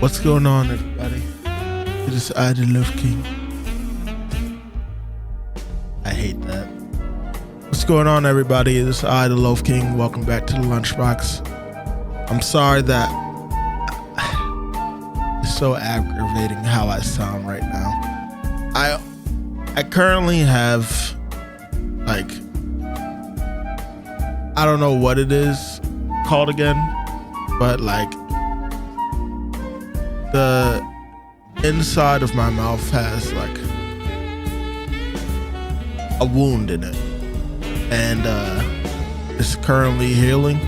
What's going on, everybody? It is TheLoafKing. I hate that. What's going on, everybody? It is TheLoafKing. Welcome back to the lunchbox. I'm sorry that it's so aggravating how I sound right now. I currently have, like, I don't know what it is called again, but like the inside of my mouth has like a wound in it, and it's currently healing,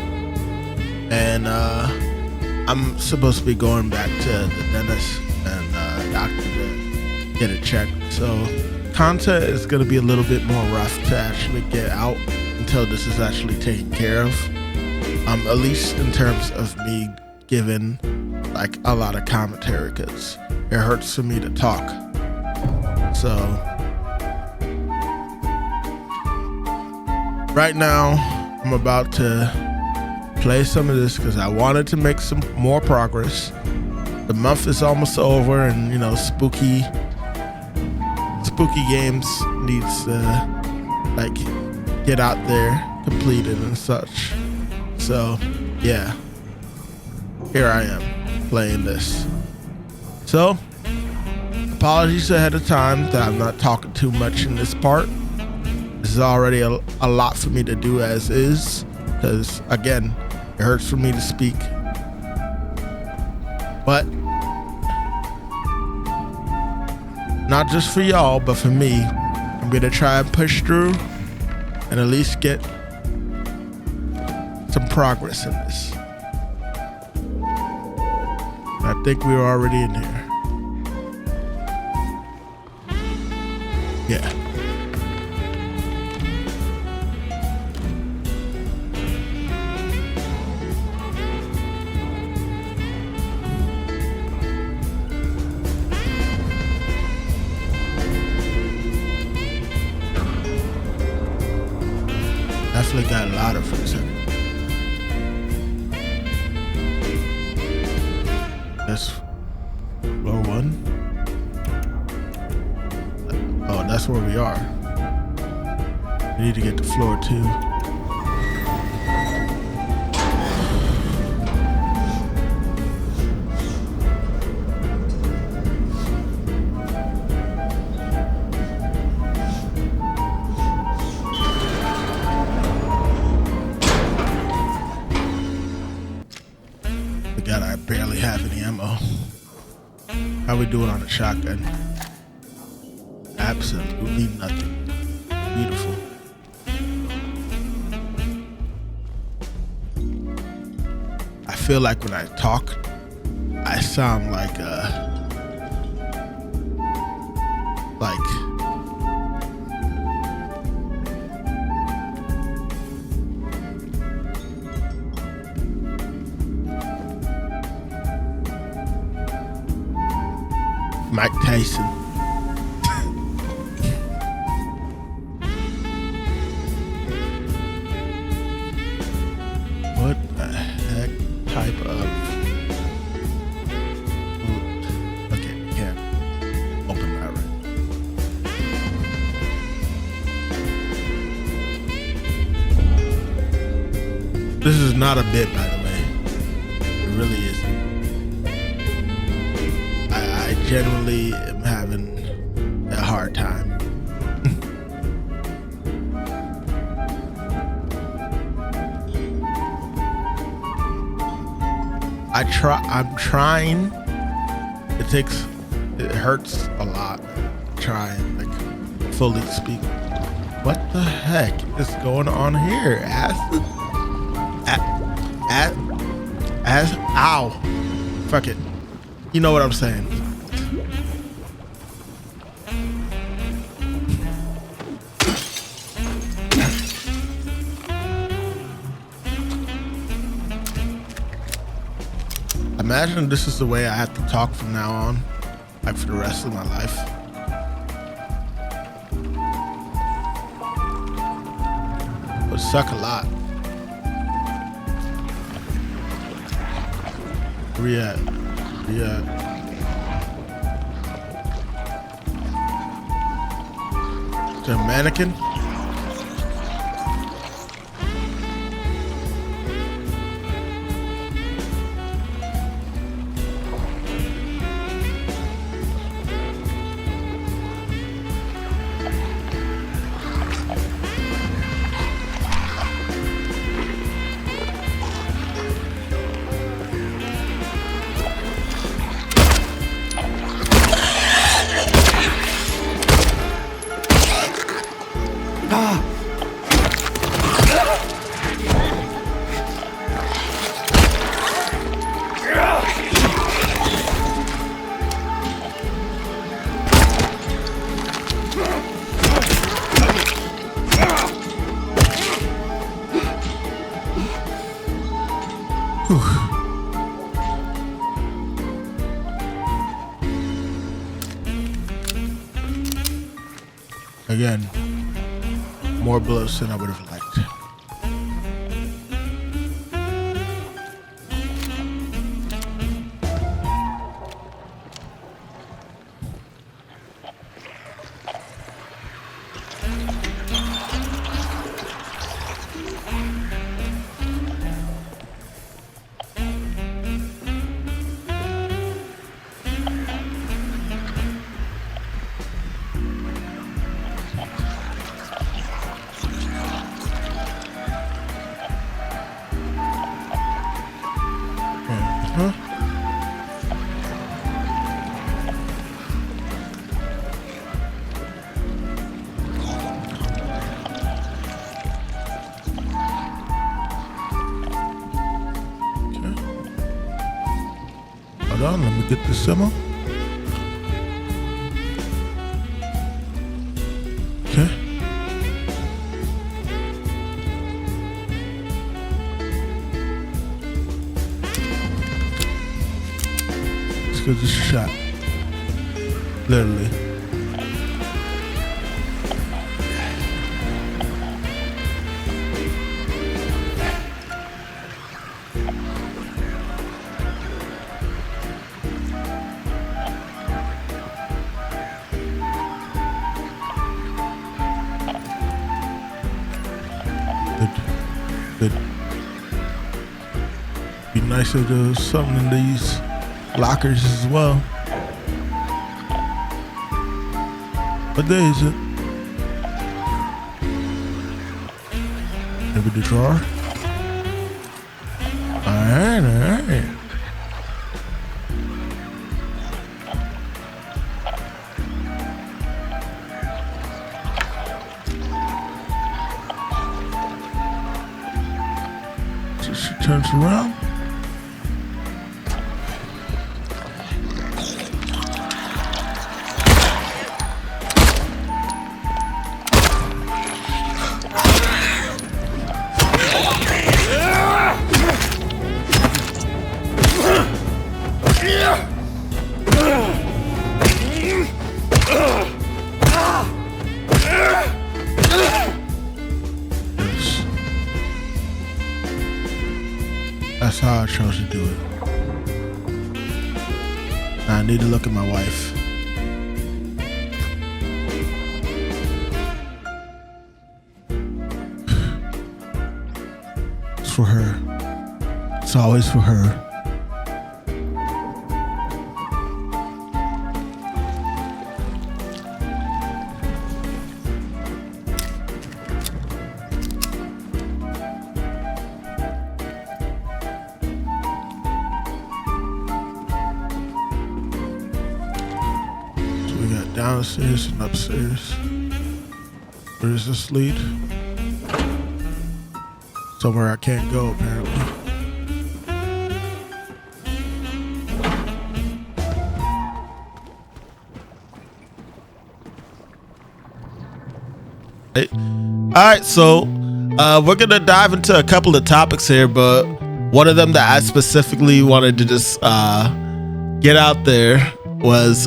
and I'm supposed to be going back to the dentist and doctor to get it checked. So content is going to be a little bit more rough to actually get out until this is actually taken care of, at least in terms of me giving like a lot of commentary, because it hurts for me to talk. So right now I'm about to play some of this because I wanted to make some more progress. The month is almost over, and you know, spooky games needs to like get out there, completed and such. So yeah, here I am playing this. So apologies ahead of time that I'm not talking too much in this part. This is already a lot for me to do as is, because again, it hurts for me to speak. But not just for y'all, but for me, I'm gonna try and push through and at least get some progress in this. I think we were already in here. Yeah. Definitely got a lot of for a second. That's floor 1. Oh, that's where we are. We need to get to floor 2. God, I barely have any ammo. How we doing on a shotgun? Absolutely nothing. Beautiful. I feel like when I talk, I sound like Mike Tyson. What the heck type of... Okay, we can't open that right. This is not a bit, by the way. It really isn't. I genuinely am having a hard time. I'm trying. It hurts a lot trying, like, fully speak. What the heck is going on here? Ow. Fuck it. You know what I'm saying. Imagine this is the way I have to talk from now on, like for the rest of my life. It would suck a lot. Where we at? Yeah. Is there a mannequin? Again, more blows than I would have liked. Hold on, let me get the simmer. Okay. Let's give this a shot. Literally. Good. Be nice if there was something in these lockers as well. What day is it? Maybe the drawer? Alright. She turns around. That's how I chose to do it. Now I need to look at my wife. It's for her. It's always for her. Downstairs and upstairs. Where does this lead? Somewhere I can't go, apparently. Hey. Alright, so we're gonna dive into a couple of topics here, but one of them that I specifically wanted to just get out there was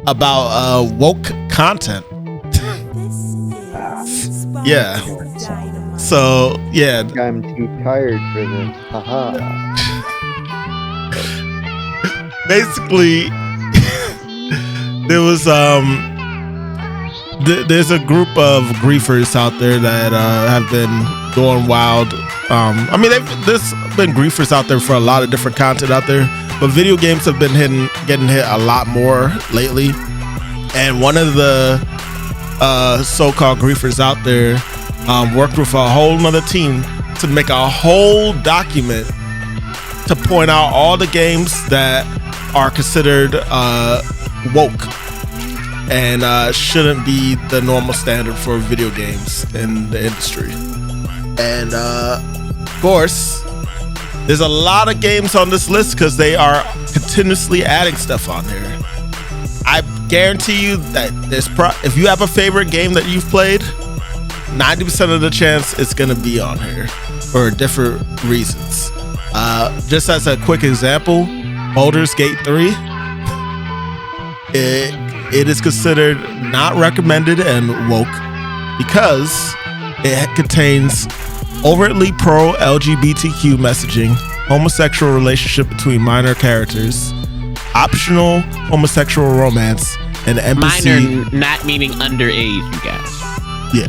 about woke content. Yeah. So yeah. I'm too tired for this. Haha. basically, there was there's a group of griefers out there that have been going wild. I mean, there's been griefers out there for a lot of different content out there, but video games have been getting hit a lot more lately. And one of the so-called griefers out there worked with a whole nother team to make a whole document to point out all the games that are considered woke and shouldn't be the normal standard for video games in the industry. And of course, there's a lot of games on this list because they are continuously adding stuff on here. I guarantee you that if you have a favorite game that you've played, 90% of the chance it's gonna be on here for different reasons. Just as a quick example, Baldur's Gate 3, it is considered not recommended and woke because it contains overtly pro-LGBTQ messaging, homosexual relationship between minor characters, optional homosexual romance, and NPC. Minor not meaning underage, you guys. Yeah.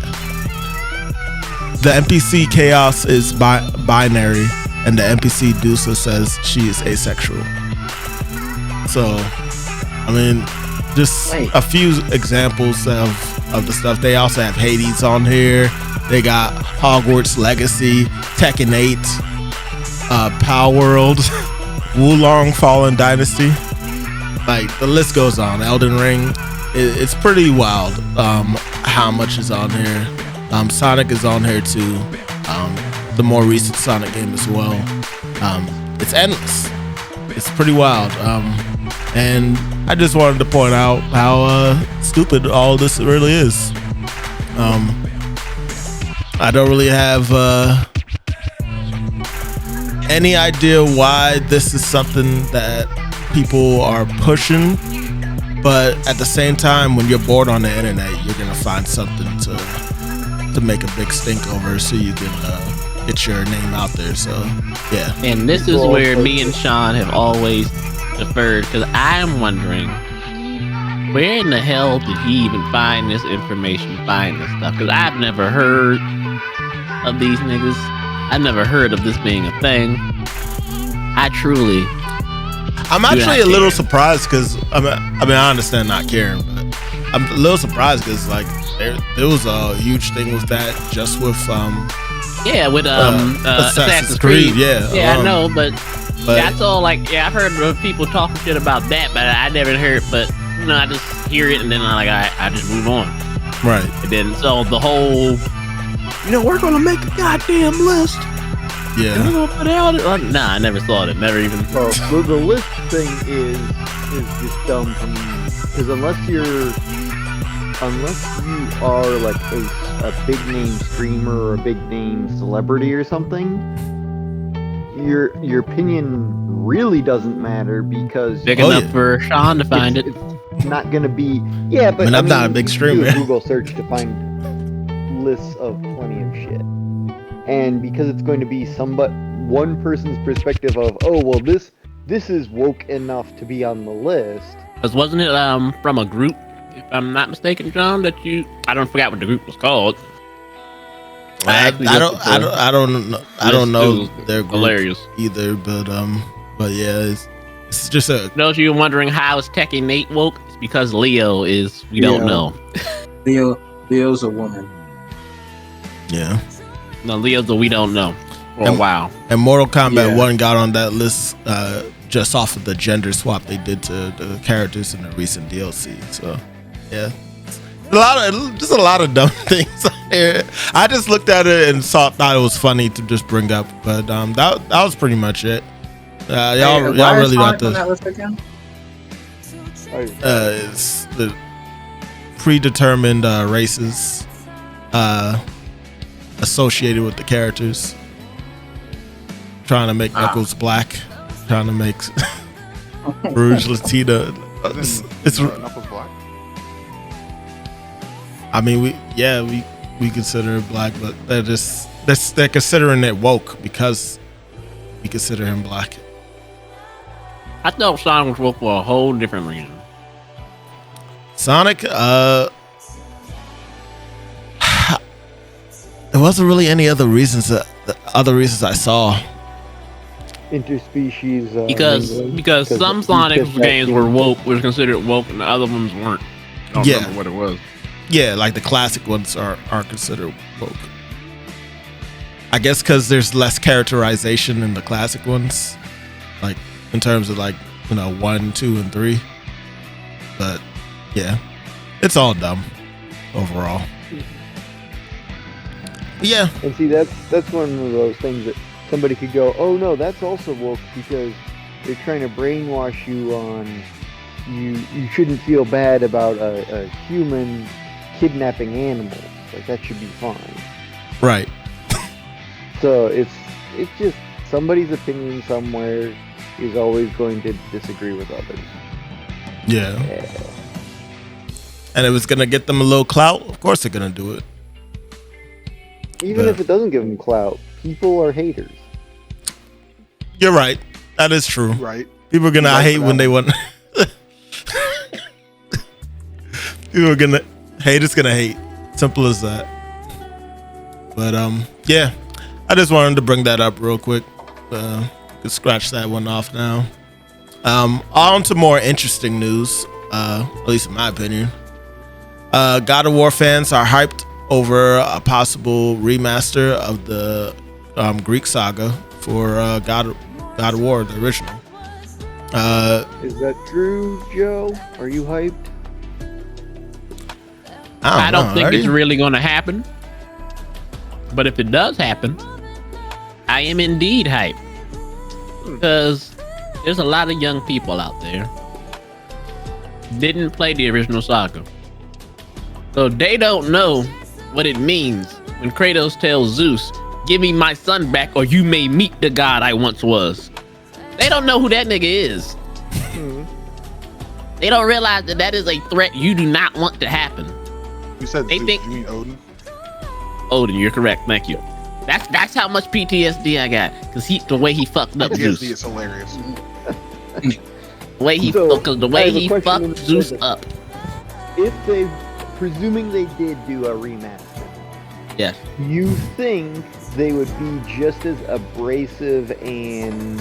The NPC Chaos is binary, and the NPC Dusa says she is asexual. So, I mean, just a few examples of the stuff. They also have Hades on here. They got Hogwarts Legacy, Tekken 8, Power World, Wulong Fallen Dynasty. Like, the list goes on. Elden Ring. It's pretty wild how much is on here. Sonic is on here too. The more recent Sonic game as well. It's endless. It's pretty wild. And I just wanted to point out how stupid all this really is. I don't really have any idea why this is something that people are pushing, but at the same time, when you're bored on the internet, you're gonna find something to make a big stink over so you can get your name out there. So yeah. And this is where me and Sean have always deferred, because I'm wondering, where in the hell did he even find this information, find this stuff? Because I've never heard of these niggas. I've never heard of this being a thing. I'm actually a little surprised because I mean I understand not caring, but I'm a little surprised because like there was a huge thing with that just with Assassin's Creed. Yeah, I know, but that's all. Like, I've heard of people talking shit about that, but I never heard. But you know, I just hear it and then I just move on. Right. And then so the whole, we're gonna make a goddamn list. Yeah. And we're gonna put it out. Nah, I never thought it. Never even. Well, the list thing is just dumb for me, because unless you are like a big name streamer or a big name celebrity or something, your opinion really doesn't matter, because big enough for Sean to find it. It's not gonna be. Yeah, but I'm not a big streamer. Do a Google search to find lists of plenty of shit, and because it's going to be one person's perspective of, oh well, this is woke enough to be on the list. Because wasn't it from a group, if I'm not mistaken, John, that I don't forget what the group was called. I don't know their group hilarious either, but yeah, it's just a. Those of you wondering how is Tekken 8 woke? It's because Leo is. We don't know. Leo's a woman. Yeah. No, Leo's a we don't know. For a while. And Mortal Kombat 1 got on that list just off of the gender swap they did to the characters in the recent DLC. So yeah. A lot of dumb things on here. I just looked at it and thought it was funny to just bring up, but that was pretty much it. Y'all really got this. It's the predetermined races associated with the characters. Trying to make Knuckles black. Trying to make Rouge Latina. It's Knuckles black. I mean, we consider it black, but they're considering it woke because we consider him black. I thought Sonic was woke for a whole different reason. Sonic, there wasn't really any other reasons I saw. Interspecies. Because some Sonic games were woke, was considered woke, and the other ones weren't. I don't remember what it was. Yeah, like the classic ones are considered woke. I guess because there's less characterization in the classic ones, like in terms of 1, 2, and 3. But yeah, it's all dumb overall. But yeah, and see, that's one of those things that somebody could go, oh no, that's also woke because they're trying to brainwash you on you shouldn't feel bad about a human kidnapping animals. Like that should be fine. Right. So it's just somebody's opinion somewhere is always going to disagree with others. Yeah. And if it's gonna get them a little clout, of course they're gonna do it. Even if it doesn't give them clout, people are haters. You're right. That is true. Right. People are gonna hate when they want. People are gonna hate. It's gonna hate. Simple as that. But yeah. I just wanted to bring that up real quick. Could scratch that one off now. On to more interesting news, at least in my opinion. God of War fans are hyped over a possible remaster of the Greek saga for God of War, the original. Is that true, Joe? Are you hyped? I don't think it's really going to happen. But if it does happen, I am indeed hyped. Because there's a lot of young people out there didn't play the original saga. So they don't know what it means when Kratos tells Zeus, give me my son back or you may meet the god I once was. They don't know who that nigga is. They don't realize that is a threat you do not want to happen. You said they Zeus, think you mean Odin? Odin, you're correct. Thank you. That's how much PTSD I got, because the way he fucked up Zeus. PTSD is hilarious. The way he fucked Zeus up. If presuming they did do a remaster, yes, you think they would be just as abrasive and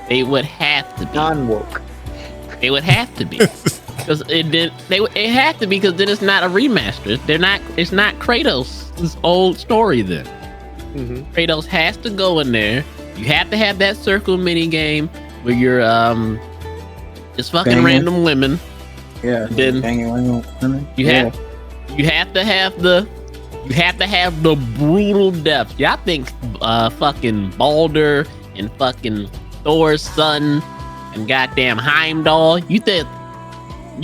they would have to be non-woke? They would have to be. Because it had to be, because then it's not a remaster. It's not Kratos' old story then. Mm-hmm. Kratos has to go in there. You have to have that circle mini game where you're just fucking random women. Yeah. Then women. you have to have the brutal death. Y'all think fucking Baldur and fucking Thor's son and goddamn Heimdall, you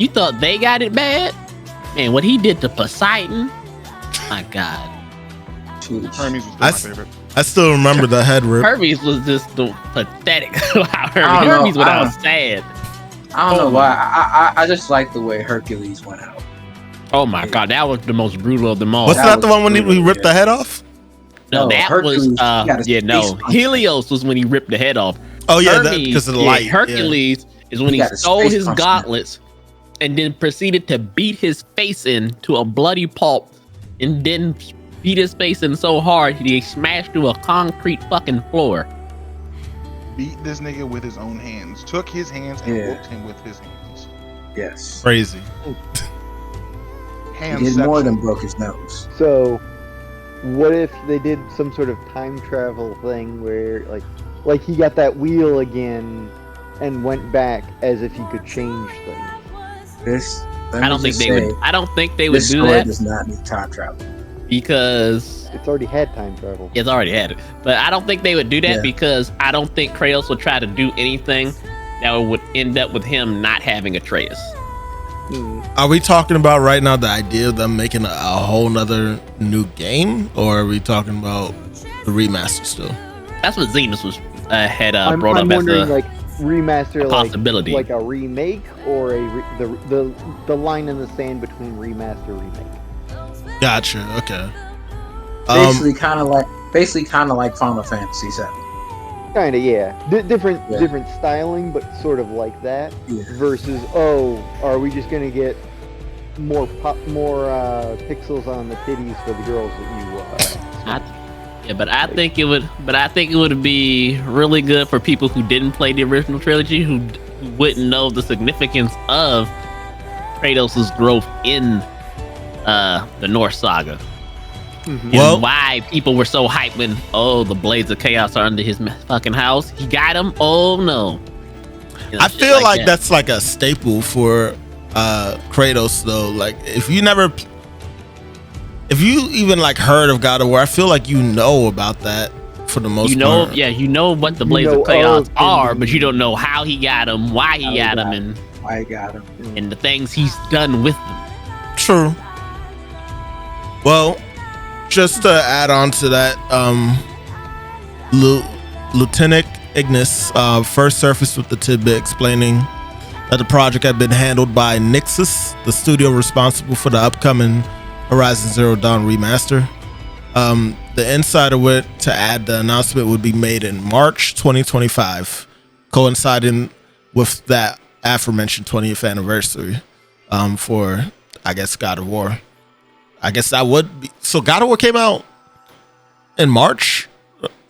thought they got it bad? Man, what he did to Poseidon, my God. Hermes was my favorite. I still remember the head rip. Hermes was just pathetic. Hermes was sad. I don't know why. I just like the way Hercules went out. Oh my God, that was the most brutal of them all. Was that the one when he ripped the head off? No, that Hercules, was Helios was when he ripped the head off. Oh yeah, because of the light. Hercules is when he stole his gauntlets and then proceeded to beat his face into a bloody pulp, and then beat his face in so hard he smashed through a concrete fucking floor. Beat this nigga with his own hands. Took his hands and whooped him with his hands. Yes. Crazy. He did more than broke his nose. So, what if they did some sort of time travel thing where, like he got that wheel again and went back as if he could change things? I don't think they would this do story that. Does not need time travel Because it's already had time travel. It's already had it. But I don't think they would do that because I don't think Kratos would try to do anything that would end up with him not having Atreus. Are we talking about right now the idea of them making a whole nother new game, or are we talking about the remaster still? That's what Zemis was had brought I'm up wondering, as a remaster, possibility, like a remake, or the line in the sand between remaster remake. Gotcha. Okay. Basically, kind of like Final Fantasy VII. Kind of, yeah. Different styling, but sort of like that. Yeah. Versus, are we just gonna get more pixels on the titties for the girls that you? But I think it would be really good for people who didn't play the original trilogy, who wouldn't know the significance of Kratos' growth in the Norse saga. Mm-hmm. Well- And why people were so hyped when the blades of chaos are under his fucking house. He got him. Oh no! You know, I shit feel like that. that's like a staple for Kratos though. Like if you even like heard of God of War, I feel like you know about that for the most part. You know what the blades of chaos are, but you don't know how he got them, why he got them, and why he got him. and the things he's done with them. True. Well, just to add on to that, Lieutenant Ignis first surfaced with the tidbit explaining that the project had been handled by Nixus, the studio responsible for the upcoming Horizon Zero Dawn remaster. The insider went to add the announcement would be made in March 2025, coinciding with that aforementioned 20th anniversary for, I guess, God of War. I guess that would be. So God of War came out in March,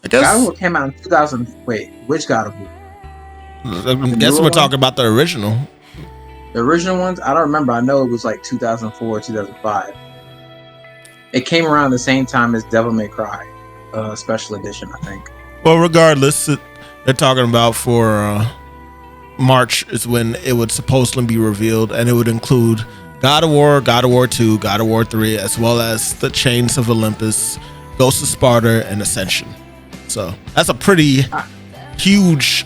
I guess. God of War came out in 2000. Wait, which God of War? I guess we're talking about the original. The original ones? I don't remember. I know it was like 2004, 2005. It came around the same time as Devil May Cry, special edition, I think. Well, regardless, they're talking about for March is when it would supposedly be revealed, and it would include God of War 2, God of War 3, as well as the Chains of Olympus, Ghost of Sparta, and Ascension. So that's a pretty huge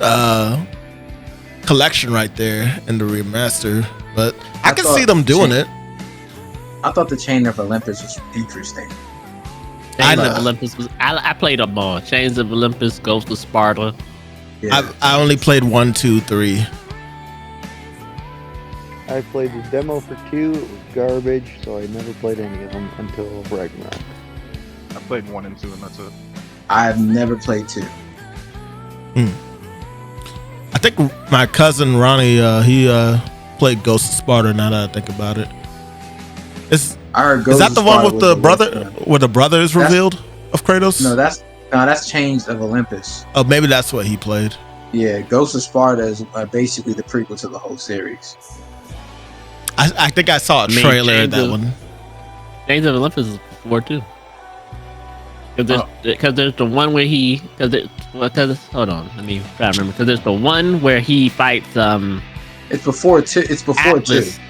collection right there in the remaster. But I can see them doing it. I thought the Chain of Olympus was interesting. Chains of Olympus was. I played them all. Chains of Olympus, Ghost of Sparta. Yeah. I only played 1, 2, 3. I played the demo for 2. It was garbage, so I never played any of them until Ragnarok. I played 1 and 2, and that's it. I've never played 2. I think my cousin Ronnie, he played Ghost of Sparta. Now that I think about it, is that the one with the brother, where the brother is revealed of Kratos? No, that's Chains of Olympus. Oh, maybe that's what he played. Yeah, Ghost of Sparta is basically the prequel to the whole series. I think I saw a trailer of that one. Chains of Olympus is before too. Because there's the one where he hold on, let me try to remember. Because there's the one where he fights It's before 2. It's before Atlas. 2.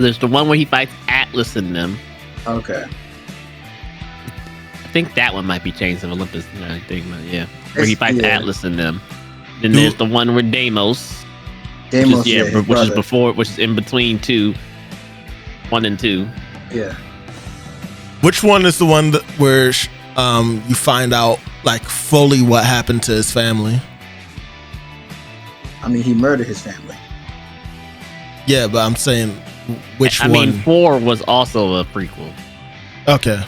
There's the one where he fights Atlas in them. Okay. I think that one might be Chains of Olympus. I think, yeah, where he fights yeah. Atlas in them. Then there's the one where Deimos, Deimos, which is before, which is in between 1 and 2. Yeah. Which one is the one where you find out like fully what happened to his family? I mean, he murdered his family. Yeah, but I'm saying which one? I mean, 4 was also a prequel. Okay.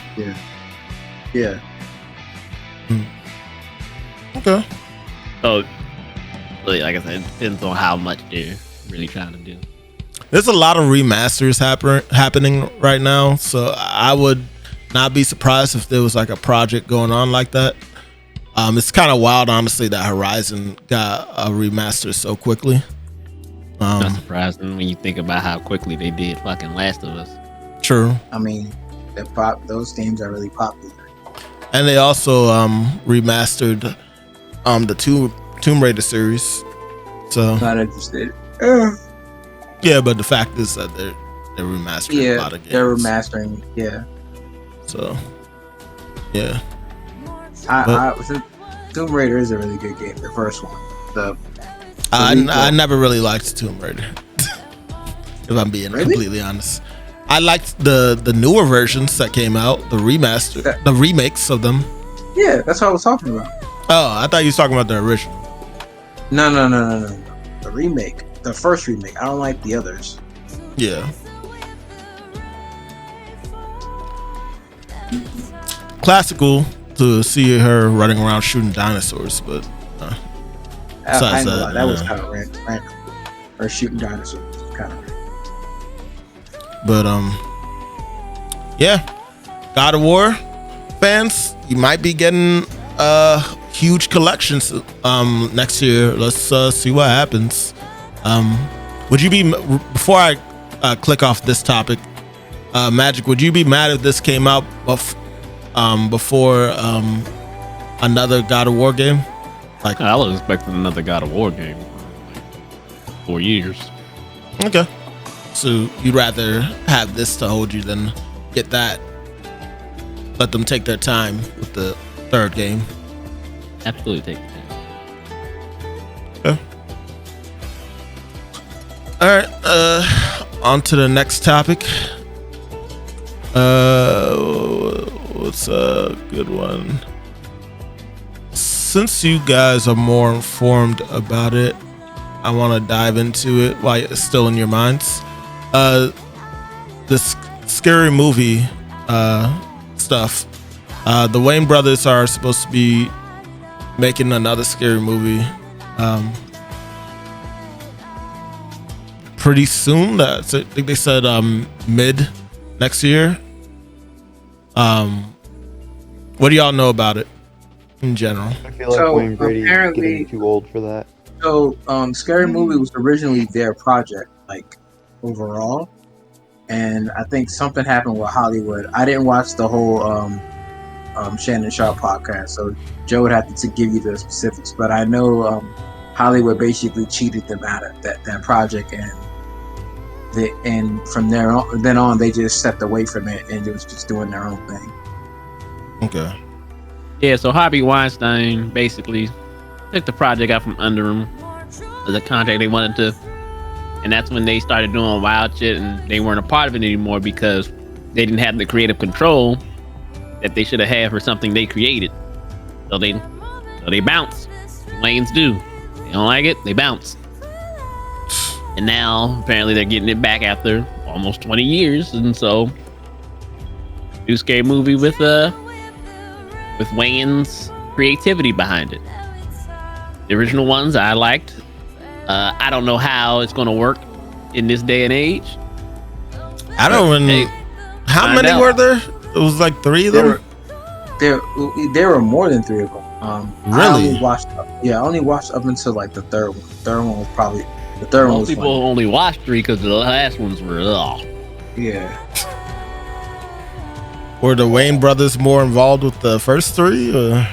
Yeah. Okay. So, like I said, it depends on how much they're really trying to do. There's a lot of remasters happening right now, so I would not be surprised if there was like a project going on like that. It's kind of wild, honestly, that Horizon got a remaster so quickly. Not surprising when you think about how quickly they did fucking Last of Us. True. I mean, those games are really popular. And they also remastered the Tomb Raider series. So Not interested. yeah, but the fact is that they're remastering a lot of games. They're remastering. Yeah. So yeah. Tomb Raider is a really good game. The first one. I never really liked Tomb Raider. If I'm being completely honest, I liked the newer versions that came out, the the remakes of them. Yeah, that's what I was talking about. Oh, I thought you was talking about the original. No. The remake, the first remake. I don't like the others. Yeah. Classical to see her running around shooting dinosaurs, but I ain't gonna lie, that was kind of random. Or shooting dinosaurs, kind of random. But yeah, God of War fans, you might be getting huge collections next year. Let's see what happens. Would you be, before I click off this topic, Magic, would you be mad if this came out before another God of War game? Like, I was expecting another God of War game for 4 years. Okay, so you'd rather have this to hold you than get that? Let them take their time with the third game. Absolutely take it. Okay. All right, on to the next topic. What's a good one? Since you guys are more informed about it, I want to dive into it while it's still in your minds. This scary movie stuff. The Wayne brothers are supposed to be making another scary movie pretty soon. I think they said mid next year. What do y'all know about it in general? I feel like Wayne Brady's getting too old for that. So, Scary Movie was originally their project, like, overall. And I think something happened with Hollywood. I didn't watch the whole Shannon Sharp podcast, so Joe would have to give you the specifics. But I know Hollywood basically cheated them out of that project, and from then on, they just stepped away from it and it was just doing their own thing. Okay. Yeah, so Harvey Weinstein basically took the project out from under him, the contract they wanted to, and that's when they started doing wild shit, and they weren't a part of it anymore because they didn't have the creative control that they should have had for something they created. So they bounce. Lanes do. They don't like it, they bounce. And now apparently they're getting it back after almost 20 years, and so new scary movie with Wayne's creativity behind it. The original ones I liked. I don't know how it's going to work in this day and age. I don't even. How many were there? It was like 3 of them. There were more than 3 of them. Really? I only watched up until like the third one. The third one was probably the third one. Most people only watched 3 because the last ones were Yeah. Were the Wayne brothers more involved with the first 3? Or?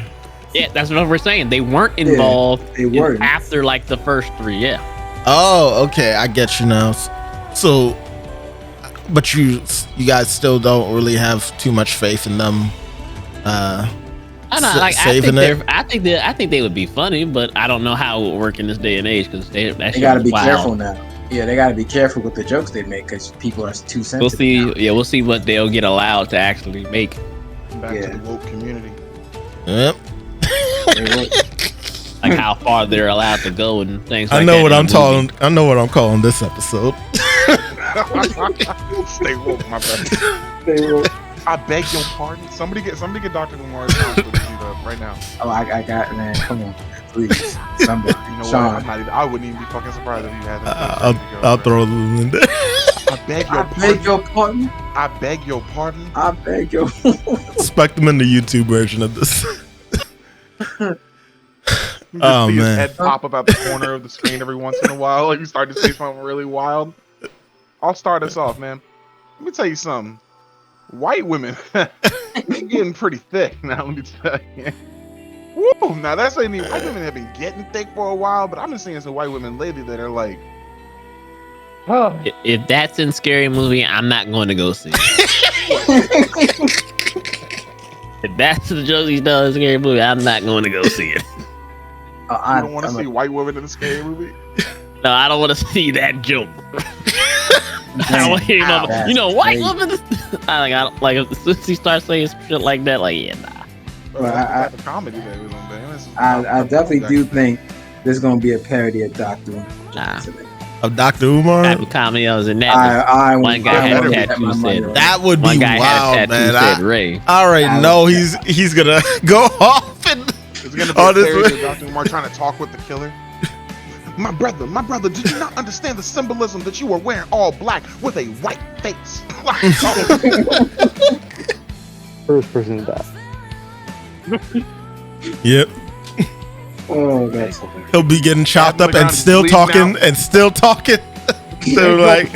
Yeah, that's what we're saying. They weren't involved. They weren't after like the first 3. Yeah. Oh, okay. I get you now. So, but you guys still don't really have too much faith in them. I think they would be funny, but I don't know how it would work in this day and age because they got to be careful now. Yeah, they got to be careful with the jokes they make because people are too sensitive. We'll see. Now. Yeah, we'll see what they'll get allowed to actually make. Back to the woke community. Yep. Like how far they're allowed to go and things. I know what I'm calling. I know what I'm calling this episode. Stay woke, my brother. Stay woke. I beg your pardon. Somebody get Dr. Lamar's right now. Oh, I got, man. Come on, please. Somebody. You know Sean. what? I wouldn't even be fucking surprised if you had that. I'll throw them in there. I beg your pardon. I beg your pardon. I beg your. Expect them in the YouTube version of this. Oh man! His head pop up out the corner of the screen every once in a while. Like you start to say something really wild. I'll start us off, man. Let me tell you something. White women, they're getting pretty thick now. Let me tell you. Woo! Now that's like white women have been getting thick for a while, but I've been seeing some white women lately that are like, oh. If that's in Scary Movie, I'm not going to go see it. If that's the joke he's done in Scary Movie, I'm not going to go see it. You don't want to see white women in a Scary Movie? No, I don't want to see that joke. You know, white women. I don't like as soon as he starts saying shit like that. Like, yeah, nah. Well, comedy that was on there. I definitely do think there's gonna be a parody of Dr. Nah. Of Dr. Umar? Type of cameos in that. One guy had a tattoo said that would be wild, man. Said Ray. I already know he's gonna go off and Is it gonna be a parody of Dr. Umar trying to talk with the killer? My brother, did you not understand the symbolism that you were wearing all black with a white face? First person to die. Yep. Oh, that's hilarious. He'll be getting chopped up and still talking and still talking. So like,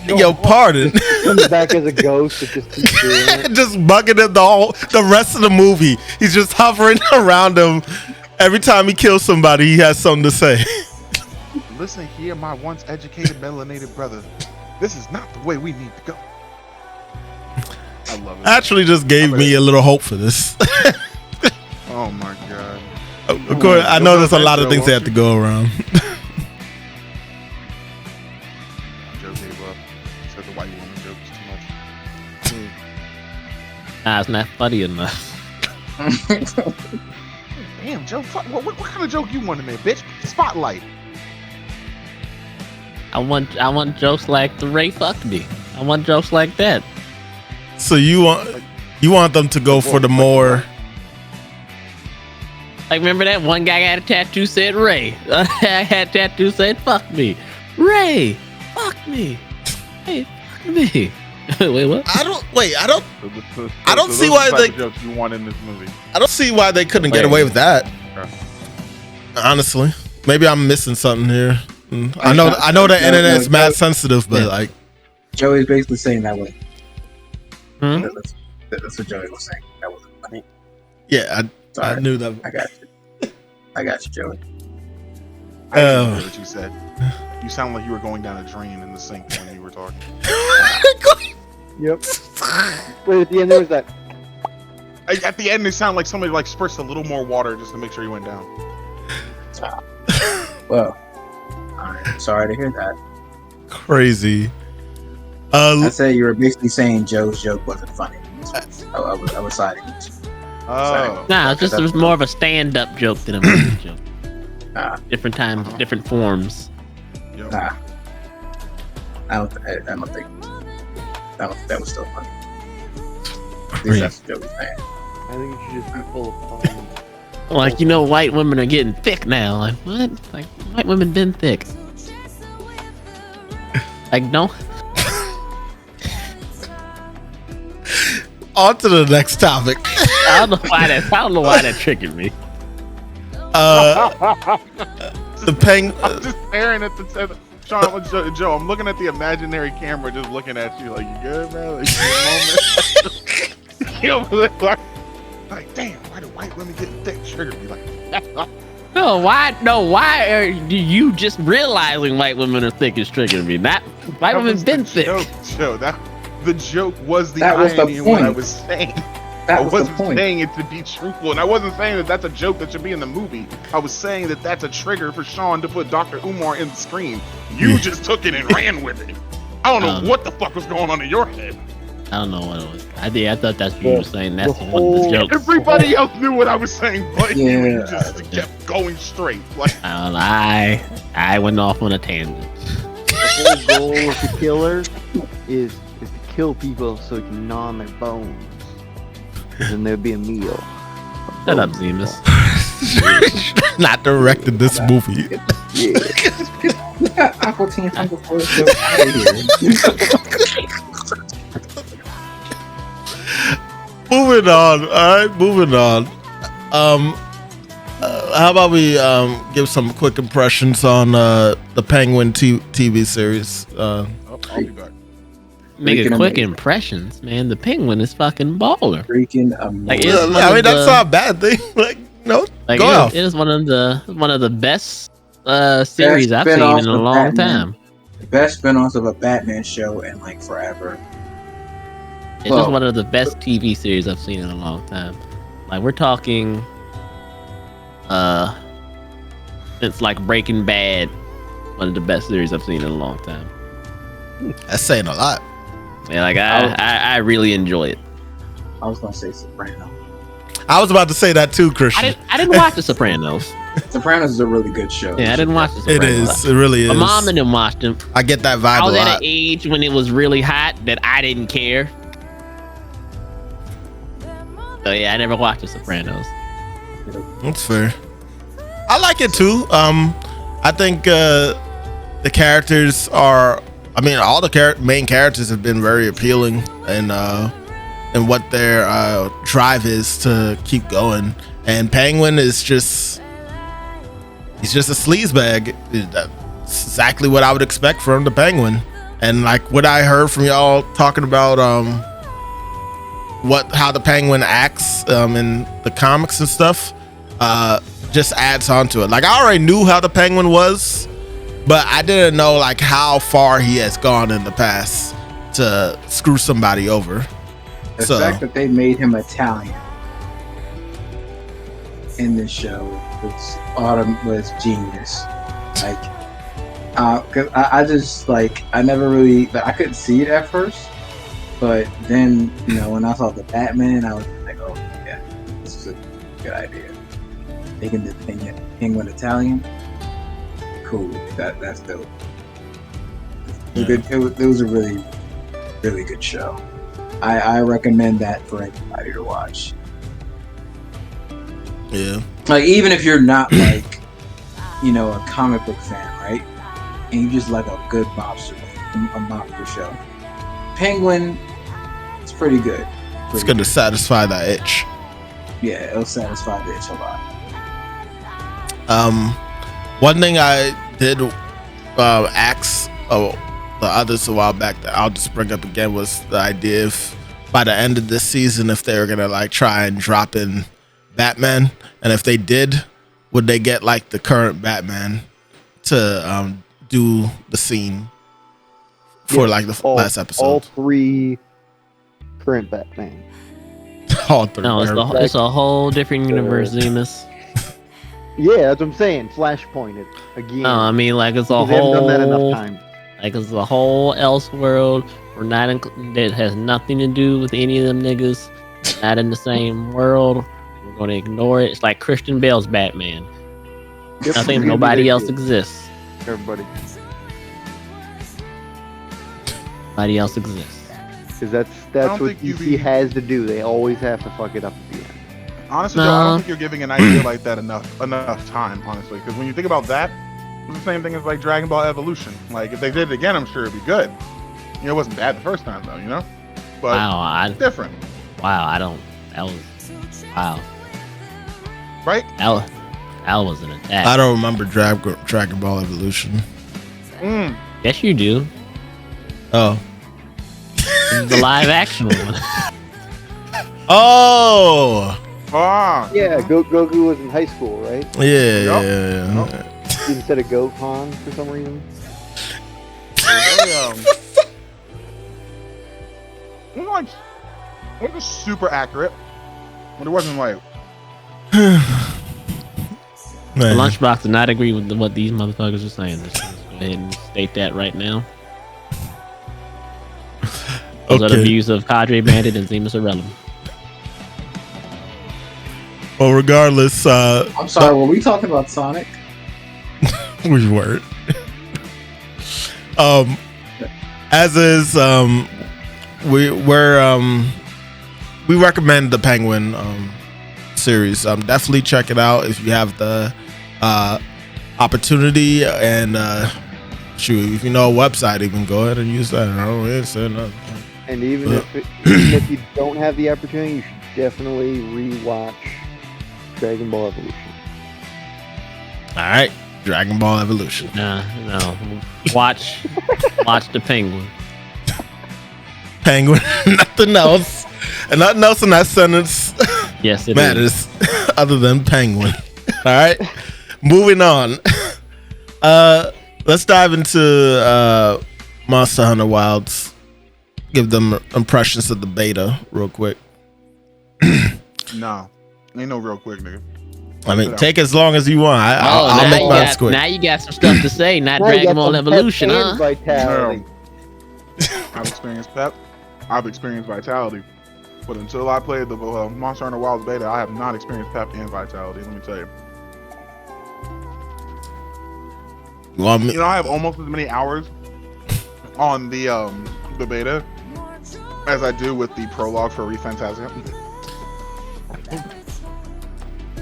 yo, pardon. Comes back as a ghost. It just keeps doing it. Just bugging him the rest of the movie. He's just hovering around him. Every time he kills somebody, he has something to say. Listen here, my once educated melanated brother. This is not the way we need to go. I love it. Actually, just gave me a little hope for this. Oh my god. Of course, I know there's a lot of things that have to go around. Joe gave up. Said the white woman joke was too much. Nah, it's not funny enough. Damn, Joe, what kind of joke you want to make, bitch? Spotlight. I want jokes like the Ray fucked me. I want jokes like that. So you want them to go for the more. Like, remember that one guy got a tattoo said Ray. I had a tattoo said fuck me. Ray, fuck me. Hey, fuck me. Wait, what? I don't So see why the jokes you want in this movie. I don't see why they couldn't get away with that. Okay. Honestly, maybe I'm missing something here. I know the internet's mad sensitive, but like Joey's basically saying that way. Hmm? That's what Joey was saying. That wasn't funny. yeah, I knew that. I got you, Joey. I didn't hear what you said. You sound like you were going down a drain in the sink when you were talking. Yep. Wait, at the end there was that. At the end, it sounded like somebody like spurts a little more water just to make sure you went down. Well, I'm sorry to hear that. Crazy. I said you were basically saying Joe's joke wasn't funny. I was siding with you. Oh. Nah, it was more of a stand-up joke than a movie joke. Different times, different forms. Yep. Nah. I don't think that was still funny. At least that's what Joe was saying. I think you should just be full of fun. Like, you know, white women are getting thick now. Like, what? Like, white women been thick. Like, no. On to the next topic. I don't know why that triggered me. The penguin. I'm just staring at the Sean, Joe, I'm looking at the imaginary camera, just looking at you like, you good, man? Like, you moment. Like, damn, why do white women get thick? Trigger me like. No, why are you just realizing white women are thick is triggering me? Not white women been thick. Joe, the joke was the That was the irony in what I point. was saying. That I was wasn't the point. saying it to be truthful, and I wasn't saying that that's a joke that should be in the movie. I was saying that that's a trigger for Sean to put Dr. Umar in the screen. You just took it and ran with it. I don't know what the fuck was going on in your head. I don't know what it was. I thought that's what you were saying. That's one of the jokes. Everybody else knew what I was saying, but you Yeah. just kept going straight. Like, I don't know. I went off on a tangent. The whole goal of the killer is to kill people so he can gnaw on their bones. And then there'd be a meal. Shut up, Zemis. Not directed this movie. Yeah. Uncle Team Uncle Forrest Joe out of here. Moving on. All right, moving on. How about we give some quick impressions on the Penguin TV series? I'll be back. Making quick impressions, man. The Penguin is fucking baller. Freaking Like, amazing. I mean, that's not a bad thing. Like, no, Like, go off. it is one of the best series I've seen spin-offs in a of long Batman. time. The best spin-offs of a Batman show in like forever. It's just one of the best TV series I've seen in a long time. Like, we're talking it's like Breaking Bad, one of the best series I've seen in a long time. That's saying a lot. Yeah, like I really enjoy it. I was gonna say Sopranos. I was about to say that too, Christian. I didn't watch The Sopranos. Sopranos is a really good show. Yeah, I didn't watch The It Sopranos. is. It really is. My mom and them watched them. I get that vibe I was a at lot. an age when it was really hot that I didn't care. So yeah, I never watched The Sopranos. That's fair. I like it too. I think the characters are. I mean, all the main characters have been very appealing, and what their drive is to keep going. And Penguin is just. He's just a sleazebag. That's exactly what I would expect from the Penguin. And like what I heard from y'all talking about how the Penguin acts in the comics and stuff just adds on to it. Like I already knew how the Penguin was, but I didn't know like how far he has gone in the past to screw somebody over. The fact that they made him Italian in this show was genius. Like, cause I just like I never really I couldn't see it at first, but then when I saw the Batman, I was like, oh yeah, this is a good idea. Making the Penguin Italian, cool. That's dope. It was a really good show. I recommend that for anybody to watch. Yeah. Like even if you're not like a comic book fan, right? And you just like a good mobster show. Penguin, it's pretty good. It's going to satisfy that itch. Yeah, it'll satisfy the itch a lot. One thing I did ask the others a while back that I'll just bring up again was the idea if by the end of this season if they were gonna like try and drop in Batman, and if they did, would they get like the current Batman to do the scene for like the last episode? All 3 current Batman. All 3. No, it's a whole different universe, Zemis. Yeah, that's what I'm saying. Flashpoint it again. No, I mean like it's a They haven't done that enough whole. time. Like it's a whole Elseworld. We're not that has nothing to do with any of them niggas. Not in the same world. We're gonna ignore it. It's like Christian Bale's Batman. Yep. Nothing. Nobody else exists. Everybody. Nobody else exists. Because that's what DC has to do. They always have to fuck it up at the end. Honestly, Joe, I don't think you're giving an idea like that enough time, honestly. Because when you think about that, it's the same thing as like Dragon Ball Evolution. Like if they did it again, I'm sure it'd be good. It wasn't bad the first time though, But Wow, different. Wow, I don't. That was wow. Right? That was an attack. I don't remember Dragon Ball Evolution. Yes, you do. Oh. The live action one. Oh. Yeah, Goku was in high school, right? Yeah. Instead of Gohan for some reason. It was super accurate, but it wasn't like. The Lunchbox did not agree with what these motherfuckers are saying. Let's just go ahead and state that right now. Those are the views of Kadrebandit and Zemis irrelevant. Well, regardless, I'm sorry. Were we talking about Sonic? We weren't. As is, we recommend the Penguin series. Definitely check it out if you have the opportunity, and if you know a website, even go ahead and use that. I don't really say nothing. And even if you don't have the opportunity, you should definitely rewatch Dragon Ball Evolution. All right, Dragon Ball Evolution. No. Watch the Penguin. Penguin. Nothing else. And nothing else in that sentence Yes, it matters other than Penguin. All right, moving on. Let's dive into Monster Hunter Wilds. Give them impressions of the beta real quick. No, ain't no real quick, nigga. I mean, take as long as you want. I'll make mine quick. Now you got some stuff to say. Not Dragon Ball Evolution, huh? Vitality. I've experienced pep. I've experienced vitality. But until I played the Monster Hunter Wilds beta, I have not experienced pep and vitality. Let me tell you. I have almost as many hours on the beta as I do with the prologue for ReFantasia.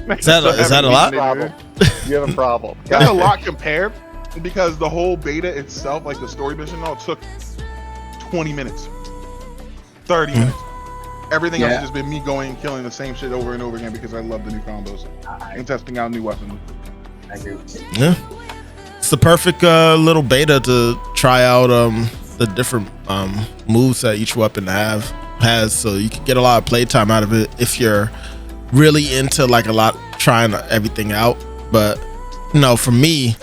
Is that a lot? You have a problem. That's a lot compared, because the whole beta itself, like the story mission, all took 20 minutes, 30 minutes. Everything else has just been me going and killing the same shit over and over again because I love the new combos and testing out new weapons. I agree with you. Yeah, it's the perfect little beta to try out the different moves that each weapon has, so you can get a lot of playtime out of it if you're really into like trying everything out. But for me,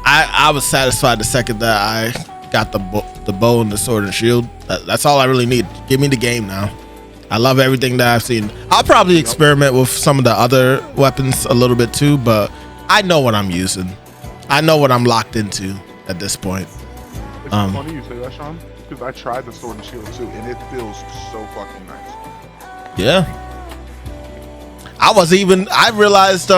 I was satisfied the second that I got the bow and the sword and shield. That's all I really need. Give me the game now. I love everything that I've seen. I'll probably experiment with some of the other weapons a little bit too, but I know what I'm using. I know what I'm locked into at this point. It's funny you say that, Sean, because I tried the sword and shield too, and it feels so fucking nice. Yeah. I realized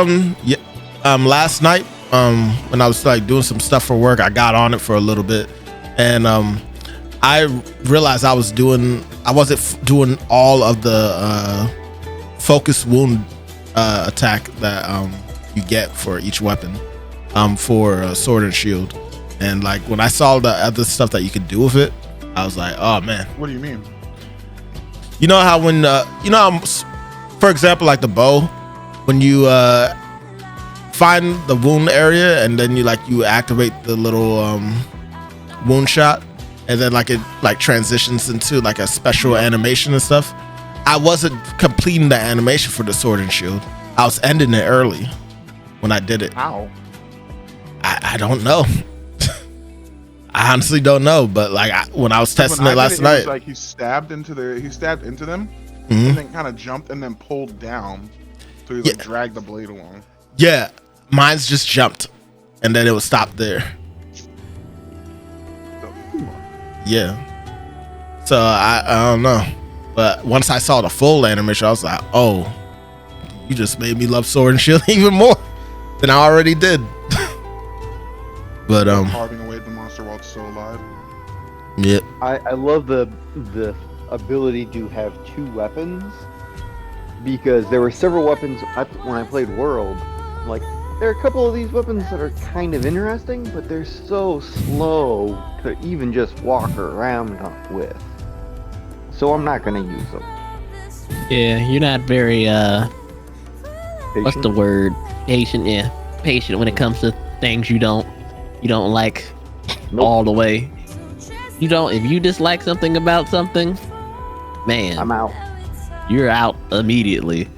last night when I was like doing some stuff for work, I got on it for a little bit, and I realized I wasn't doing all of the focus wound attack that you get for each weapon for sword and shield. And like when I saw the other stuff that you could do with it, I was like, oh man. What do you mean? You know how when for example, like the bow, when you find the wound area and then you activate the little wound shot, and then it transitions into like a special animation and stuff. I wasn't completing the animation for the sword and shield. I was ending it early when I did it. How? I don't know. I honestly don't know, but when I was testing it last night, it was like he stabbed into them, and then kind of jumped and then pulled down, so he dragged the blade along. Yeah, mine's just jumped, and then it would stop there. Yeah. So I don't know, but once I saw the full animation, I was like, oh, you just made me love sword and shield even more than I already did. But carving away at the monster while it's still alive. Yeah. I love the ability to have two weapons, because there were several weapons when I played World. Like, there are a couple of these weapons that are kind of interesting, but they're so slow to even just walk around with. So I'm not gonna use them. Yeah, you're not very what's the word? Patient. Yeah, patient when it comes to things you don't like all the way. If you dislike something about something, man, I'm out. You're out immediately.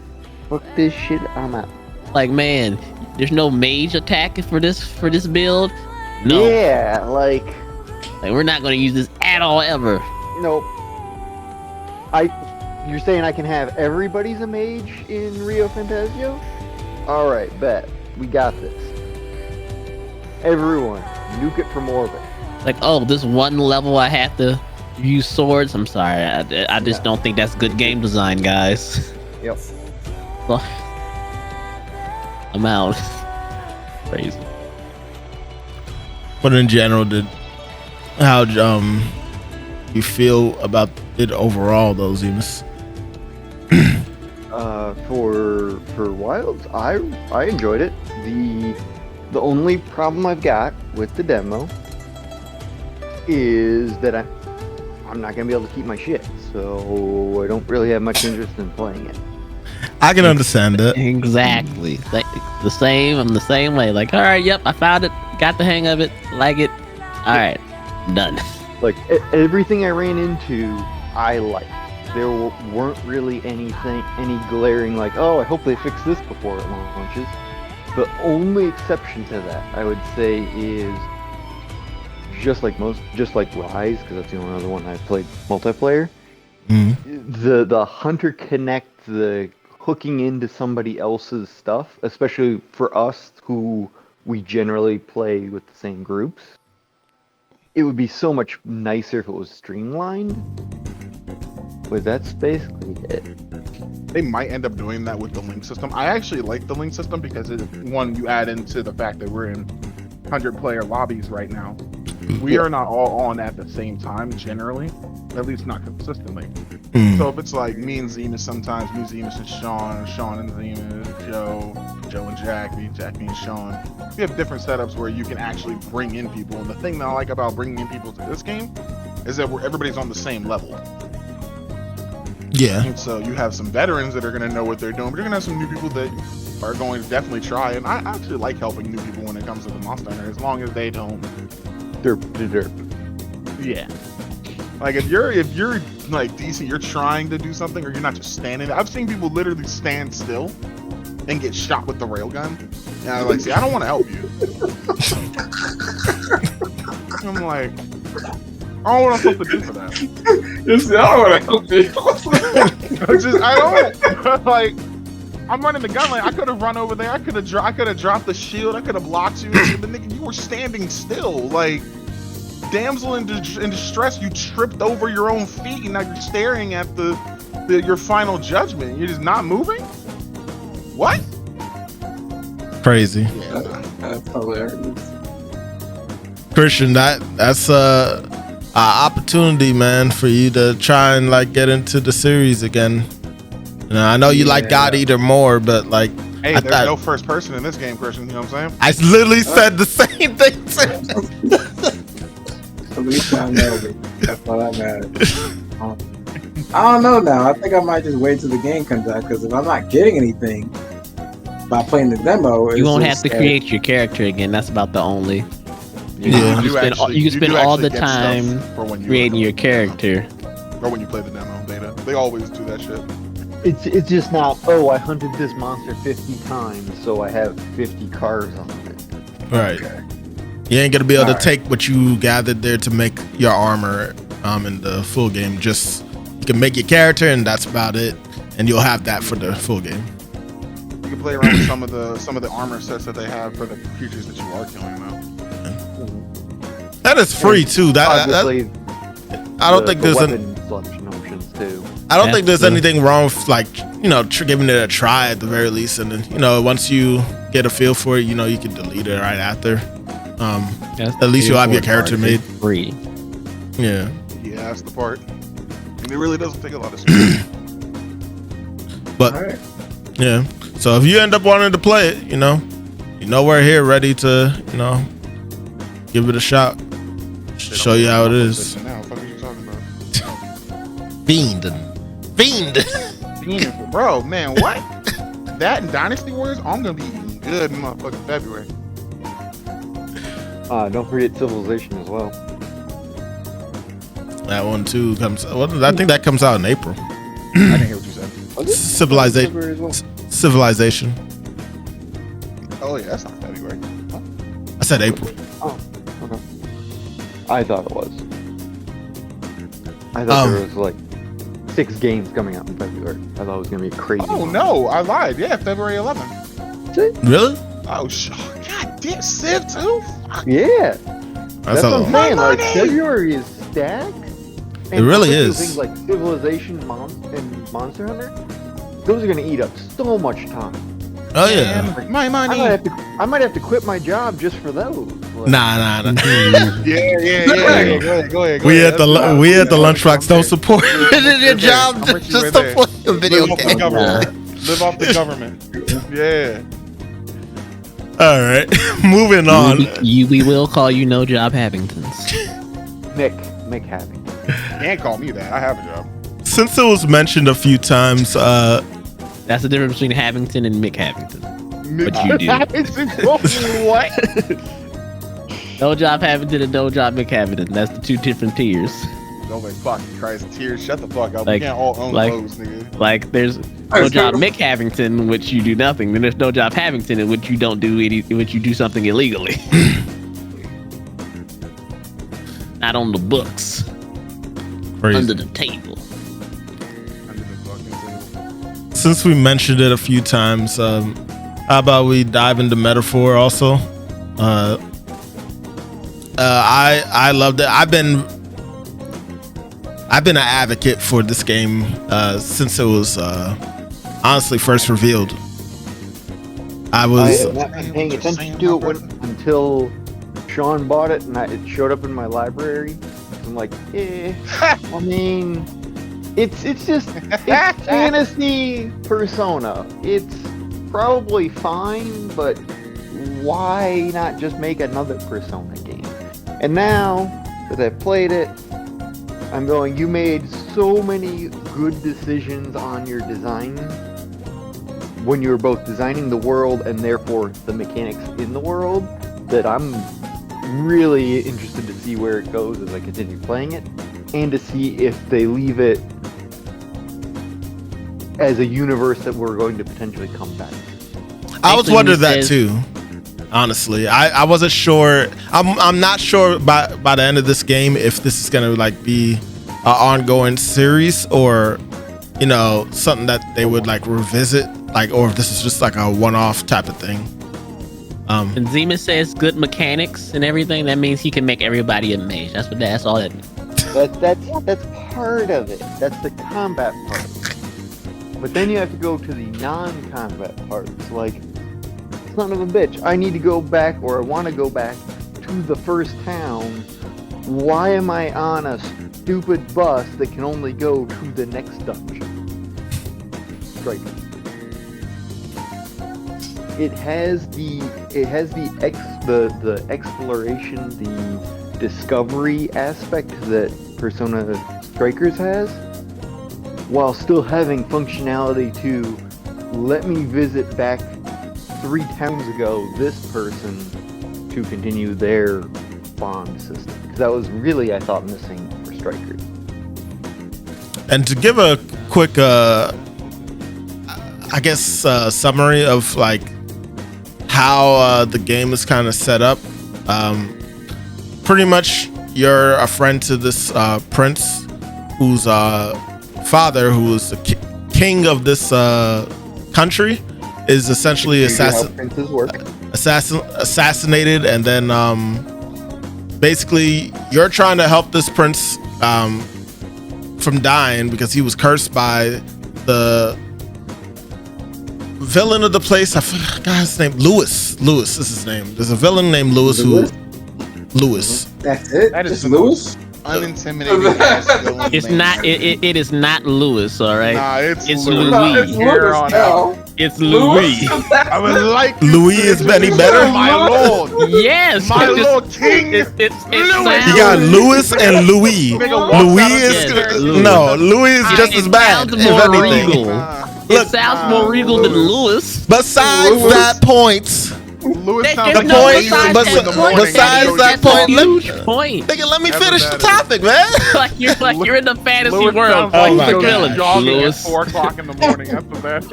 Fuck this shit, I'm out. Like, man, there's no mage attack for this build. No. Yeah, like we're not gonna use this at all ever. Nope. You're saying I can have everybody's a mage in Rio Fantasio? Alright, bet. We got this. Everyone, nuke it from orbit. Like, oh, this one level I have to use swords. I'm sorry, I just don't think that's good game design, guys. Yep. Well, I'm out. Crazy. But in general, how you feel about it overall, though, Zemis? For Wilds, I enjoyed it. The only problem I've got with the demo is that I'm not gonna be able to keep my shit, so I don't really have much interest in playing it. I can understand that. Exactly. The same. I'm the same way. Like, all right, yep, I found it, got the hang of it, like it. All right, done. Like everything I ran into, I liked. There weren't really any glaring like, oh, I hope they fix this before it launches. The only exception to that, I would say, is just like Rise, because that's the only other one I've played multiplayer. Mm-hmm. The Hunter Connect, the hooking into somebody else's stuff, especially for us who we generally play with the same groups. It would be so much nicer if it was streamlined. But that's basically it. They might end up doing that with the link system. I actually like the link system because you add into the fact that we're in 100-player lobbies right now. We are not all on at the same time generally, at least not consistently. So if it's like me and Zemis, sometimes me, Zemis, and Sean and Zemis, Joe and Jack, me and Sean. We have different setups where you can actually bring in people. And the thing that I like about bringing in people to this game is that everybody's on the same level. Yeah. And so you have some veterans that are going to know what they're doing, but you're going to have some new people that are going to definitely try. And I actually like helping new people when it comes to the Monster Hunter, as long as they don't Derp. Yeah. Like if you're like decent, you're trying to do something, or you're not just standing there. I've seen people literally stand still and get shot with the railgun. And I was like, see, I don't want to help you. I'm like, I don't know what I'm supposed to do for that. I don't want to help you. I don't like. I'm running the gun like I could have run over there. I could have dropped the shield. I could have blocked you. But nigga, you were standing still. Like, damsel in distress. You tripped over your own feet, and now you're staring at your final judgment. You're just not moving. What? Crazy. Yeah. That's hilarious. Christian, that's a opportunity, man, for you to try and like get into the series again. You know, I know you like God Eater more, but like, hey, there's no first person in this game, Christian. You know what I'm saying? I literally said the same thing. At least I know. That's all that matters. I don't know now. I think I might just wait till the game comes out, because if I'm not getting anything by playing the demo, You won't have to create your character again. That's about the only. Yeah. You can spend all the time creating your character. Or when you play the demo beta, they always do that shit. It's just not, oh, I hunted this monster 50 times, so I have 50 cars on it. Right. You ain't gonna be able to take what you gathered there to make your armor in the full game. Just you can make your character, and that's about it. And you'll have that for the full game. You can play around with some of the armor sets that they have for the creatures that you are killing now. That is free too. I don't think there's weapon selection options too. I don't think there's anything wrong with, like, you know, giving it a try at the very least, and then, you know, once you get a feel for it, you know, you can delete it right after. At least you'll have your character made free. Yeah. Yeah, that's the part. And it really doesn't take a lot of space. But yeah, so if you end up wanting to play it, you know we're here ready to, you know, give it a shot. Show you how it is. Now, what are you talking about? Fiend. Bro, man, what? That and Dynasty Warriors, I'm gonna be eating good in motherfucking February. Don't forget Civilization as well. That one too comes. Well, I think that comes out in April. I didn't hear what you said. Civilization. Oh yeah, that's not February. Huh? I said April. Oh, okay. I thought it was. I thought there was like 6 games coming out in February. I thought it was gonna be crazy. Oh no, I lied. Yeah, February 11th. Really? Oh, god damn, Civ too? Fuck. Yeah. That's what I'm saying. Like, money. February is stacked. And It really is. Things like Civilization and Monster Hunter, those are gonna eat up so much time. Oh yeah. My money. I might have to quit my job just for those. Like, Nah. Yeah. Go ahead. We at the Lunchbox don't support your job just to play a video game. Live off the government. Yeah. All right, moving on. We will call you No Job Havingtons. Mick having. Can't call me that. I have a job. Since it was mentioned a few times, That's the difference between Havington and Mick Havington. But you do. What? No Job Havington and No Job Mick Havington. That's the 2 different tiers. Oh my fucking Christ, tears! Shut the fuck up. Like- we can't all own like- those, nigga. Like there's No Job Mick Havington, in which you do nothing. Then there's No Job Havington, in which you don't do in which you do something illegally. Not on the books. crazy. Under the table. Since we mentioned it a few times, how about we dive into Metaphor also? I loved it. I've been an advocate for this game since it was honestly first revealed. I have not been paying attention to it until Sean bought it and it showed up in my library. I'm like, I mean, It's fantasy Persona. It's probably fine, but why not just make another Persona game? And now that I've played it, I'm going, you made so many good decisions on your design when you were both designing the world and therefore the mechanics in the world, that I'm really interested to see where it goes as I continue playing it, and to see if they leave it as a universe that we're going to potentially come back to. I was wondering that too. Honestly, I wasn't sure. I'm not sure by the end of this game if this is gonna like be an ongoing series, or something that they would like revisit, like, or if this is just like a one-off type of thing. And Zemis says good mechanics and everything. That means he can make everybody a mage. That's all that means. That's part of it. That's the combat part. But then you have to go to the non-combat parts, like, son of a bitch, I need to go back, or I want to go back to the first town. Why am I on a stupid bus that can only go to the next dungeon? Right. It has the exploration, the discovery aspect that Persona Strikers has, while still having functionality to let me visit back 3 towns ago this person to continue their bond system. Because that was really, I thought, missing for Strikers. And to give a quick, summary of like how the game is kind of set up. Pretty much, you're a friend to this prince, whose father, who is the king of this country, is essentially assassinated, and then basically you're trying to help this prince from dying because he was cursed by the villain of the place. I forgot his name. Lewis is his name. There's a villain named Lewis. That's it. That is Lewis. Unintimidating ass villain. It's not. It is not Lewis. All right. Nah, it's Louis. No, it's Here on out. It's Louis. I would like Louis is any better? my lord. Yes. My lord king. It You sounds- got Louis and Louis. Nigga walks out Louis of is Yes, Louis. no. Louis is just as bad, sounds if more anything. regal. Look, It sounds more regal than Lewis. Besides Louis. that point, Lewis There's sounds The like no point- a besides but- that in the but- point. morning. besides that That's a point, let me- huge point. nigga, let me Ever finish the better. topic, man. like you're in the fantasy Lewis world. sounds like Oh my he goes God. jogging at Lewis. 4 o'clock in the morning. That's what that.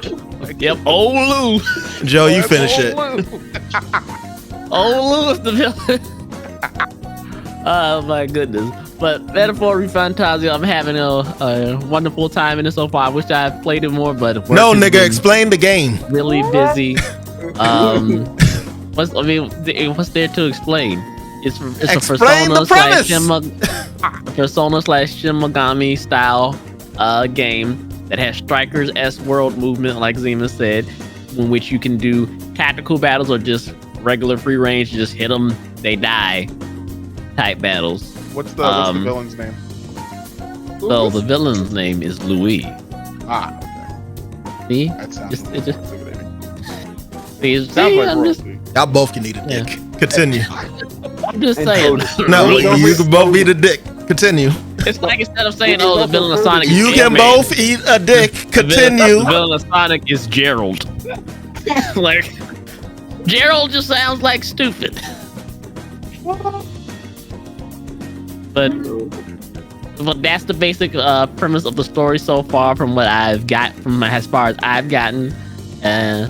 Yep. Old Lou. Joe, you finish it. Old Lewis the villain. Oh my goodness. But Metaphor Fantasia, I'm having a wonderful time in it so far. I wish I had played it more, but work No, has nigga, been explain the game. really busy. What's there to explain? It's a Explain the Persona / Shin Megami style game that has Strikers-esque world movement, like Zima said, in which you can do tactical battles or just regular free range, just hit them, they die type battles. What's the villain's name? So the villain's name is Louis. Ah, okay. See? That sounds It just sounds like I'm just, royalty. Y'all both can eat a dick. Continue. I'm just And saying. No, Really? you can both eat a dick. Continue. It's like instead of saying, "Oh, the villain of Sonic," is You can Ant-Man, both eat a dick. The Continue. villain of Sonic is Gerald. Like Gerald just sounds like stupid. But that's the basic premise of the story so far, from what I've got, from as far as I've gotten. I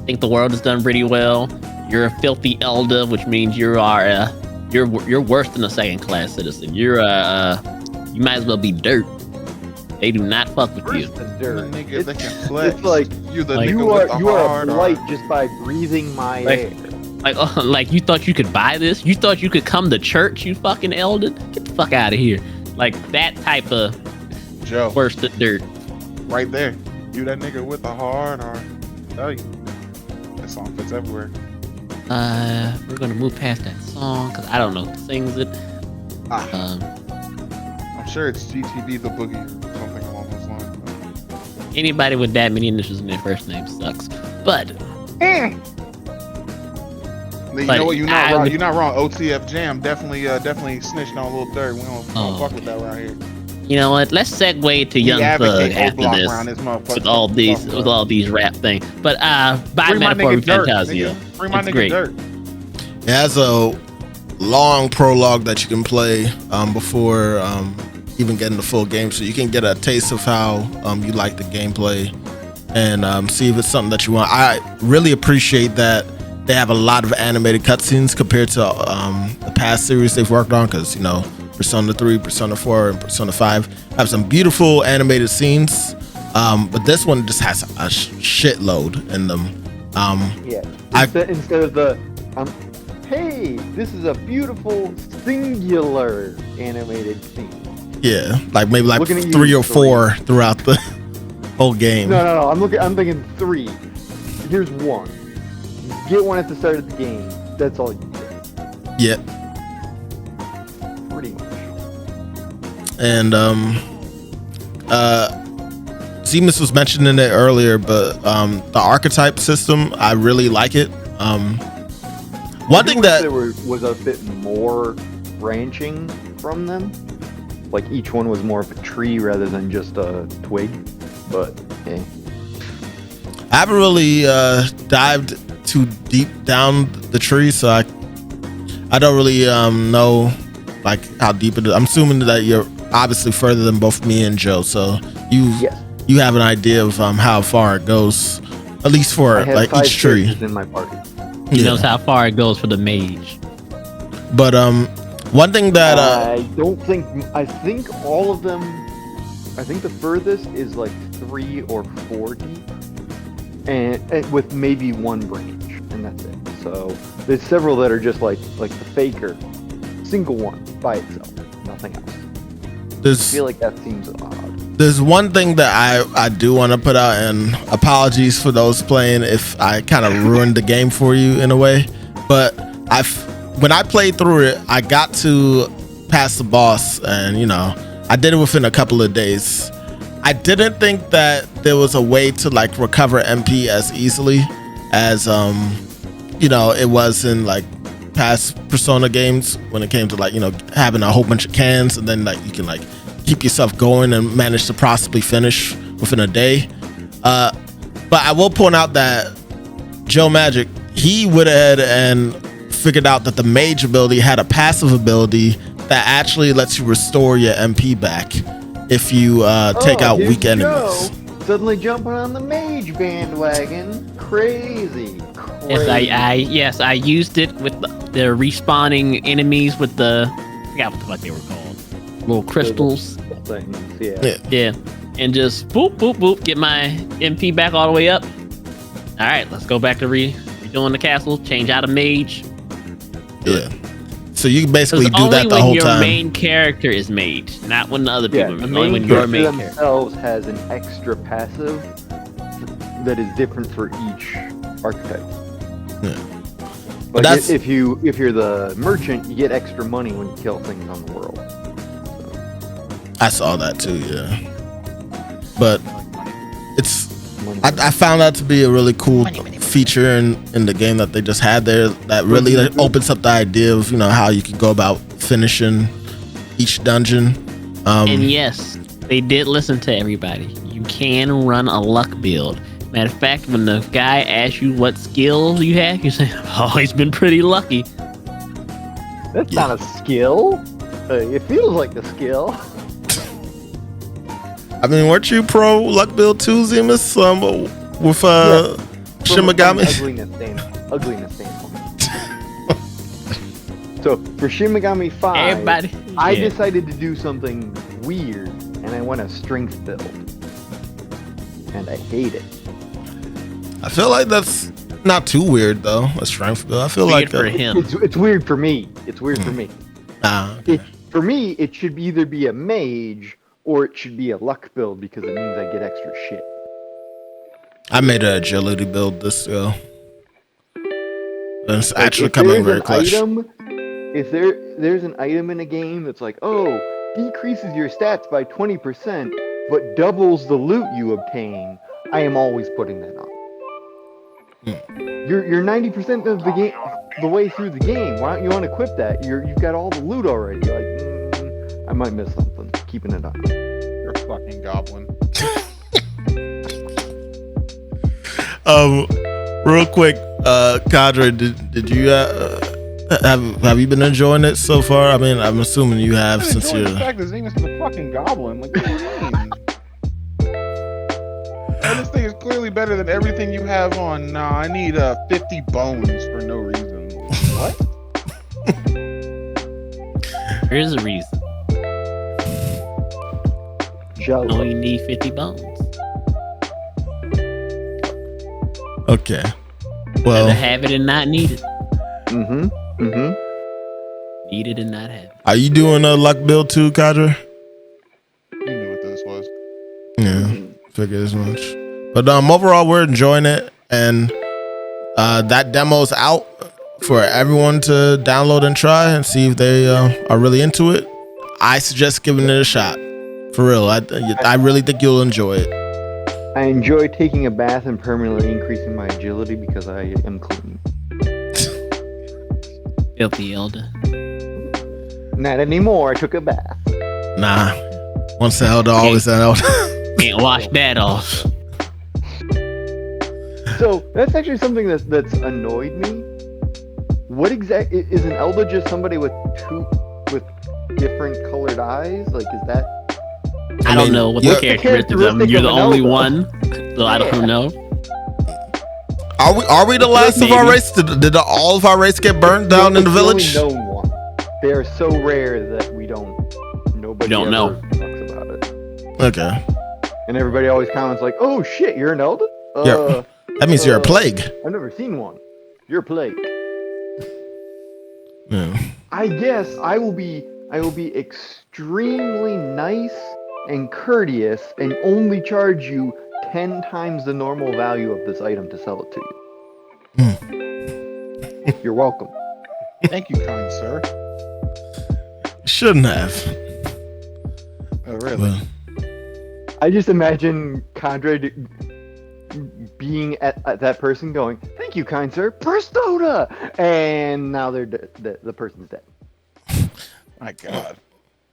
think the world is done pretty well. You're a filthy elder, which means you are you're worse than a second class citizen. You might as well be dirt. They do not fuck with you. The Dirt. nigga that can flex. It's like you the like- nigga you with are the a hard blight R. just by breathing my Like- air. Like you thought you could buy this? You thought you could come to church? You fucking elder? Get the fuck out of here! Like that type of Joe, worse than dirt. right there. You that nigga with the hard R. Tell you. That song fits everywhere. We're gonna move past that song because I don't know who sings it. I'm sure it's GTB the Boogie. Anybody with that many initials in their first name sucks. But You know what? You're not wrong. OTF Jam definitely snitched on Lil Durk. We don't fuck with that around here. You know what? Let's segue to Young Thug after this with all these rap things. But by metaphor, Fantasia. Bring my nigga Durk. It has a long prologue that you can play before even getting the full game, so you can get a taste of how you like the gameplay and see if it's something that you want. I really appreciate that they have a lot of animated cutscenes compared to the past series they've worked on, because you know, Persona 3, Persona 4, and Persona 5 have some beautiful animated scenes, but this one just has a shitload in them. Instead of the hey, this is a beautiful singular animated scene. Yeah, like maybe like 3 or 4 throughout the whole game. No. I'm thinking 3. Here's 1. You get one at the start of the game. That's all you get. Yeah. Pretty much. And Zemis was mentioning it earlier, but the archetype system, I really like it. One thing that there was a bit more branching from them, like each one was more of a tree rather than just a twig. But okay. I haven't really dived too deep down the tree, so I don't really know like how deep it is. I'm assuming that you're obviously further than both me and Joe, so you have an idea of how far it goes, at least for like each tree. In my party. He knows how far it goes for the mage. But one thing that I think all of them. I think the furthest is like 3 or 4 deep, and with maybe 1 branch, and that's it. So there's several that are just like the faker, single one by itself, nothing else. I feel like that seems odd. There's one thing that I do want to put out, and apologies for those playing if I kind of ruined the game for you in a way, but when I played through it, I got to pass the boss, and you know, I did it within a couple of days. I didn't think that there was a way to like recover MP as easily as you know, it was in like past Persona games when it came to like, you know, having a whole bunch of cans and then like you can like keep yourself going and manage to possibly finish within a day. But I will point out that Joe Magic, he went ahead and figured out that the mage ability had a passive ability that actually lets you restore your MP back if you take out weak enemies. Suddenly jumping on the mage bandwagon. Crazy. Yes, I used it with the respawning enemies with the, I forgot what the fuck they were called. Little crystals. Things, yeah. And just boop, boop, boop, get my MP back all the way up. All right, let's go back to redoing the castle, change out a mage. Yeah. So you can basically do that the whole time. Only when your main character is mage, not when the other people are mage. Only when your main character themselves has an extra passive that is different for each archetype. Yeah. But if you're the merchant, you get extra money when you kill things on the world. So. I saw that too, yeah. But I found that to be a really cool feature in the game that they just had there that really opens up the idea of, you know, how you could go about finishing each dungeon. And yes, they did listen to everybody. You can run a luck build. Matter of fact, when the guy asks you what skills you have, you say, I've always been pretty lucky. That's not a skill. It feels like a skill. I mean, weren't you pro luck build too, Zemis? With Shimigami? Ugliness standpoint. So for Shimigami 5, I decided to do something weird, and I went a strength build, and I hate it. I feel like that's not too weird though. A strength build. I feel weird like for him. It's weird for me. It's weird for me. Okay. For me, it should either be a mage or it should be a luck build because it means I get extra shit. I made an agility build this year. It's actually coming very clutch. If there's an item in a game that's like, oh, decreases your stats by 20%, but doubles the loot you obtain, I am always putting that on. You're 90% of the game, the way through the game. Why don't you unequip that? You've got all the loot already. Like, I might miss something. Keeping it on. You're a fucking goblin. Real quick, Kadre, did you have you been enjoying it so far? I mean, I'm assuming you have since you're. The fact that Zemis is a fucking goblin. Like, what do you mean? And this thing is clearly better than everything you have on. Nah, I need 50 bones for no reason. What? There's a reason. No, you need 50 bones. Okay. Well, to have it and not need it. Mm-hmm. Need it and not have it. Are you doing a luck build too, Kadre? You knew what this was. Yeah, figure as much. But overall, we're enjoying it, and that demo's out for everyone to download and try and see if they are really into it. I suggest giving it a shot. For real, I really think you'll enjoy it. I enjoy taking a bath and permanently increasing my agility because I am clean. Filthy elder. Not anymore. I took a bath. Nah. Once the elder, always the elder. Can't wash that off. So that's actually something that's annoyed me. What exactly is an elder? Just somebody with different colored eyes? Like, is that? I don't know what the characteristics of them. You're the only one, so I don't know. Are we the last of our race? Did all of our race get burned down in the village? No one. They are so rare that nobody don't know. Talks about it. Okay. And everybody always comments like, "Oh shit, you're an elder? Yeah. That means you're a plague. I've never seen one. You're a plague." Yeah. I guess I will be extremely nice and courteous and only charge you 10 times the normal value of this item to sell it to you. You're welcome. Thank you, kind sir. Shouldn't have. Oh, really? Well, I just imagine Kadre being at that person going, "Thank you, kind sir, Prestona!" And now they're the person's dead. My God.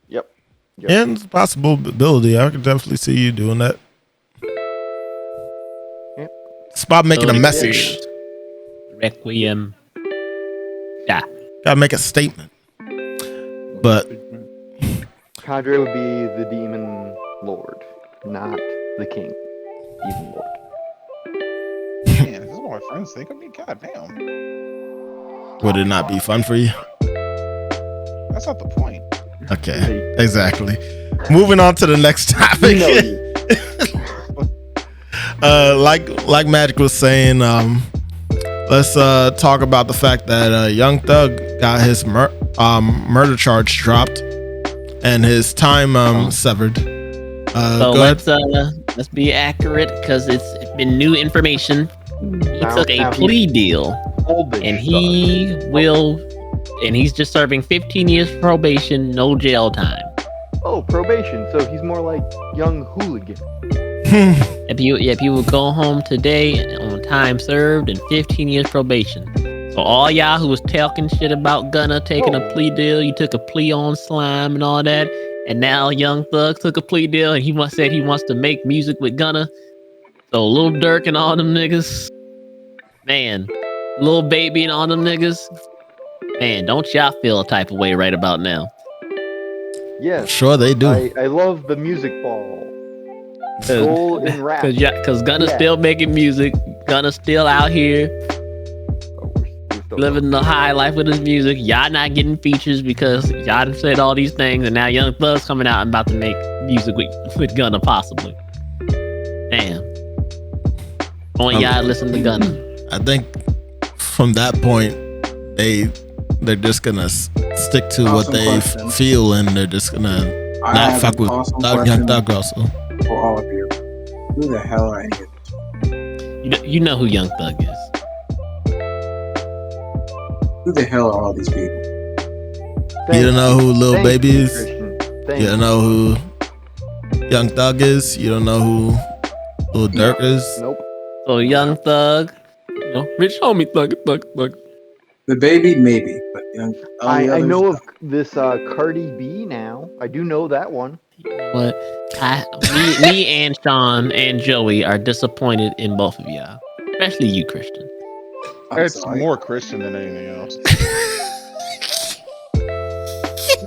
Yep. and it's a possibility. I could definitely see you doing that. Yep. It's about making a message. Requiem. Yeah. Gotta make a statement. But Kadre would be the demon lord, not the king. Demon lord. Man, this is what my friends think of me. God damn. would it not be fun for you? That's not the point. Okay, exactly. Moving on to the next topic. Like Magic was saying, let's talk about the fact that Young Thug got his murder charge dropped and his time severed. So let's be accurate because it's been new information. He took a plea deal, and he's just serving 15 years probation, no jail time. Oh, probation. So he's more like young hooligan. If you would go home today on time served and 15 years probation. So all y'all who was talking shit about Gunna taking a plea deal, you took a plea on Slime and all that, and now Young Thug took a plea deal and he said he wants to make music with Gunna. So Lil Durk and all them niggas, man, Lil Baby and all them niggas, man, don't y'all feel a type of way right about now? Yes. Sure they do. I love the music ball. Soul and rap. Cause Gunna's still making music. Gunna's still out here living the high life with his music. Y'all not getting features because y'all said all these things, and now Young Thug's coming out and about to make music with Gunna possibly. Damn. Only y'all listen to Gunna. I think from that point, they're just gonna stick to what they feel, and they're just gonna not fuck with Young Thug also. For all of you, who the hell are any of this? You know who Young Thug is. Who the hell are all these people? You don't know who Lil Baby is? You don't know who Young Thug is? You don't know who Lil Durk is? Nope. So Young Thug, rich homie Thug. The Baby, maybe. But I know of this Cardi B now. I do know that one. But me and Sean and Joey are disappointed in both of y'all, especially you, Christian. It's more Christian than anything else.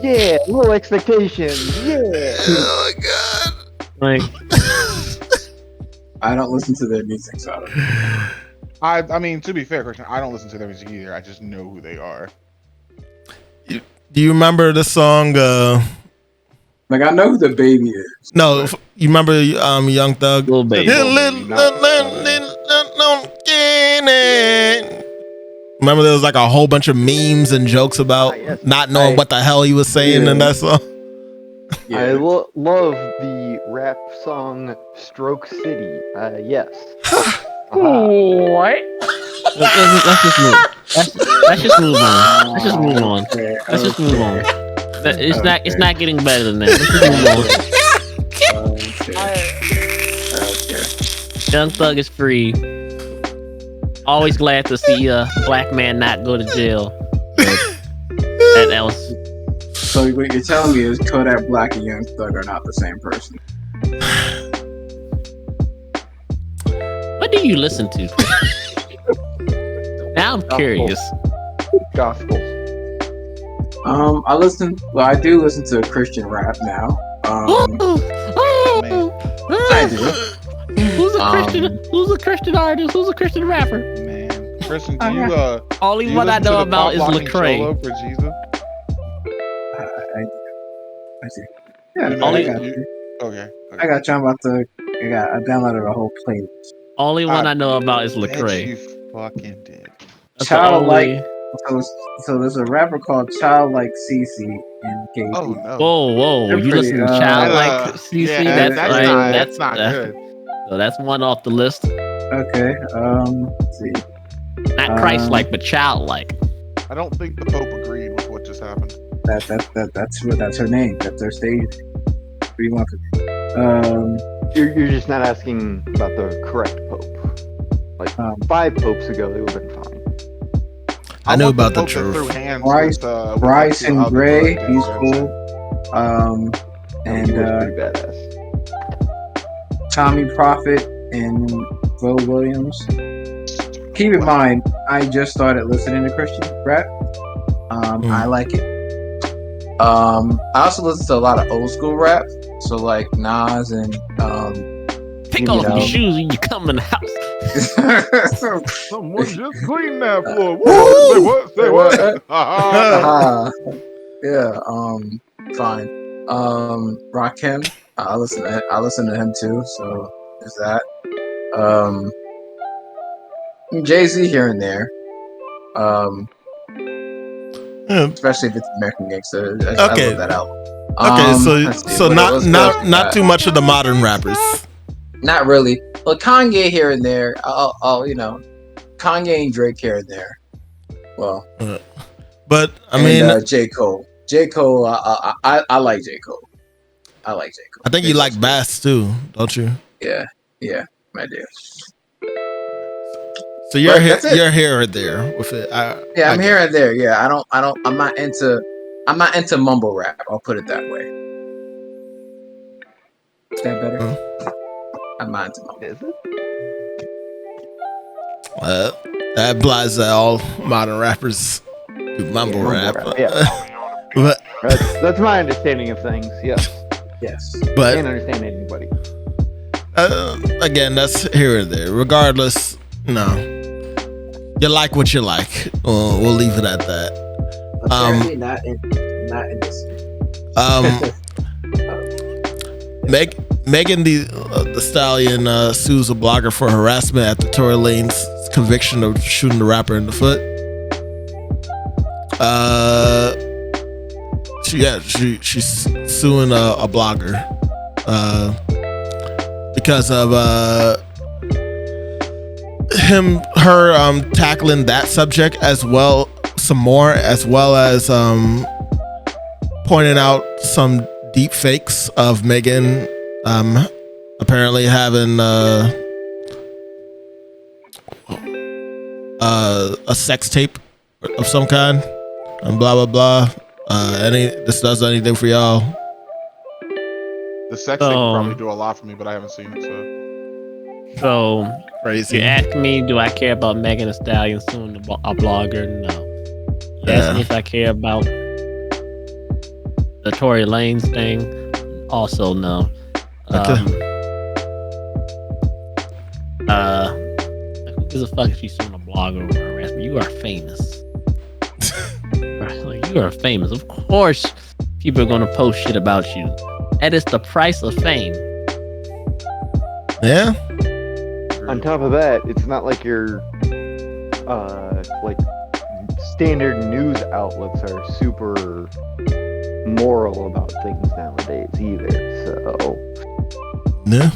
Yeah, low expectations. Yeah. Oh my god. Like, I don't listen to their music, so I mean, to be fair, Christian, I don't listen to their music either. I just know who they are. Do you remember the song? like I know who The Baby is. No, you remember Young Thug? Lil Baby. Remember there was like a whole bunch of memes and jokes about not knowing what the hell he was saying in that song? Yeah. I love the rap song Stroke City. Yes. What? Let's just move. Let's just move on. Let's just move on. Let's just move on. It's not getting better than that. Let's just move on. Okay. Young Thug is free. Always glad to see a black man not go to jail. That else. So what you're telling me is Kodak Black and Young Thug are not the same person. What do you listen to? Now I'm curious. Gospel. I do listen to Christian rap now. I do. Who's a Christian artist? Who's a Christian rapper? Man, Christian, do you Only one I know about is Lecrae. For Jesus? I see. Yeah, You know, I got you. Okay. I got you. I downloaded a whole playlist. Only one I know about is Bet Lecrae. you fucking did. That's Childlike. So there's a rapper called Childlike CC and KD. Oh no. Whoa! They're You pretty, listen to Childlike CC? Yeah, that's not good. So that's one off the list. Okay. Let's see. Not Christ-like, but childlike. I don't think the Pope agreed with what just happened. That's her name. That's her stage. What do you want from me? You're just not asking about the correct pope. Like 5 popes ago, they would have been fine. I knew about the Pope that truth. threw hands Bryson with, Gray, the he's other cool. He was pretty badass. Tommy Prophet and Bo Williams. Keep in mind, I just started listening to Christian rap. I like it. I also listen to a lot of old school rap, so like Nas and Take off your shoes when you come in the house. Someone just cleaned that floor. What? Say what? Yeah. Fine. Rakim. I listen to him too. So there's that. Jay-Z here and there. Especially if it's American Gangster. I love that album. Okay, so not too much of the modern rappers. Not really. Well, Kanye here and there. I'll Kanye and Drake here and there. Well, but I mean, J. Cole. J. Cole. I like J. Cole. I like J. Cole. I think you like Bass too, don't you? Yeah, I do. So you're here or there with it. I'm here and there. Yeah, I'm not into mumble rap. I'll put it that way. Is that better? I'm not into mumble. Is it? That implies that all modern rappers do mumble rap. Yeah. But That's my understanding of things. Yes. But Can't understand anybody. Again, that's here or there. Regardless, no. You like what you like. We'll leave it at that. Apparently not in this. Megan the Stallion sues a blogger for harassment after Tory Lane's conviction of shooting the rapper in the foot. She's suing a blogger because of her tackling that subject as well, some more, as well as pointing out some deep fakes of Megan apparently having a sex tape of some kind, and blah blah blah. This does anything for y'all? The sex thing can probably do a lot for me, but I haven't seen it. So Crazy. you ask me, do I care about Megan Thee Stallion soon a blogger? No. You ask me if I care about the Tory Lanez thing? Also no. Who gives a fuck if she's suing a blogger or harassment? You are famous. Like, you are famous. Of course, people are gonna post shit about you. That is the price of fame. Yeah. On top of that, it's not like your like standard news outlets are super moral about things nowadays either. So yeah,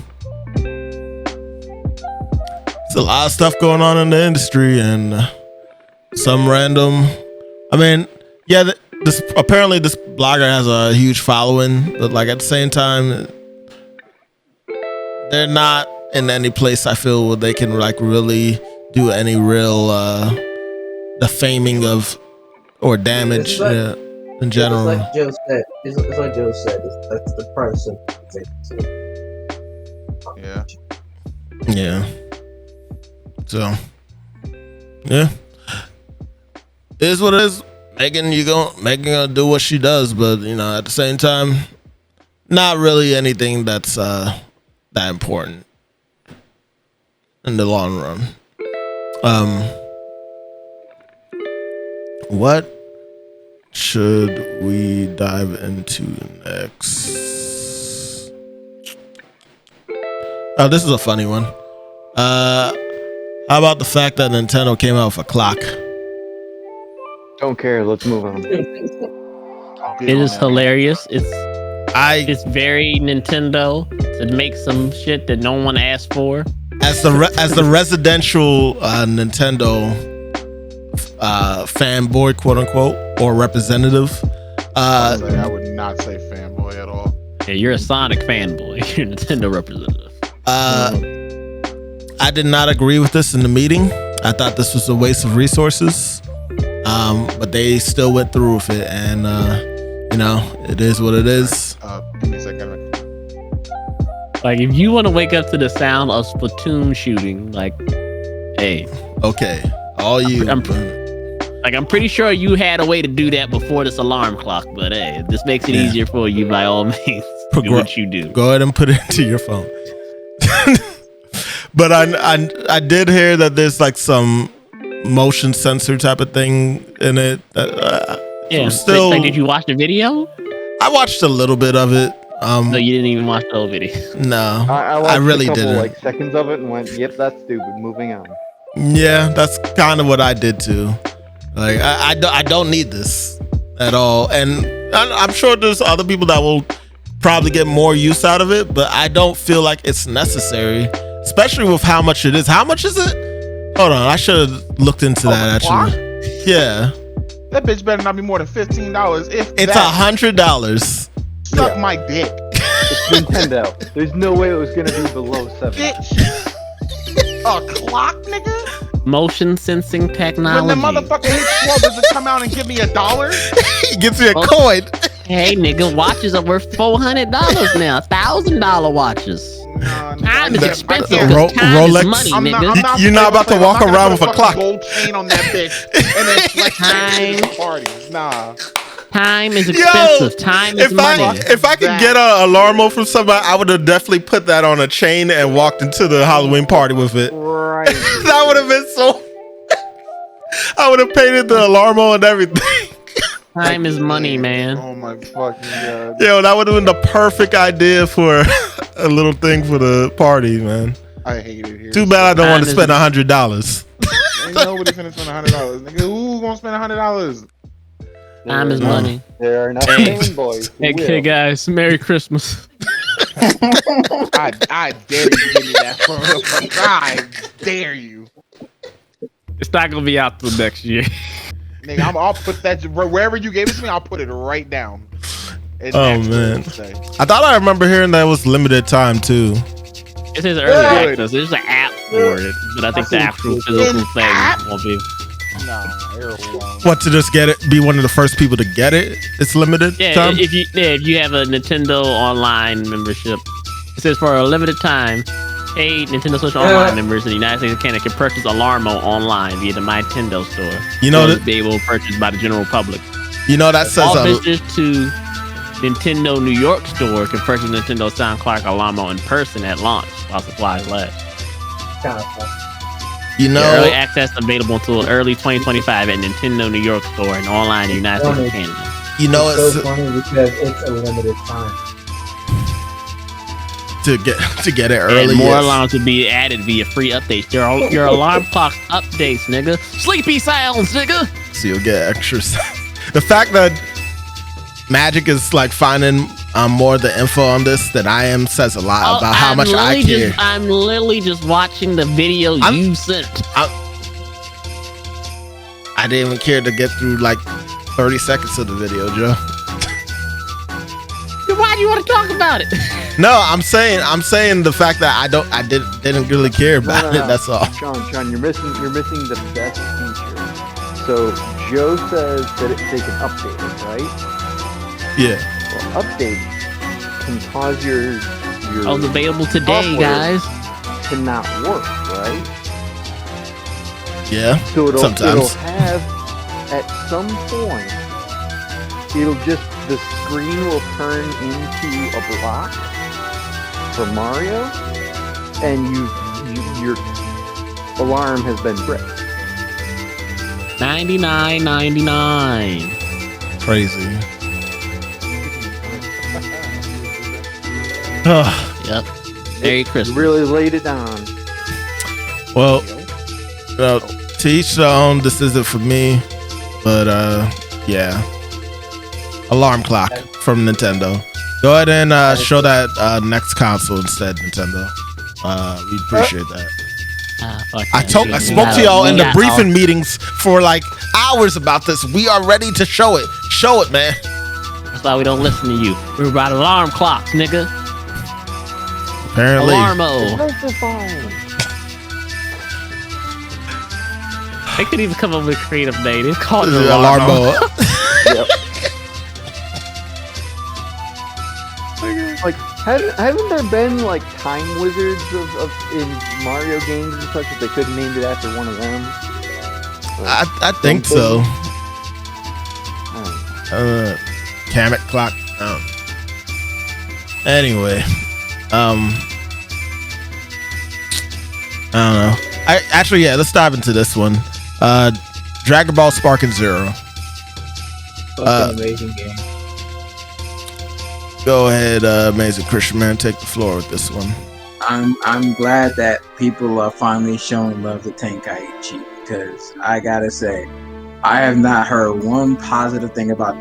there's a lot of stuff going on in the industry, and some random. I mean, yeah, this blogger has a huge following, but like at the same time, they're not in any place I feel where they can like really do any real defaming of or damage in general. It's like Joe said. It's like Joe said. That's the price of it. Yeah. Yeah. So, yeah, it is what it is. Megan gonna do what she does, but you know, at the same time, not really anything that's that important in the long run. What should we dive into next? Oh, this is a funny one. How about the fact that Nintendo came out with a clock? don't care. Let's move on. It is hilarious. It's very Nintendo to make some shit that no one asked for. As the residential Nintendo fanboy, quote unquote, or representative, I would not say fanboy at all. Yeah, you're a Sonic fanboy. You're a Nintendo representative. I did not agree with this in the meeting. I thought this was a waste of resources, but they still went through with it, and you know, it is what it is. Give me a second. Like, if you want to wake up to the sound of Splatoon shooting, like, hey, okay, all you. I'm pretty sure you had a way to do that before this alarm clock, but hey, if this makes it easier for you, by all means, do what you do. Go ahead and put it into your phone. But I did hear that there's like some motion sensor type of thing in it. Yeah. Still, like, did you watch the video? I watched a little bit of it. No, you didn't even watch the whole video. No, I watched I really a couple, didn't. like seconds of it and went, "Yep, that's stupid." Moving on. Yeah, that's kind of what I did too. Like I don't need this at all, and I'm sure there's other people that will probably get more use out of it, but I don't feel like it's necessary, especially with how much it is. How much is it? Hold on, I should have looked into that actually. Yeah, that bitch better not be more than $15. If it's $100. Suck my dick. It's Nintendo. There's no way it was gonna be below $7. Bitch. A clock, nigga? Motion sensing technology. When the motherfucker hits 12, does it come out and give me $1? He gives me a coin. Hey, nigga, watches are worth $400 now. $1,000 watches. Time is expensive. Time is money, nigga. You're not about to walk around with a clock. Gold chain on that bitch and then flex at parties. Nah. Time is expensive. Time is money. If I could get an alarm from somebody, I would have definitely put that on a chain and walked into the Halloween party with it. Right. That would have been so. I would have painted the alarm and everything. Time is money, man. Oh my fucking god. Yo, that would have been the perfect idea for a little thing for the party, man. I hate it here. Too bad I don't want to spend $100. Ain't nobody finna spend $100, nigga. Who gonna spend $100? Time is money. There are enough fanboys. Hey guys, Merry Christmas. I dare you to give me that phone. I dare you. It's not gonna be out till next year. Nigga, I'll put that wherever you gave it to me. I'll put it right down. Oh man, I thought I remember hearing that it was limited time too. It says early access. There's an app for it, but I think the actual physical thing won't be. What, to just get it? Be one of the first people to get it? It's limited time. If you have a Nintendo Online membership, it says for a limited time, paid Nintendo Switch Online members in the United States and Canada can purchase Alarmo online via the MyNintendo store. You know that be able to purchase by the general public. You know that says all visitors to Nintendo New York store can purchase Nintendo Sound Clark Alarmo in person at launch while supplies last. You know, early access available until early 2025 at Nintendo New York store and online in the United States and Canada. You know, it's so funny because it's a limited time to get it early. And more alarms will be added via free updates. Your alarm clock updates, nigga. Sleepy sounds, nigga. So you'll get extra. The fact that Magic is like finding more of the info on this than I am says a lot about how much I care. I'm literally just watching the video you sent. I didn't even care to get through like 30 seconds of the video, Joe. Why do you want to talk about it? No, I'm saying the fact that I didn't really care about it. That's all. Sean, you're missing the best feature. So Joe says that they can update it, right? Yeah. Well, update can cause your oh, it's available today, guys. To not work, right? Yeah. So it'll sometimes have at some point. The screen will turn into a block for Mario, and your alarm has been bricked. $99.99. Crazy. Yep. Merry Christmas. You really laid it down. Well, to each their own. This isn't for me, but yeah. Alarm clock from Nintendo. Go ahead and show that next console instead, Nintendo. We appreciate that. I spoke to y'all in the briefing meetings for like hours about this. We are ready to show it. Show it, man. That's why we don't listen to you. We're about alarm clocks, nigga. Apparently. Alarmo. They could even come up with a creative name. It's called Alarmo. Yep. Like, haven't there been like time wizards of in Mario games and such that they could have named it after one of them? I think so. Kamek clock. Anyway, I don't know. Let's dive into this one. Dragon Ball Sparking Zero. Amazing game. Go ahead, Amazing Christian Man, take the floor with this one. I'm glad that people are finally showing love to Tenkaichi, because I gotta say, I have not heard one positive thing about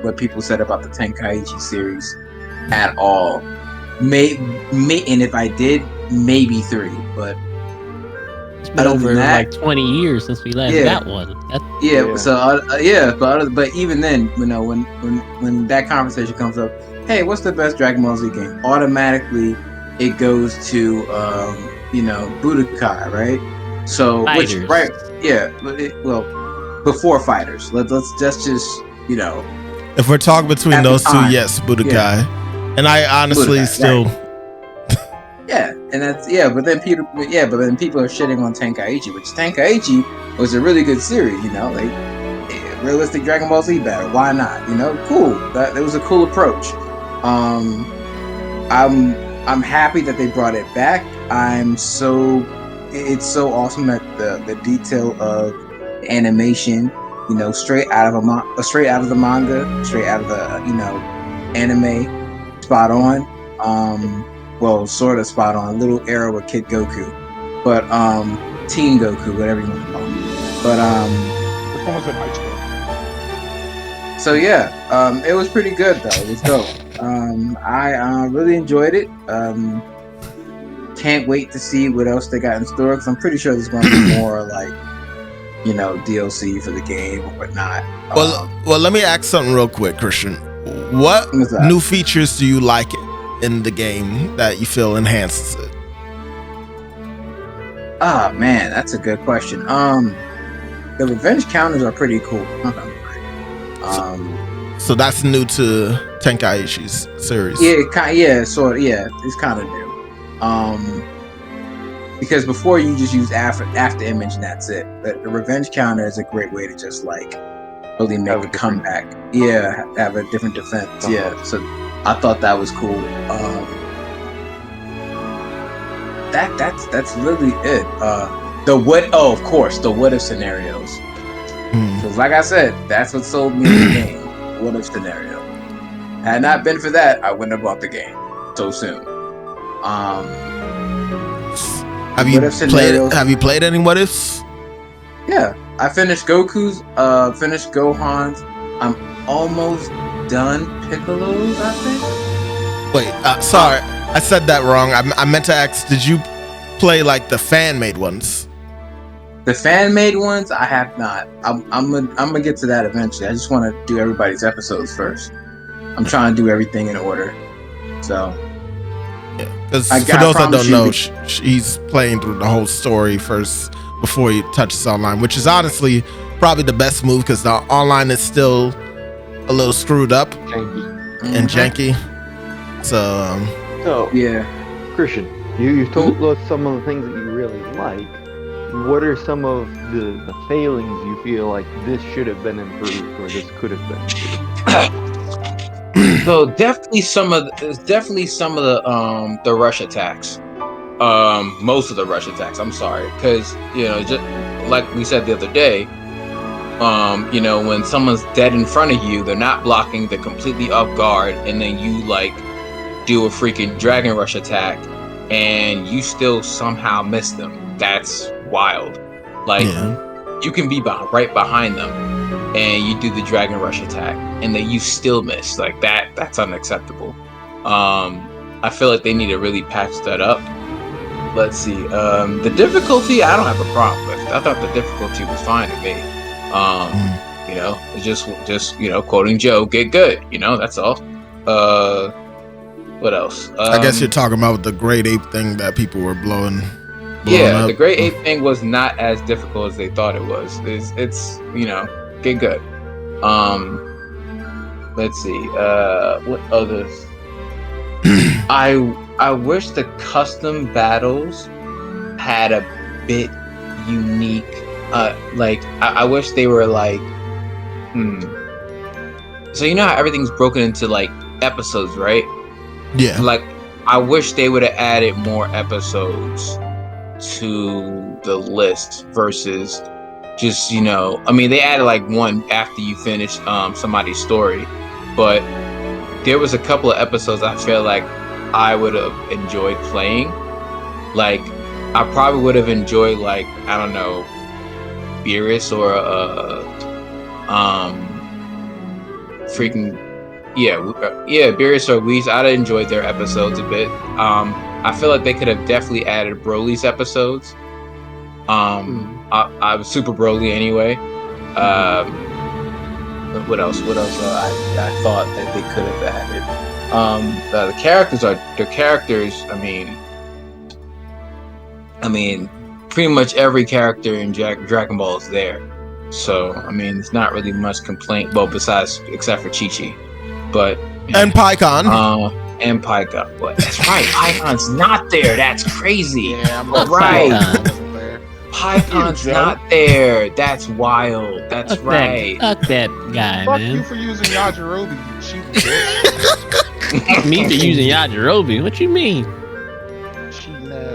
what people said about the Tenkaichi series at all. And if I did, maybe 3, but it's been over like 20 years since we last got one. But even then, you know, when that conversation comes up, hey, what's the best Dragon Ball Z game? Automatically, it goes to Budokai, right? So Fighters. Before Fighters. Let's just if we're talking between those two, yes, Budokai. Yeah. And I honestly Budokai, still. Right. But then people are shitting on Tenkaichi, which Tenkaichi was a really good series, like realistic Dragon Ball Z battle. Why not? Cool. That was a cool approach. I'm happy that they brought it back. It's so awesome that the detail of animation, straight out of the manga, straight out of the anime, spot on. Well, sort of spot on. A little error with Kid Goku, but Teen Goku, whatever you want to call him. But Which one was in high school? So yeah, it was pretty good though. It was dope. I really enjoyed it. Can't wait to see what else they got in store, because I'm pretty sure there's going to be more like DLC for the game or whatnot. Well, let me ask something real quick, Christian. What What's that? new features do you like in the game that you feel enhances it? Ah, man, that's a good question. The revenge counters are pretty cool. Not gonna lie. So that's new to Tenkaishi's series. Yeah, it's kind of new. Because before you just use after image and that's it. But the revenge counter is a great way to just like really make a comeback. Yeah, have a different defense. Yeah, so I thought that was cool. That's literally it. Of course, the what if scenarios. Because like I said, that's what sold me the game. What if scenario. Had it not been for that, I wouldn't have bought the game so soon. Have you played any what ifs? Yeah, I finished Goku's. Finished Gohan's. I'm almost done Piccolo's, I think. Wait, sorry, I said that wrong. I meant to ask, did you play like the fan-made ones? The fan-made ones, I have not. I'm gonna get to that eventually. I just want to do everybody's episodes first. I'm trying to do everything in order. So, yeah, because for those that don't know, he's playing through the whole story first before he touches online, which is honestly probably the best move because the online is still a little screwed up and janky. So yeah, Christian, you told us some of the things that you really like. What are some of the failings you feel like this should have been improved or this could have been improved? So definitely some of the rush attacks. Most of the rush attacks. I'm sorry, because just like we said the other day, when someone's dead in front of you, they're not blocking, they're completely off guard, and then you like do a freaking dragon rush attack, and you still somehow miss them. That's wild. Like you can be right behind them, and you do the dragon rush attack, and then you still miss. Like that's unacceptable. I feel like they need to really patch that up. Let's see. The difficulty, I don't have a problem with. I thought the difficulty was fine to me. It's just quoting Joe, get good. That's all. What else? I guess you're talking about the Great Ape thing that people were blowing yeah, up. The Great Ape thing was not as difficult as they thought it was. It's get good. Let's see. What others? I wish the custom battles had a bit unique. I wish they were like. So how everything's broken into like episodes, right? Yeah. Like I wish they would have added more episodes to the list versus just they added like one after you finish somebody's story, but there was a couple of episodes I feel like I would have enjoyed playing. Like I probably would have enjoyed like I don't know Beerus or Beerus or Whis. I'd have enjoyed their episodes a bit. I feel like they could have definitely added Broly's episodes. I was super Broly anyway. What else? I thought that they could have added. The characters. I mean, pretty much every character in Dragon Ball is there. So it's not really much complaint. Well, except for Chi-Chi, but and Pikkon. And Pikkon. But that's right. Pikkon's not there. That's crazy. Yeah, I'm right. Pikkon's not there. That's wild. That's right. Fuck that guy, Fuck man. you for using Yajirobe, you cheap bitch. Me for using Yajirobe? What you mean?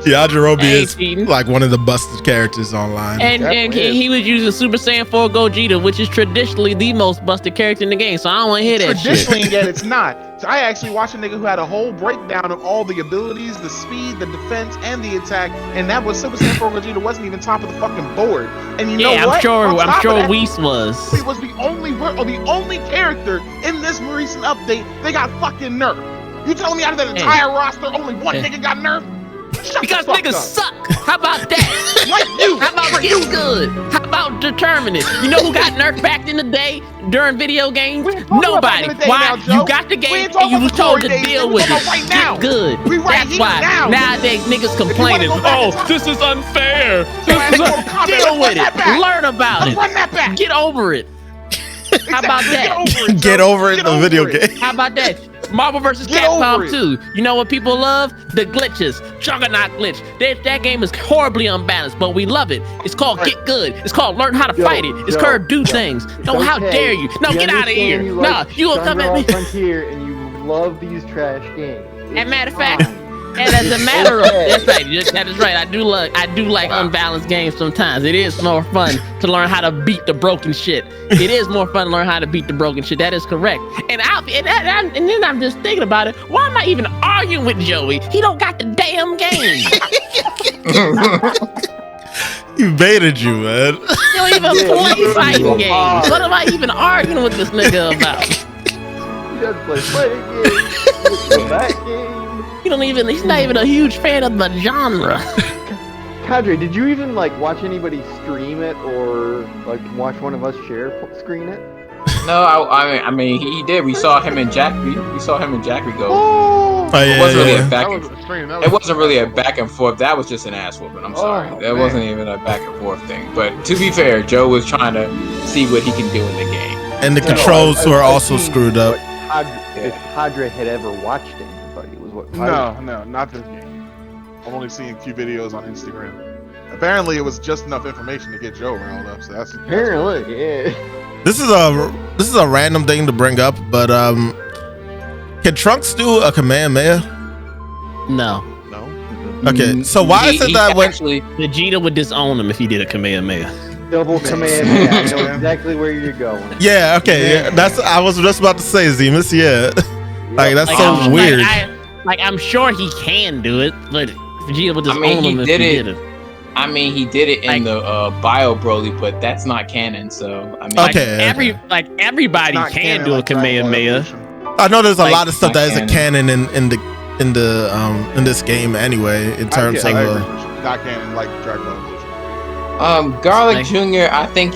Yajirobe is like one of the busted characters online. And he was using Super Saiyan 4 Gogeta, which is traditionally the most busted character in the game. So I don't want to hear that shit. Traditionally, yet it's not. So I actually watched a nigga who had a whole breakdown of all the abilities, the speed, the defense, and the attack, and that was Super Saiyan 4 Gogeta wasn't even top of the fucking board. And you know what? I'm sure Whis was. He was the only character in this recent update they got fucking nerfed. You telling me out of that entire roster, only one nigga got nerfed? Because niggas suck. How about that? Like you. How about that? It's good. How about Determinate? You know who got nerfed back in the day during video games? Nobody. Why? You got the game and you was told to deal with it. Right now. Get good. That's why nowadays niggas complaining. Oh, this is unfair. Deal with it. Learn about it. Get over it. How about that? Get over it in the video game. How about that? Marvel vs. Capcom 2. You know what people love? The glitches. Juggernaut glitch. That game is horribly unbalanced, but we love it. It's called Get Good. It's called Learn How to Fight It. It's called Do Things. No, how dare you? No, get out of here. No, you gonna come at me. Frontier and you love these trash games. As a matter of fact, and as a matter of that's right, that is right. I do like unbalanced games sometimes. It is more fun to learn how to beat the broken shit. It is more fun to learn how to beat the broken shit. That is correct. And then I'm just thinking about it. Why am I even arguing with Joey? He don't got the damn game. He baited you, man. He don't even play fighting games. What am I even arguing with this nigga about? He doesn't play fighting games. He doesn't play that game. He's not even a huge fan of the genre. Kadre, did you even like watch anybody stream it or like watch one of us screen it? No, I mean he did. We saw him and Jackery. Go. Oh, It wasn't really a back. It wasn't really a back and forth. That was just an ass whooping. I'm sorry. That wasn't even a back and forth thing. But to be fair, Joe was trying to see what he can do in the game. And the controls were also screwed up. If Kadre had ever watched anybody, was what? No, not this game. I'm only seeing a few videos on Instagram. Apparently, it was just enough information to get Joe riled up. So that's Apparently, yeah. This is a random thing to bring up, but can Trunks do a Kamehameha? No. Okay, so why is it that when Vegeta would disown him if he did a Kamehameha? Double Kamehameha. I know exactly where you're going. Yeah, okay, yeah. That's I was just about to say, Zemis. Yeah, like that's so weird. I'm sure he can do it, but Vegeta would disown him if he did it. I mean, he did it in the Bio Broly, but that's not canon. So I mean, everybody can do a Kamehameha. I know there's a lot of stuff that isn't canon in this game anyway. In terms of not canon like Dragon Ball. Garlic Jr. I think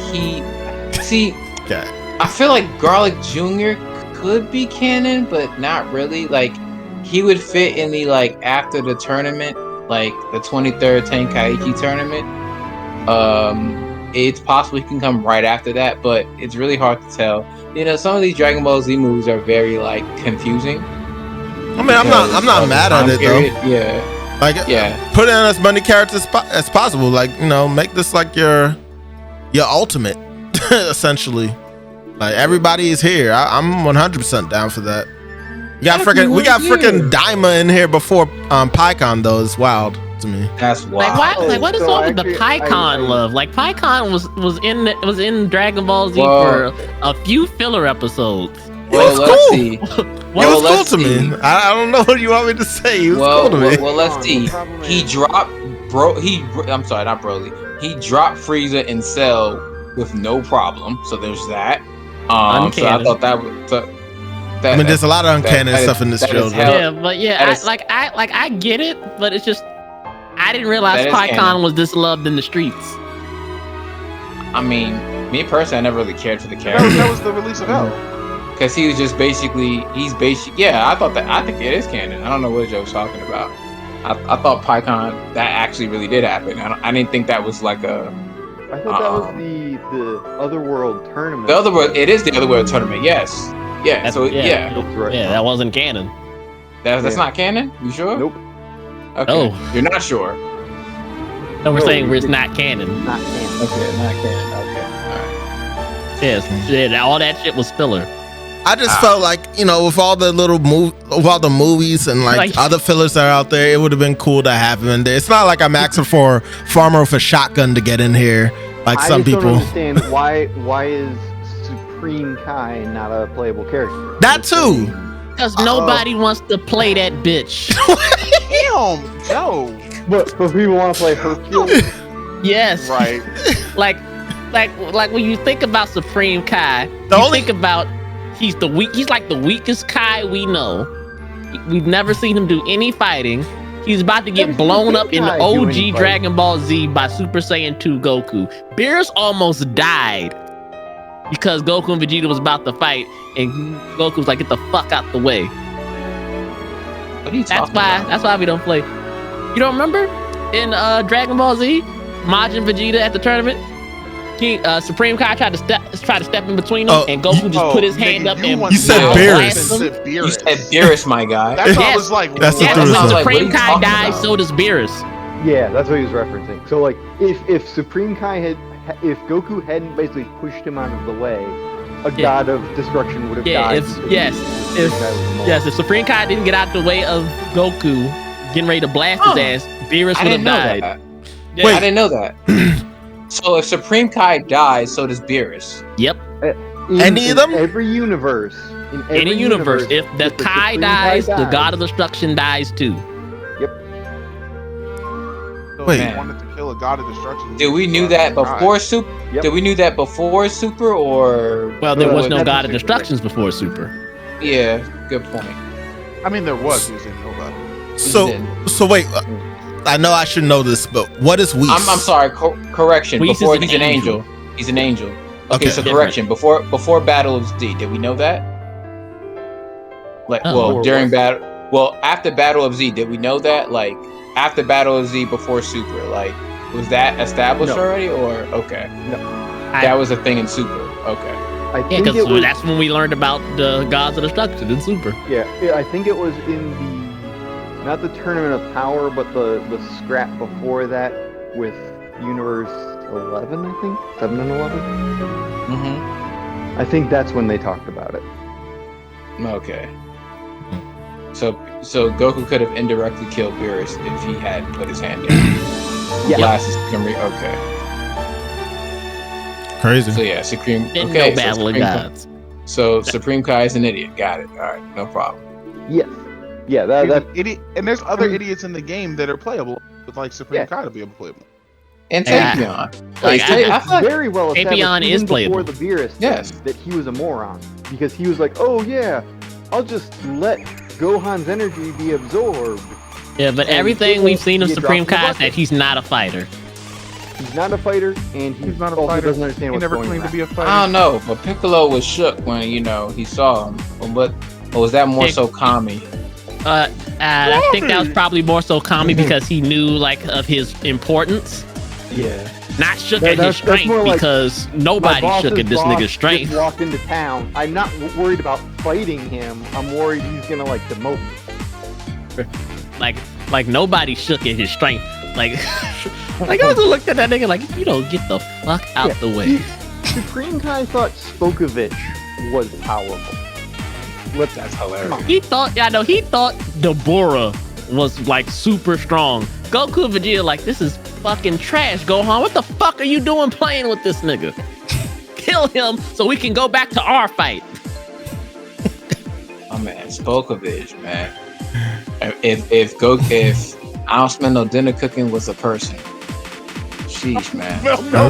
I feel like Garlic Jr. could be canon, but not really. Like he would fit in the after the tournament. Like the 23rd Tenkaichi tournament. It's possible he can come right after that, but it's really hard to tell. You know, some of these Dragon Ball Z movies are very confusing. I mean, I'm not mad at it though. Yeah. Put in as many characters as possible. Like, you know, make this like your ultimate, essentially. Like everybody is here. I'm 100% down for that. We got freaking Daima in here before PyCon though. It's wild to me. That's wild. What is wrong with the PyCon love? Like PyCon was in Dragon Ball Z for a few filler episodes. Well, let's see. It was cool to me. I don't know what you want me to say. It was cool to me. Well, let's see. He dropped I'm sorry, not Broly. He dropped Frieza and Cell with no problem. So there's that. So I thought that was. I mean, there's a lot of uncanny stuff in this show. Yeah, but I get it, but it's just I didn't realize PyCon was this loved in the streets. I mean, me personally, I never really cared for the character. That was the release of L. Because he was just yeah. I think it is canon. I don't know what Joe was talking about. I thought PyCon that actually really did happen. I didn't think that was like a. I thought that was the Otherworld tournament. It is the Otherworld tournament. Yes. Yeah, that wasn't canon. That's not canon? You sure? Nope. Okay. Oh. You're not sure? No, we're saying it's not canon. Not canon. Okay, not canon. Okay. Alright. Yes, all that shit was filler. I just felt like, you know, with all the movies and other fillers that are out there, it would have been cool to have him in there. It's not like I'm asking for Farmer with a shotgun to get in here, like some people. I just don't understand why is Supreme Kai not a playable character? That too. Because nobody wants to play that bitch. Damn, Joe. But people want to play Hercule. Yes. Right. like when you think about Supreme Kai, think about he's like the weakest Kai we know. We've never seen him do any fighting. He's about to get blown up in OG Dragon Ball Z by Super Saiyan 2 Goku. Beerus almost died because Goku and Vegeta was about to fight, and Goku was like, "Get the fuck out the way." What are you talking about? That's why we don't play. You don't remember in Dragon Ball Z, Majin Vegeta at the tournament? Supreme Kai tried to step in between them, and Goku just put his hand up and you said Beerus. You said Beerus, my guy. That's what I was like. That's when what Supreme Kai dies, so does Beerus. Yeah, that's what he was referencing. So like, if Supreme Kai if Goku hadn't basically pushed him out of the way, a god of destruction would have died. If Supreme Kai didn't get out the way of Goku getting ready to blast his ass, Beerus would have died. Yeah, I didn't know that. So if Supreme Kai dies, so does Beerus. Yep. Any of them? Every universe. In any universe, if the Kai dies, the god of destruction dies too. Yep. So Wait. He wanted to kill a god of destruction. Did we knew that before Super? Yep. Did we knew that before Super, or? Well, there was no that's god of the destructions before Super. Yeah, good point. I mean, there was. He just didn't know about it. So wait. I know I should know this, but what is Whis? I'm sorry. Correction. Whis Before is he's an an angel. He's an angel. Okay, Okay. so correction. Before Battle of Z, did we know that? Like, during battle. Well, after Battle of Z, did we know that? Like, after Battle of Z, before Super, like, was that established already, or okay? No. That was a thing in Super. Okay. I Yeah, think it because was, that's when we learned about the gods of destruction in Super. yeah, I think it was in the not the Tournament of Power, but the scrap before that with Universe 11, I think 7 and 11. Mm-hmm. I think that's when they talked about it. Okay. So Goku could have indirectly killed Beerus if he had put his hand down. Yeah. Glasses can okay. Crazy. So yeah, Supreme. Didn't Okay, know Battle of Gods. So Supreme Kai is an idiot. Got it. All right, no problem. Yes. Yeah, He's that an idiot, and there's other idiots in the game that are playable, with like Supreme Kai to be able to play. And Yeah. Tapion. Like, it's very well established Tapion is even playable. before the Beerus Yes. that he was a moron because he was like, oh yeah, I'll just let Gohan's energy be absorbed. Yeah, but And everything it we've seen of get Supreme dropped in the Kai is that bucket. he's not a fighter. He's not a fighter, and He's not a also fighter. doesn't understand He what's never going claimed on. to be a fighter. I don't know, but Piccolo was shook when he saw him. Or was that more so Kami? I think that was probably more so Kami because he knew like of his importance. Yeah. Not shook That- at his that's more strength like because My nobody boss's shook at this boss nigga's strength. just walked into town. I'm not worried about fighting him. I'm worried he's gonna like demote me. Like nobody shook at his strength. Like I just looked at that nigga like, you don't get the fuck out the way. Supreme Kai thought Spokovich was powerful. That's hilarious. He thought Deborah was like super strong. Goku and Vegeta like, this is fucking trash, Gohan. What the fuck are you doing playing with this nigga? Kill him so we can go back to our fight. Oh man, Spokovich, man. If I don't smell no dinner cooking was a person. Sheesh, man. Nah,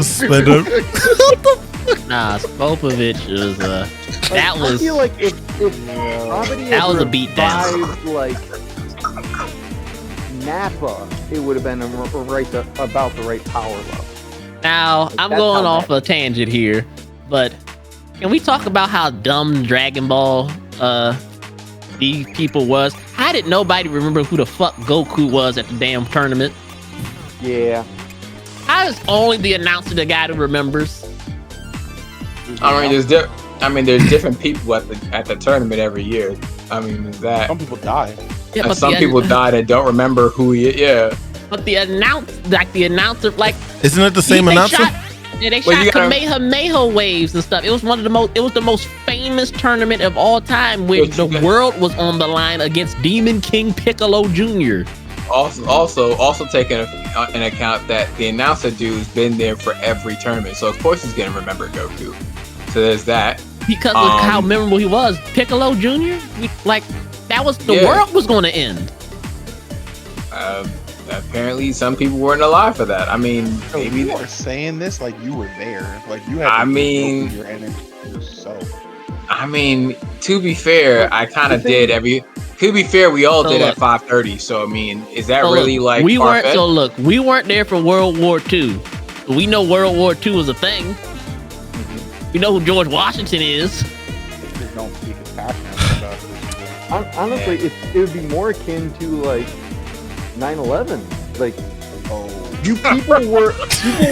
Spopovich was that I was feel like if Robert that was a beatdown. like Nappa, it would have been about the right power level. Now I'm That's going how off a tangent here, but can we talk about how dumb Dragon Ball these people was? How did nobody remember who the fuck Goku was at the damn tournament? Yeah. How is only the announcer the guy who remembers? I mean, there's different people at the tournament every year. I mean, there's that. Some people die. Yeah, And some people die that don't remember who he is. Yeah. But the announcer, like, isn't it the same announcer? They Well, shot you gotta- Kamehameha waves and stuff. It was the most famous tournament of all time where But the you got- world was on the line against Demon King Piccolo Jr. Also taking an account that the announcer dude's been there for every tournament, so of course he's gonna remember Goku. So there's that. Because of how memorable he was. Piccolo Jr., that was the world was going to end. Apparently, some people weren't alive for that. I mean, maybe you are saying this like you were there. Like you had. I mean, your energy yourself. I mean, to be fair, I kind of did to be fair, we all So did look. at 5:30. So I mean, is that So really look, like we weren't? far-fetched? So look, we weren't there for World War II. We know World War II was a thing. We know who George Washington is. Just don't speak as passionate about this. Honestly, it would be more akin to like 9/11. Like, you people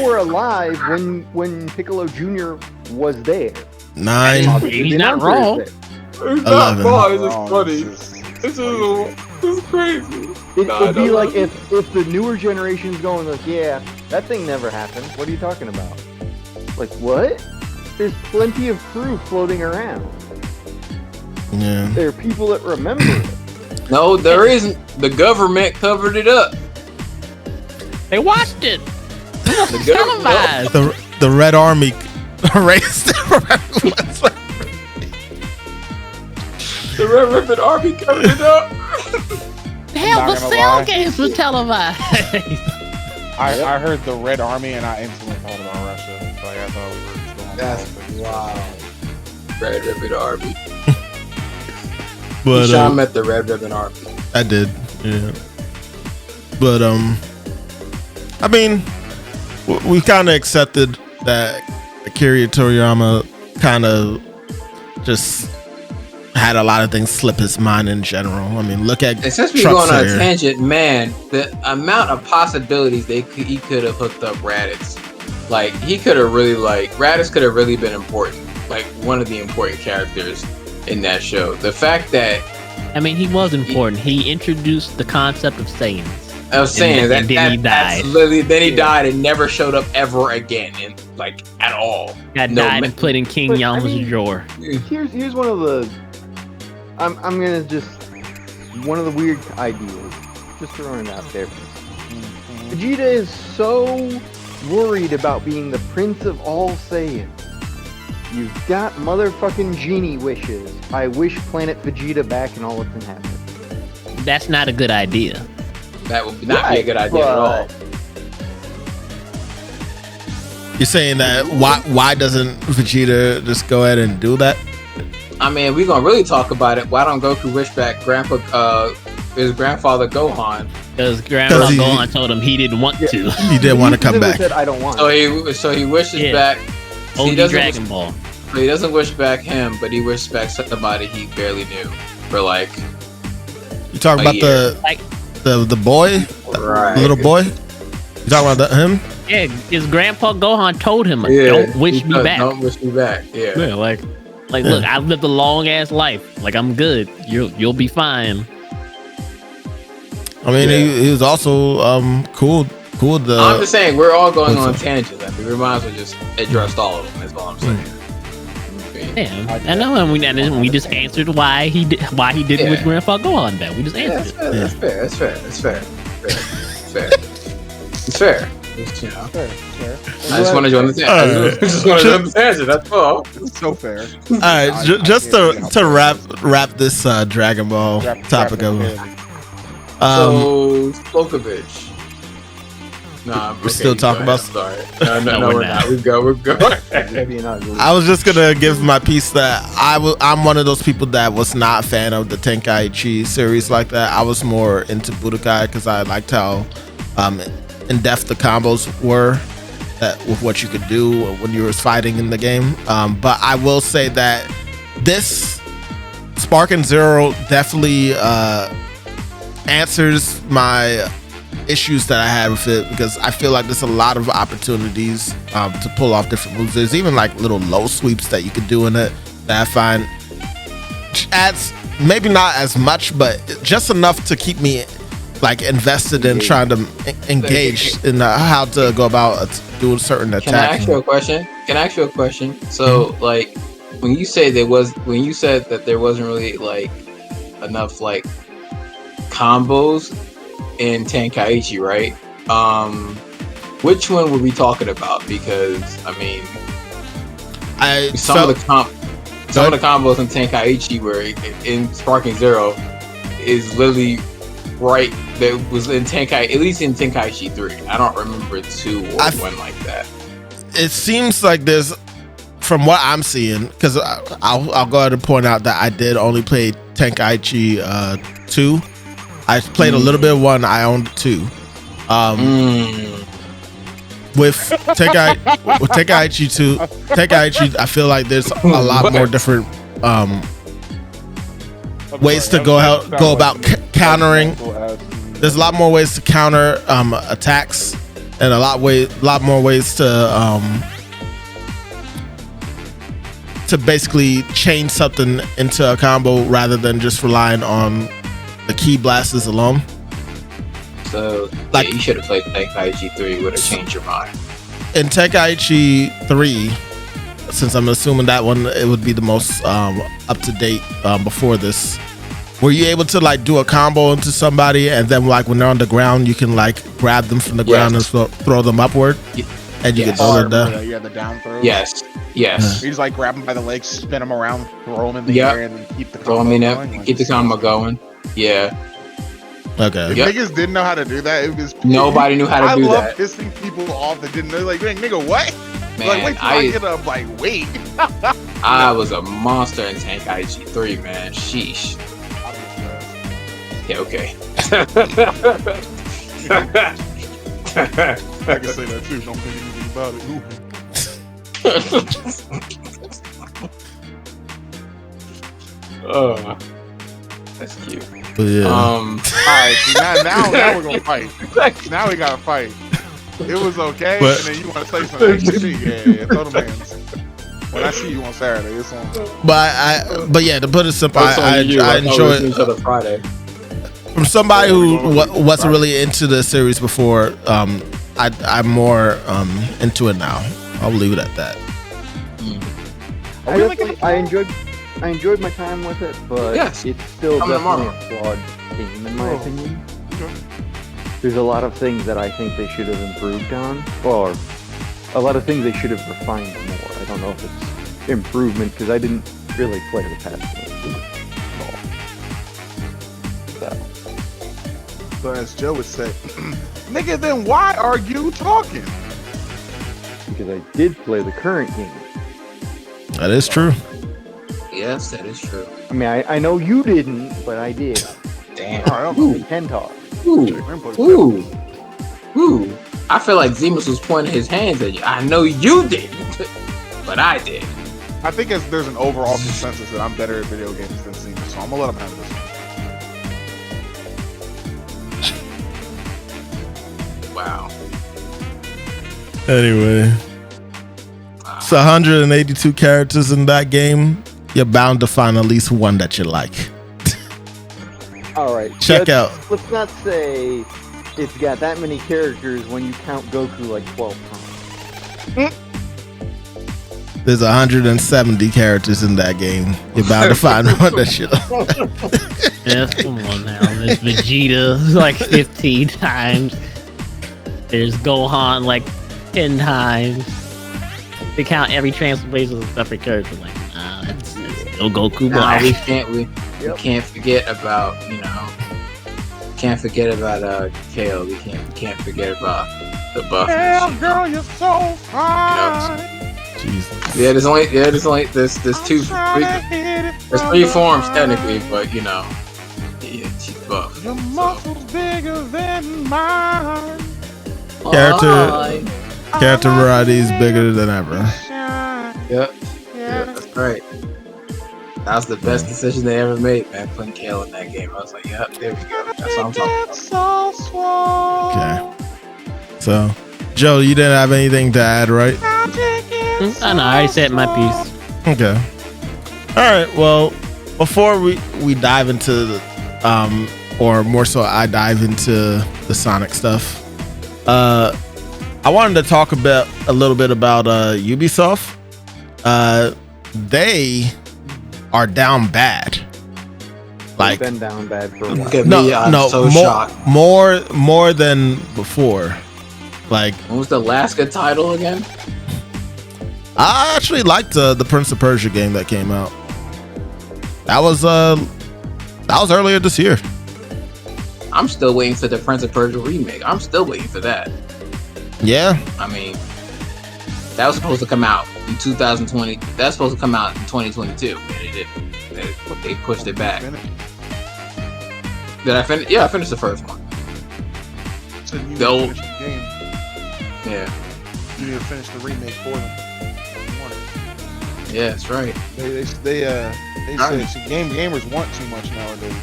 were alive when Piccolo Jr. was there. 9. He's not wrong. It's 11. not wrong. It's just Wrong, funny. it's just- This is crazy. It'd be like if the newer generation's going like, yeah, that thing never happened. What are you talking about? Like, what? There's plenty of proof floating around. Yeah. There are people that remember it. No, there isn't. The government covered it up. They watched it. The government. Televised. The Red Army erased it. The Red Ribbon Army covered it up. Hell, not the gonna cell lie. games were televised. I heard the Red Army and I instantly thought about Russia. So like, I thought we were still on That's politics. wow. Red Ribbon Army. But Sean met the Red Ribbon Army. I did, yeah. But I mean, we kind of accepted that Akira Toriyama kind of just had a lot of things slip his mind in general. I mean, look at And since we're Truck going on a Slayer. tangent, man, the amount of possibilities he could have hooked up Raditz. Like, he could have really, Raditz could have really been important. Like, one of the important characters in that show. The fact that, I mean, he was important. He introduced the concept of Saiyans. I was saying And that, then he that's died. literally, then he died and never showed up ever again, and at all. Got No, died man. and put in King But, I Yama's mean- drawer. Here's one of the. I'm gonna just one of the weird ideas. Just throwing it out there. Vegeta is so worried about being the prince of all Saiyans. You've got motherfucking genie wishes. I wish Planet Vegeta back and all that's been happening. That's not a good idea. That would not be a good idea at all. You're saying that why doesn't Vegeta just go ahead and do that? I mean, we're gonna really talk about it. Why don't Goku wish back his grandfather Gohan? Because Grandpa 'Cause he- Gohan told him he didn't want to. He didn't want to come Specifically back. Said, I don't want. So he wishes Yeah. back. OG He doesn't Dragon Ball. So he doesn't wish back him, but he wishes back somebody he barely knew for You talking a about year. the boy, right. the little boy? You talking about him? Yeah, his Grandpa Gohan told him, Yeah, "Don't wish me back." Don't wish me back. Yeah. Yeah, look, I've lived a long ass life. Like, I'm good. You'll be fine. I mean, Yeah. he was also cool. I'm just saying we're all going on what's tangents. I mean, we might as well just address all of them. That's all I'm saying. Yeah, I know, and we just answered why he didn't Yeah. wish Grandpa Gohan back. We just answered it. That's fair. That's fair. That's fair. It's fair. It's fair. It's, you know, Fair. I just wanted you to understand. I just wanted to understand it. That's all. It's so fair. All right, just to wrap this Dragon Ball topic up. So Spokovich. Nah, We're still talking about- Sorry. No, No, we're we're not. not. We're going. Maybe not. I was just gonna give my piece that I'm one of those people that was not a fan of the Tenkaichi series like that. I was more into Budokai because I liked how in depth the combos were that with what you could do when you were fighting in the game. But I will say that this Sparking Zero definitely answers my issues that I had with it, because I feel like there's a lot of opportunities to pull off different moves. There's even like little low sweeps that you could do in it that I find adds maybe not as much, but just enough to keep me like invested in trying to engage in how to go about doing certain attacks. Can I ask you a question? So, like, when you said that there wasn't really like enough like combos in Tenkaichi, right? Which one were we talking about? Because I mean, some of the combos in Tenkaichi were in Sparking Zero is literally right. That was in Tenkai, at least in Tenkaichi 3. I don't remember 2 or one like that. It seems like there's, from what I'm seeing, because I'll go ahead and point out that I did only play Tenkaichi 2. I played a little bit of 1. I owned 2. With Tenkaichi 2, Tenkaichi, I feel like there's a lot more different ways to go about countering. There's a lot more ways to counter attacks, and a lot more ways to basically chain something into a combo rather than just relying on the key blasters alone. So like, you should have played Tenkaichi 3. Would have changed your mind. In Tenkaichi 3, since I'm assuming that one it would be the most up to date before this, were you able to like do a combo into somebody and then like when they're on the ground you can like grab them from the ground and throw them upward and you get throw them Yeah, the down throw. Yes. You just like grab them by the legs, spin them around, throw them in the air, and then keep the combo going. Keep the combo going. Yeah. Okay. If niggas didn't know how to do that, it was nobody knew how to do that. I love pissing people off that didn't know. Like, nigga, what? Man, like, wait till I get up. Like, wait. I was a monster in Tenkaichi 3, man. Sheesh. Yeah, okay. I can say that too. Don't think anything about it. Oh, that's cute. Yeah. Alright, now we're gonna fight. Now we gotta fight. It was okay, and then you wanna say some extra shit. Yeah, throw them hands. When I see you on Saturday, it's on. But yeah, to put it simple, I enjoy it. Friday. From somebody who wasn't really into the series before, I'm more into it now. I'll leave it at that. I enjoyed my time with it, but it's still definitely a flawed game in my opinion. There's a lot of things that I think they should have improved on, or a lot of things they should have refined more. I don't know if it's improvement because I didn't really play the past game at all. But as Joe would say, nigga, then why are you talking? Because I did play the current game. That is true. Yes, that is true. I mean, I know you didn't, but I did. Damn. I can talk. Ooh. I feel like Zemis was pointing his hands at you. I know you didn't, but I did. I think there's an overall consensus that I'm better at video games than Zemis, so I'm gonna let him have this one. Wow. Anyway, it's 182 characters in that game. You're bound to find at least one that you like. All right. Check out. Let's not say it's got that many characters when you count Goku like 12 times. There's 170 characters in that game. You're bound to find one that you like. Yes, come on now. There's Vegeta like 15 times. There's Gohan like 10 times. They count every transformation as a separate character. Like, it's no Goku. Nah, we can't forget about Kale. We can't forget about the buff. Damn, girl, you're so fine. Jesus. Yeah, there's three forms technically, but she's buff. Your muscles bigger than mine. Character variety is bigger than ever. Yep, that's right. That was the best decision they ever made, man. Putting Kale in that game, I was like, yep, there we go. That's what I'm talking about. Okay. So, Joe, you didn't have anything to add, right? I know. I already said my piece. Okay. All right. Well, before we dive into the, or more so, I dive into the Sonic stuff. I wanted to talk a little bit about Ubisoft. They are down bad. Like, been down bad for a Look while. at me, I'm so shocked. More than before. Like, What was the Alaska title again? I actually liked the Prince of Persia game that came out. That was earlier this year. I'm still waiting for the Prince of Persia remake. I'm still waiting for that. Yeah. I mean, That was supposed to come out in 2020. That's supposed to come out in 2022. And it didn't. They pushed it back. Did I finish? Yeah, I finished the first one. So you The old- finish the game. Yeah. You need to finish the remake for them. Yeah, that's right. They said gamers want too much nowadays.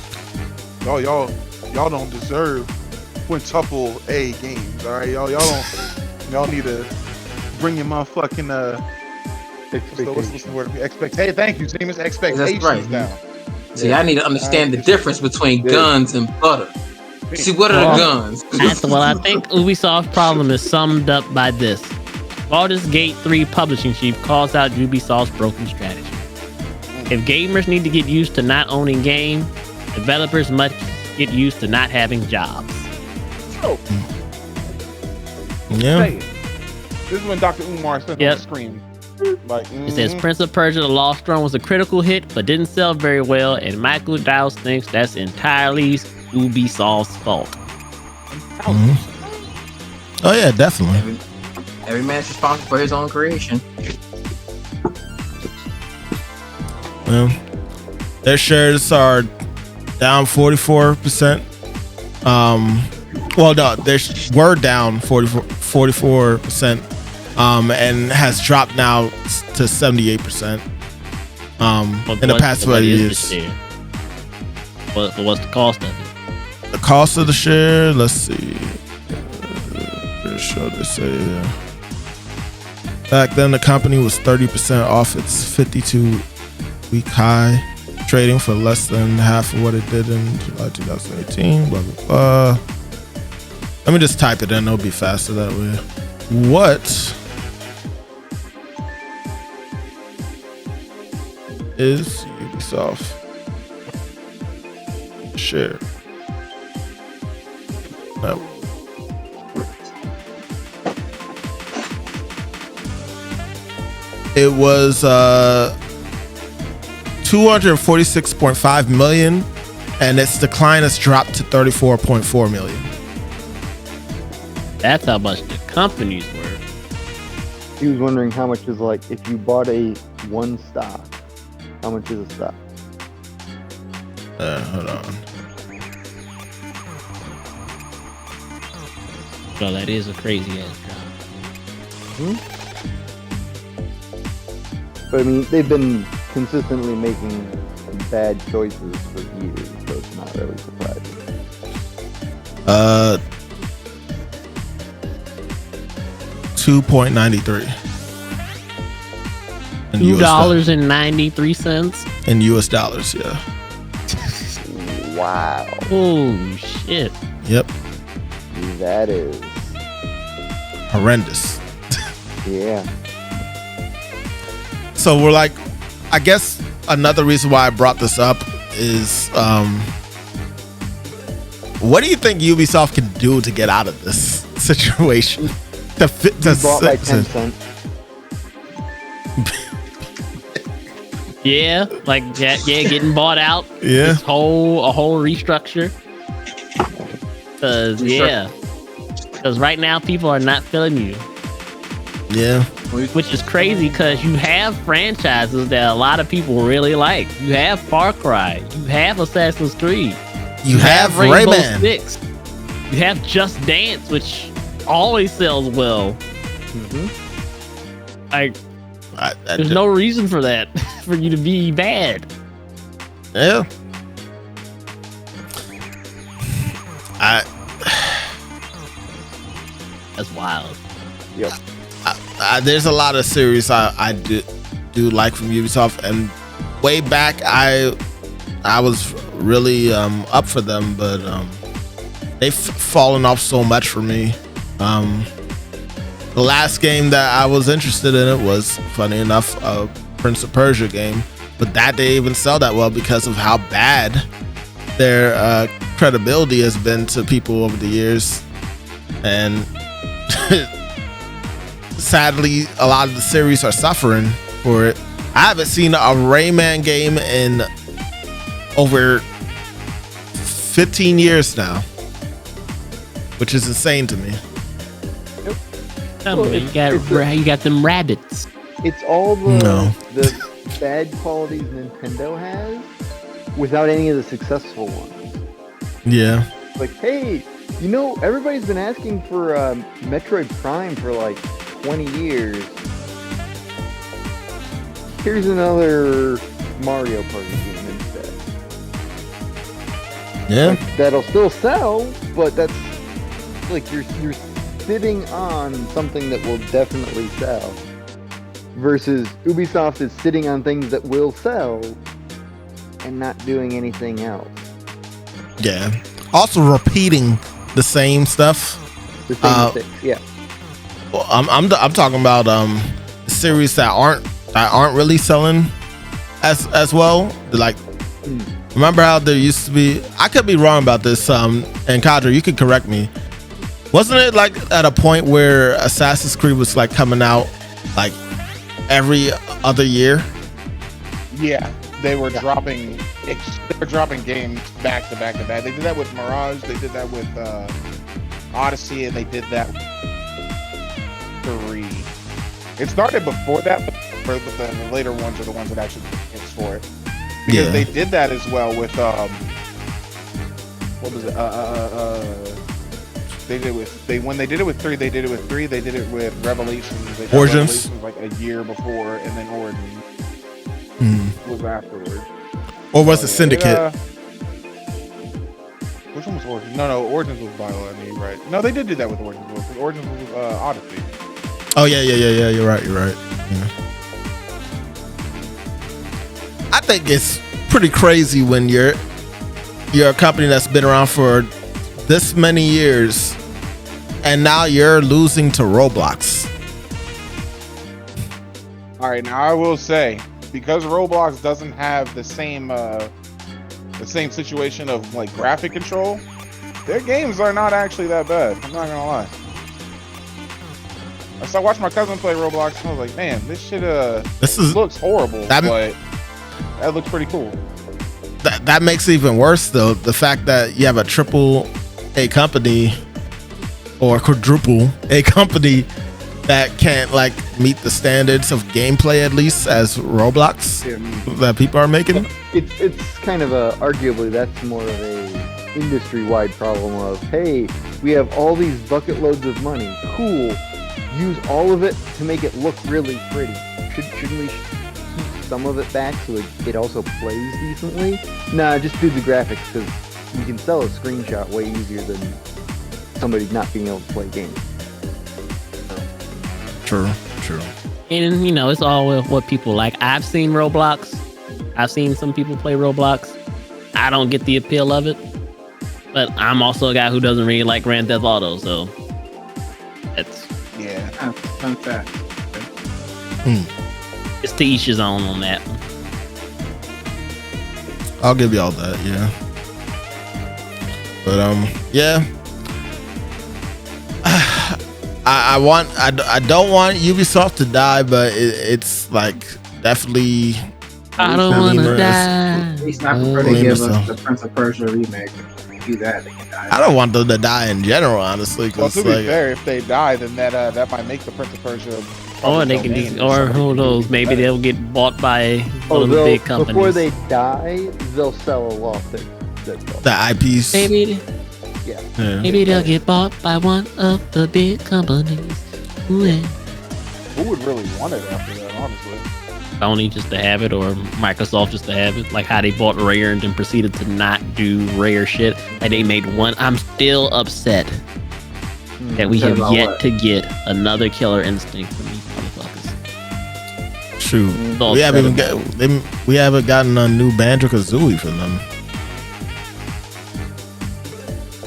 Y'all don't deserve quintuple A games. All right, y'all need to bring your motherfucking what's the word? Hey, thank you, Zemis. Expectations right. down. See, I need to understand the difference between guns and butter. See, what are the guns? Well, I think Ubisoft's problem is summed up by this. Baldur's Gate 3 publishing chief calls out Ubisoft's broken strategy. If gamers need to get used to not owning game, developers must get used to not having jobs. Oh. Yeah. Hey, this is when Dr. Umar said on the screen. Like, It says Prince of Persia: The Lost Throne was a critical hit, but didn't sell very well, and Michael Dowse thinks that's entirely Ubisoft's fault. Oh yeah, definitely. Every man's responsible for his own creation. Well, their shares are down 44%. Well, no, they were down 44%, and has dropped now to 78%. In the past 5 years. What's the cost of it? The cost of the share, let's see. Pretty sure they say. Back then, the company was 30% off its 52-week high, trading for less than half of what it did in July 2018. Blah blah blah. Let me just type it in; it'll be faster that way. What is Ubisoft share? No. It was 246.5 million, and its decline has dropped to 34.4 million. That's how much the company's worth. He was wondering how much is, like, if you bought a one stock, how much is a stock? Hold on. So that is a crazy ass job. But I mean, they've been consistently making bad choices for years, so it's not really surprising. $2.93 in $2.93 in US dollars. Yeah. Wow. Oh shit. Yep. That is Horrendous. yeah. So we're like, I guess another reason why I brought this up is, what do you think Ubisoft can do to get out of this situation? To Bought like 10 cents. Yeah, like getting bought out. Yeah. A whole restructure. Cause right now people are not feeling you. Yeah. Which is crazy because you have franchises that a lot of people really like. You have Far Cry. You have Assassin's Creed. You have Rainbow Rayman. Six. You have Just Dance, which always sells well. Like, there's no reason for that, for you to be bad. Yeah. That's wild. Yep. There's a lot of series I do like from Ubisoft, and way back I was really up for them, but they've fallen off so much for me. The last game that I was interested in it was, funny enough, a Prince of Persia game, but that didn't even sell that well because of how bad their credibility has been to people over the years, and sadly a lot of the series are suffering for it. I haven't seen a Rayman game in over 15 years now, which is insane to me. You got them rabbits. It's all the bad qualities Nintendo has without any of the successful ones. Yeah. Like, hey, everybody's been asking for Metroid Prime for like 20 years. Here's another Mario Party game instead. Yeah. Like, that'll still sell, but that's like you're sitting on something that will definitely sell. Versus Ubisoft is sitting on things that will sell and not doing anything else. Yeah. Also repeating the same stuff. The same mistakes, yeah. Well, I'm talking about series that aren't really selling as well. Like, remember how there used to be? I could be wrong about this. And Kadra, you could correct me. Wasn't it like at a point where Assassin's Creed was like coming out like every other year? Yeah, they were dropping games back to back to back. They did that with Mirage. They did that with Odyssey, and they did that with 3. It started before that, but the later ones are the ones that actually hits for it. Because they did that as well with what was it? When they did it with 3, they did it with 3. They did it with Revelations. They Origins Revelations like a year before, and then Origins was afterwards. Or was it Syndicate? Which one was Origins? No, Origins was Biola, right? No, they did do that with Origins. Origins was Odyssey. Oh yeah. You're right. Yeah. I think it's pretty crazy when you're a company that's been around for this many years, and now you're losing to Roblox. All right, now I will say, because Roblox doesn't have the same situation of like graphic control, their games are not actually that bad. I'm not gonna lie. I watched my cousin play Roblox, and I was like, man, this shit looks horrible, but that looks pretty cool. That makes it even worse though, the fact that you have a triple A company or quadruple A company that can't like meet the standards of gameplay, at least as Roblox that people are making. It's kind of arguably that's more of a industry-wide problem of, hey, we have all these bucket loads of money, cool, use all of it to make it look really pretty. Shouldn't we keep some of it back so it also plays decently? Nah, just do the graphics, because you can sell a screenshot way easier than somebody not being able to play games. True. And it's all what people like. I've seen Roblox. I've seen some people play Roblox. I don't get the appeal of it, but I'm also a guy who doesn't really like Grand Theft Auto, so that's fun fact. It's to each his own on that one. I'll give you all that, yeah. But yeah. I don't want Ubisoft to die, but it's like definitely. I don't want to die. At least I prefer to give us the Prince of Persia remake. Do that. I don't want them to die in general, honestly. Well, to be fair, if they die, then that might make the Prince of Persia. Or they can or who knows? Maybe they'll get bought by one of the big companies. Before they die, they'll sell a lot of the IPs. Maybe. Yeah. Maybe they'll get bought by one of the big companies. Ooh, yeah. Who would really want it after that, honestly? Sony just to have it, or Microsoft just to have it, like how they bought Rare and then proceeded to not do Rare shit, and they made one. I'm still upset that we have yet to get another Killer Instinct from these motherfuckers. True. We haven't gotten a new Banjo-Kazooie from them.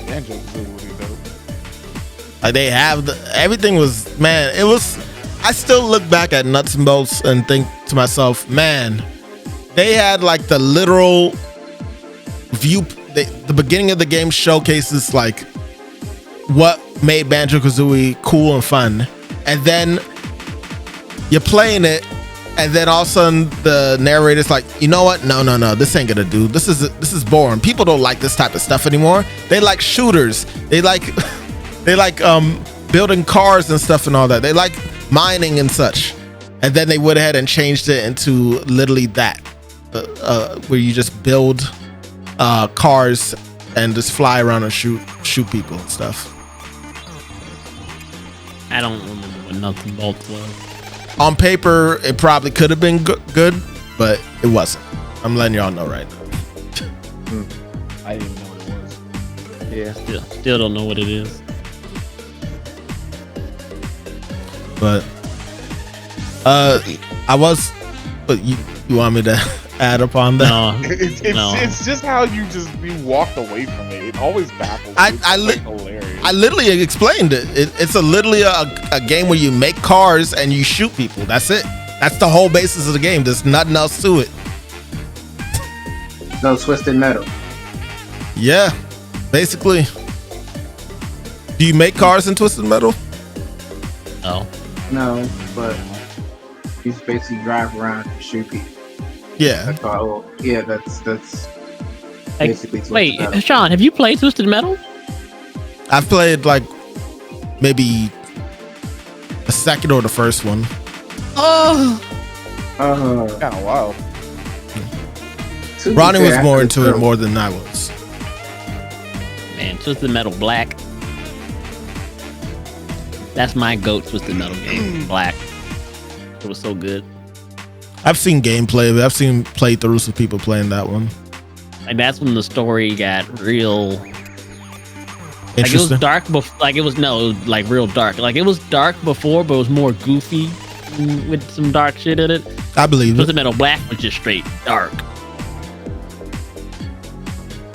Banjo-Kazooie would be dope. Like they have everything was, man, it was. I still look back at Nuts and Bolts and think to myself, man, they had like the literal view. The beginning of the game showcases like what made Banjo-Kazooie cool and fun, and then you're playing it, and then all of a sudden the narrator's like, you know what? No, this ain't gonna do. This is boring. People don't like this type of stuff anymore. They like shooters. They like building cars and stuff and all that. They like mining and such. And then they went ahead and changed it into literally that, where you just build cars and just fly around and shoot people and stuff. I don't remember what nuts and bolts was. On paper, it probably could have been good, but it wasn't. I'm letting y'all know right now. I didn't know what it was. Yeah. Still don't know what it is. But but you want me to add upon that? No, It's just how you walked away from it. It always baffles me. It's hilarious. I literally explained it. It's literally a game where you make cars and you shoot people. That's it. That's the whole basis of the game. There's nothing else to it. No Twisted Metal. Yeah, basically. Do you make cars in Twisted Metal? No, but you just basically drive around and shoot people. Yeah. That's all. Yeah, that's basically Twisted Wait, Metal. Sean, have you played Twisted Metal? I've played like maybe the second or the first one. Kind of wild. Ronnie was more into it more than I was. Man, Twisted Metal Black. That's my goat Twisted Metal game. Black. It was so good. I've seen gameplay of it. I've seen playthroughs of people playing that one. Like that's when the story got real. Like it was Interesting. dark before. Like it was like real dark. Like it was dark before, but it was more goofy with some dark shit in it. I believe Twisted it. Metal Black was just straight dark.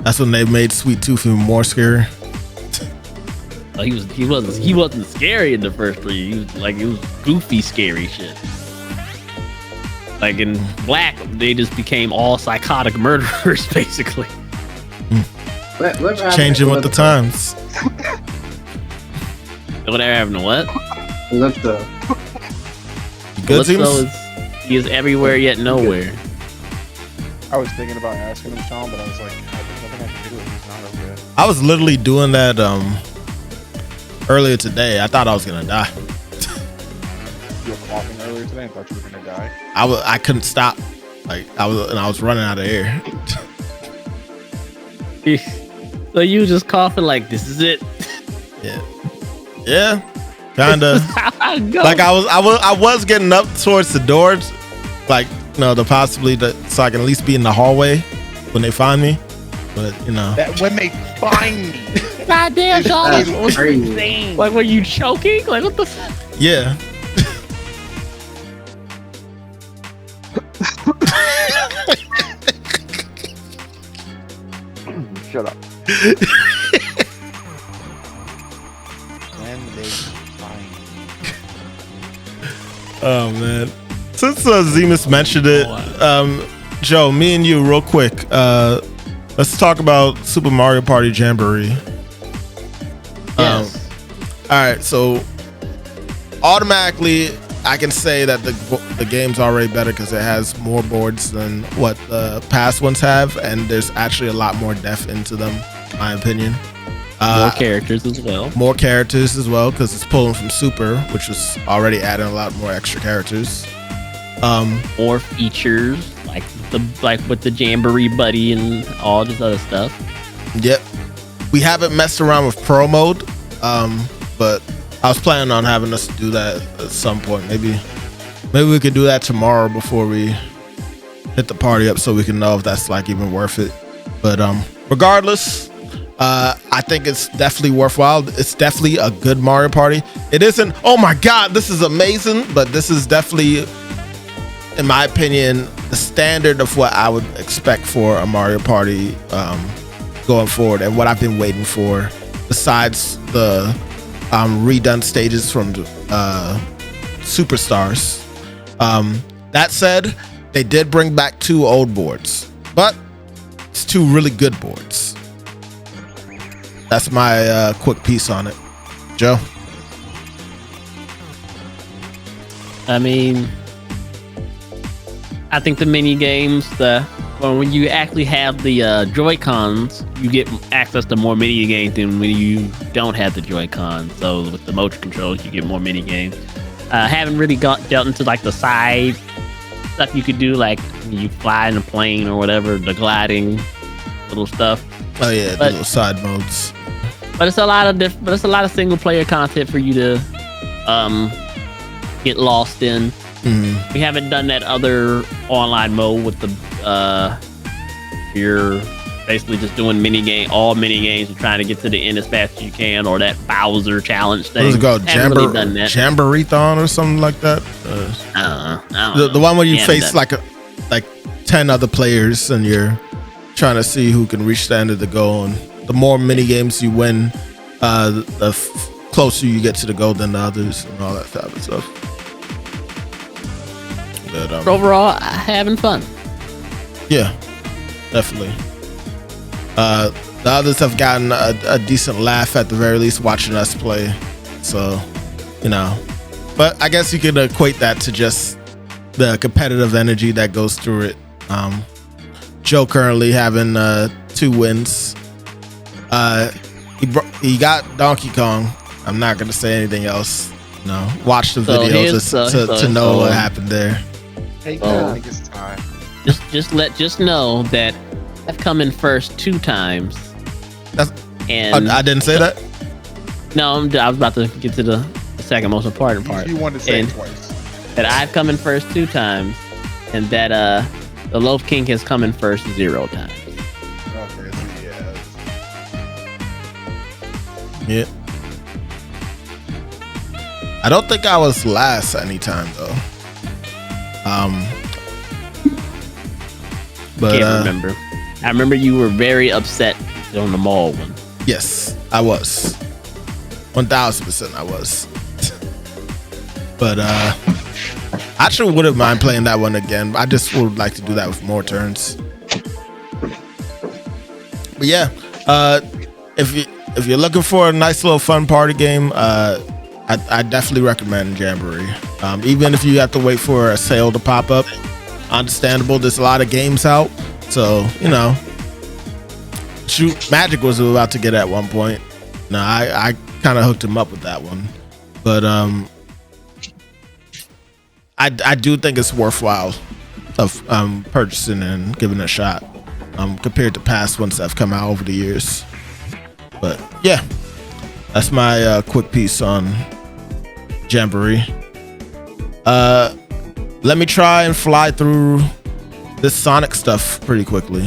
That's when they made Sweet Tooth even more scary. He wasn't scary in the first three. He was like it was goofy scary shit. Like in Black, they just became all psychotic murderers basically. Changing with the times. Whatever happened to what? Calypso. You good, Zemis? He is everywhere yet nowhere. I was thinking about asking him, Sean, but I was like, there's nothing I can do if he's not okay. I was literally doing that earlier today. I thought I was gonna die. You were coughing earlier today and thought you were gonna die. I couldn't stop. Like I was running out of air. So you was just coughing like this is it. Yeah, kinda. Like I was getting up towards the doors, like so I can at least be in the hallway when they find me. But That when they find me. God damn, Sean. That's crazy. Like were you choking? Like what the fuck? yeah. Shut up. When they find me. Oh man. Since Zemis mentioned it, Joe, me and you, real quick. Let's talk about Super Mario Party Jamboree. Yes. All right, so automatically I can say that the game's already better because it has more boards than what the past ones have, and there's actually a lot more depth into them, in my opinion. More characters as well. More characters as well because it's pulling from Super, which was already adding a lot more extra characters. More features like with the Jamboree Buddy and all this other stuff. Yep. We haven't messed around with Pro mode, but I was planning on having us do that at some point. Maybe we could do that tomorrow before we hit the party up, so we can know if that's like even worth it. But regardless, I think it's definitely worthwhile. It's definitely a good Mario Party. It isn't, oh my god, this is amazing, but this is definitely, in my opinion, the standard of what I would expect for a Mario Party going forward, and what I've been waiting for, besides the redone stages from Superstars. That said, they did bring back 2 old boards, but it's 2 really good boards. That's my quick piece on it. Joe? I mean, I think the mini games, or when you actually have the Joy-Cons, you get access to more mini games than when you don't have the Joy-Cons. So with the motion controls, you get more mini games. Haven't really dealt into like the side stuff you could do, like when you fly in a plane or whatever, the gliding little stuff. Oh yeah, the little side modes. But it's a lot of single player content for you to get lost in. Mm-hmm. We haven't done that other online mode with the you're basically just doing all mini games and trying to get to the end as fast as you can, or that Bowser challenge thing. What was it called? Really done that. Jamboree-thon or something like that? The one where you face like 10 other players and you're trying to see who can reach the end of the goal, and the more mini games you win, the closer you get to the goal than the others and all that type of stuff. But, overall, having fun. Yeah, definitely. The others have gotten a decent laugh at the very least watching us play. So, but I guess you could equate that to just the competitive energy that goes through it. Joe currently having 2 wins. He got Donkey Kong. I'm not gonna say anything else. Watch the video to know what happened there. Hey, I think it's time. Just know that I've come in first 2 times. I didn't say that. No, I was about to get to the second most important part. You wanted to say it twice. That I've come in first 2 times, and that TheLoafKing has come in first 0 times. Okay, yeah. I don't think I was last anytime though. But can't remember. I remember you were very upset on the mall one. Yes, I was. 1000% I was. But I actually wouldn't mind playing that one again. I just would like to do that with more turns. But yeah, if you're looking for a nice little fun party game, I definitely recommend Jamboree. Even if you have to wait for a sale to pop up, understandable. There's a lot of games out, so shoot, Magic was about to get at one point. No, I kind of hooked him up with that one, but I do think it's worthwhile of purchasing and giving it a shot compared to past ones that have come out over the years. But yeah, that's my quick piece on Jamboree. Let me try and fly through this Sonic stuff pretty quickly.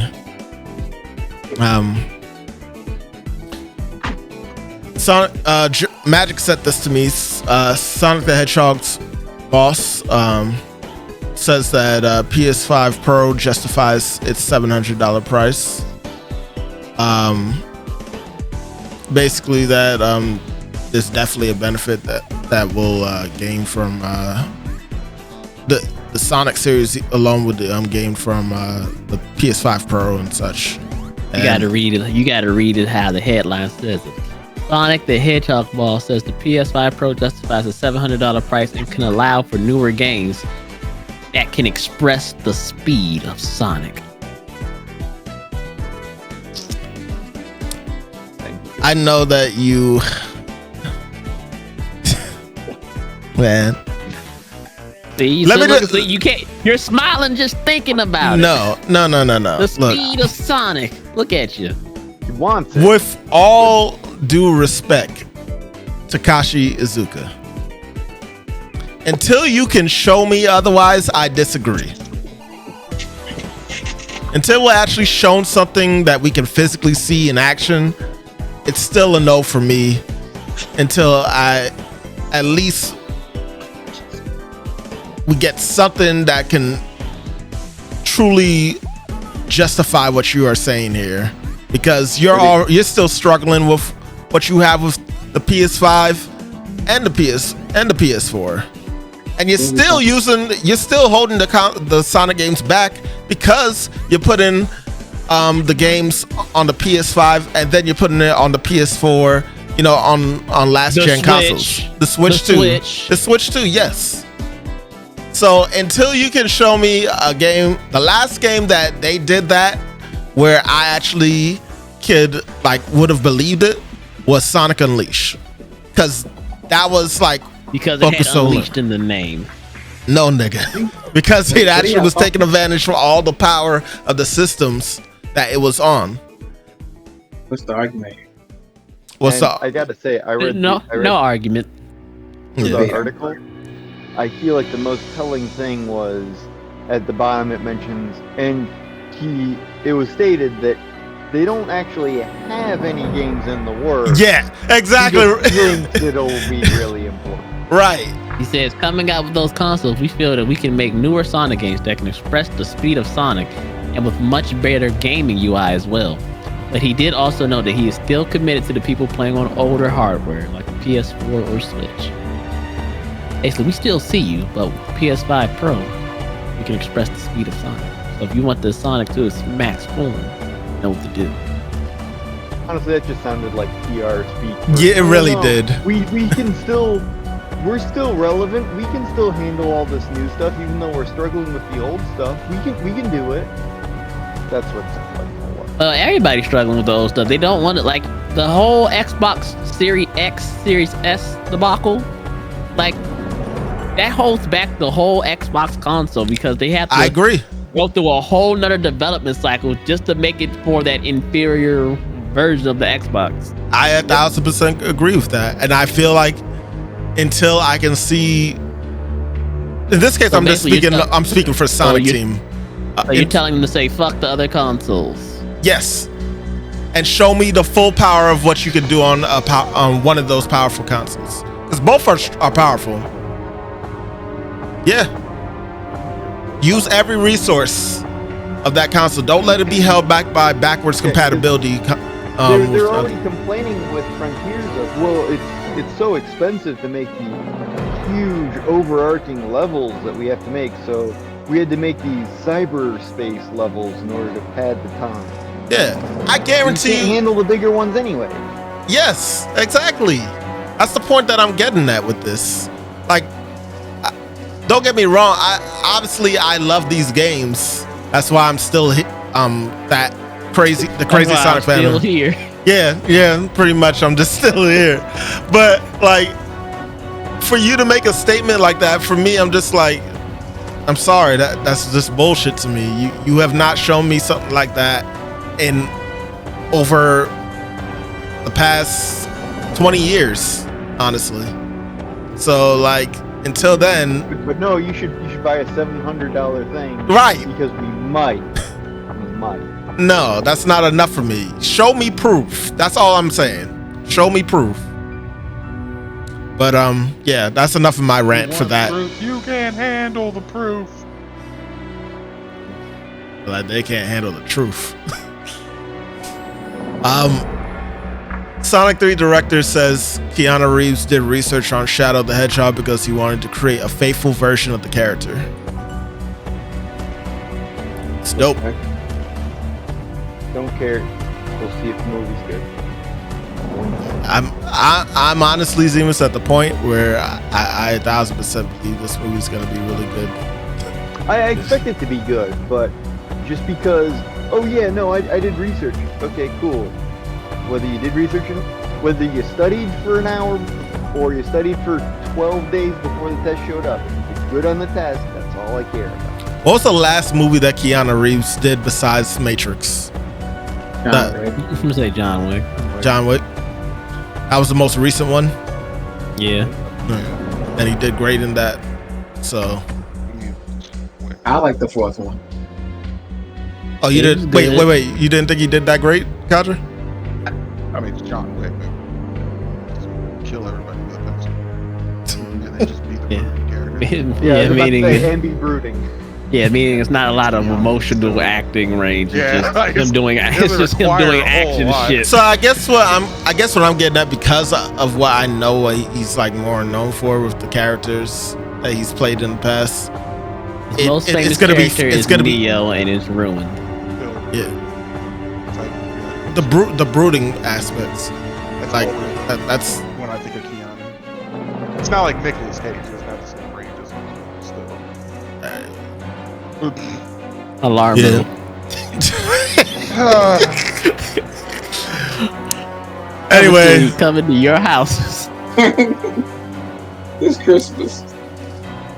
Magic sent this to me. Sonic the Hedgehog's boss says that PS5 Pro justifies its $700 price. Basically that there's definitely a benefit that will gain from the Sonic series along with the gain from the PS5 Pro and such. You gotta read it how the headline says it. Sonic the Hedgehog boss says the PS5 Pro justifies a $700 price and can allow for newer games that can express the speed of Sonic. I know that you man. See, you can't. You're smiling just thinking about it. No. The speed of Sonic. Look at you. He wants it. With all due respect, Takashi Iizuka, until you can show me otherwise, I disagree. Until we're actually shown something that we can physically see in action, it's still a no for me. Until at least we get something that can truly justify what you are saying here, because you're still struggling with what you have with the PS5 and the PS4, and you're still holding the Sonic games back because you're putting the games on the PS5 and then you're putting it on the PS4, on last gen consoles. The Switch too. Yes. So until you can show me a game, the last game that they did that, where I actually would have believed it, was Sonic Unleashed, because that was like because it had Unleashed in the name. No, nigga, because it actually was taking advantage from all the power of the systems that it was on. What's the argument? What's up? I gotta say, I read no argument. The article. I feel like the most telling thing was at the bottom it mentions, and it was stated that they don't actually have any games in the works. Yeah, exactly. He thinks it'll be really important. Right. He says, coming out with those consoles, we feel that we can make newer Sonic games that can express the speed of Sonic and with much better gaming UI as well. But he did also note that he is still committed to the people playing on older hardware like the PS4 or Switch. Basically, we still see you, but with PS5 Pro, we can express the speed of Sonic. So if you want the Sonic to its max form, you know what to do. Honestly, that just sounded like PR speak. Yeah, it really did. We can still, we're still relevant. We can still handle all this new stuff, even though we're struggling with the old stuff. We can do it. That's what it sounds like. Everybody's struggling with the old stuff. They don't want it, like the whole Xbox Series X, Series S debacle. Like, that holds back the whole Xbox console because they have to. I agree. Go through a whole nother development cycle just to make it for that inferior version of the Xbox. I 1,000% agree with that, and I feel like until I can see, in this case, So I'm speaking for Sonic Team. So you're telling them to say fuck the other consoles? Yes, and show me the full power of what you can do on one of those powerful consoles, because both are powerful. Yeah. Use every resource of that console. Don't let it be held back by backwards compatibility. They're already complaining with Frontiers of, well, it's so expensive to make the huge overarching levels that we have to make, so we had to make these cyberspace levels in order to pad the time. Yeah, I guarantee you can't handle the bigger ones anyway. Yes, exactly. That's the point that I'm getting at with this. Like, don't get me wrong. I love these games. That's why I'm still the crazy Sonic fan. Still here. Yeah, pretty much. I'm just still here. But like, for you to make a statement like that, for me, I'm just like, I'm sorry. That's just bullshit to me. You have not shown me something like that in over the past 20 years, honestly. So like, until then, but no, you should buy a $700 thing, right? Because we might. No, that's not enough for me. Show me proof. That's all I'm saying. Show me proof. But yeah, that's enough of my rant for that. Proof. You can't handle the proof. Like, they can't handle the truth. Sonic 3 director says Keanu Reeves did research on Shadow the Hedgehog because he wanted to create a faithful version of the character. It's dope. Don't care. We'll see if the movie's good. I'm honestly, Zemis, at the point where I 1,000% believe this movie's gonna be really good. I expect it to be good, but just because, oh yeah, no, I did research. Okay, cool. Whether you did research it, whether you studied for an hour or you studied for 12 days before the test showed up, if it's good on the test, that's all I care about. What was the last movie that Keanu Reeves did besides Matrix? John Wick. I'm gonna say John Wick. John Wick. That was the most recent one. Yeah. And he did great in that. So. I like the fourth one. Oh, you did? Wait. You didn't think he did that great, Kadra? I mean, it's John Wick. Just kill everybody with a pencil. And then just be the brooding character. Meaning and be brooding. Yeah, meaning it's not a lot of emotional acting range. It's just him doing. It's just him doing action shit. So I guess what I'm getting at, because of what I know what he's like more known for with the characters that he's played in the past. It's gonna be Neo, and it's ruined. Yeah. The brooding aspects. That's when I think of Keanu. It's not like Nicolas Cage. It's not the same range as him still. Alarm Yeah. bell. Anyway, Coming to your house. This Christmas.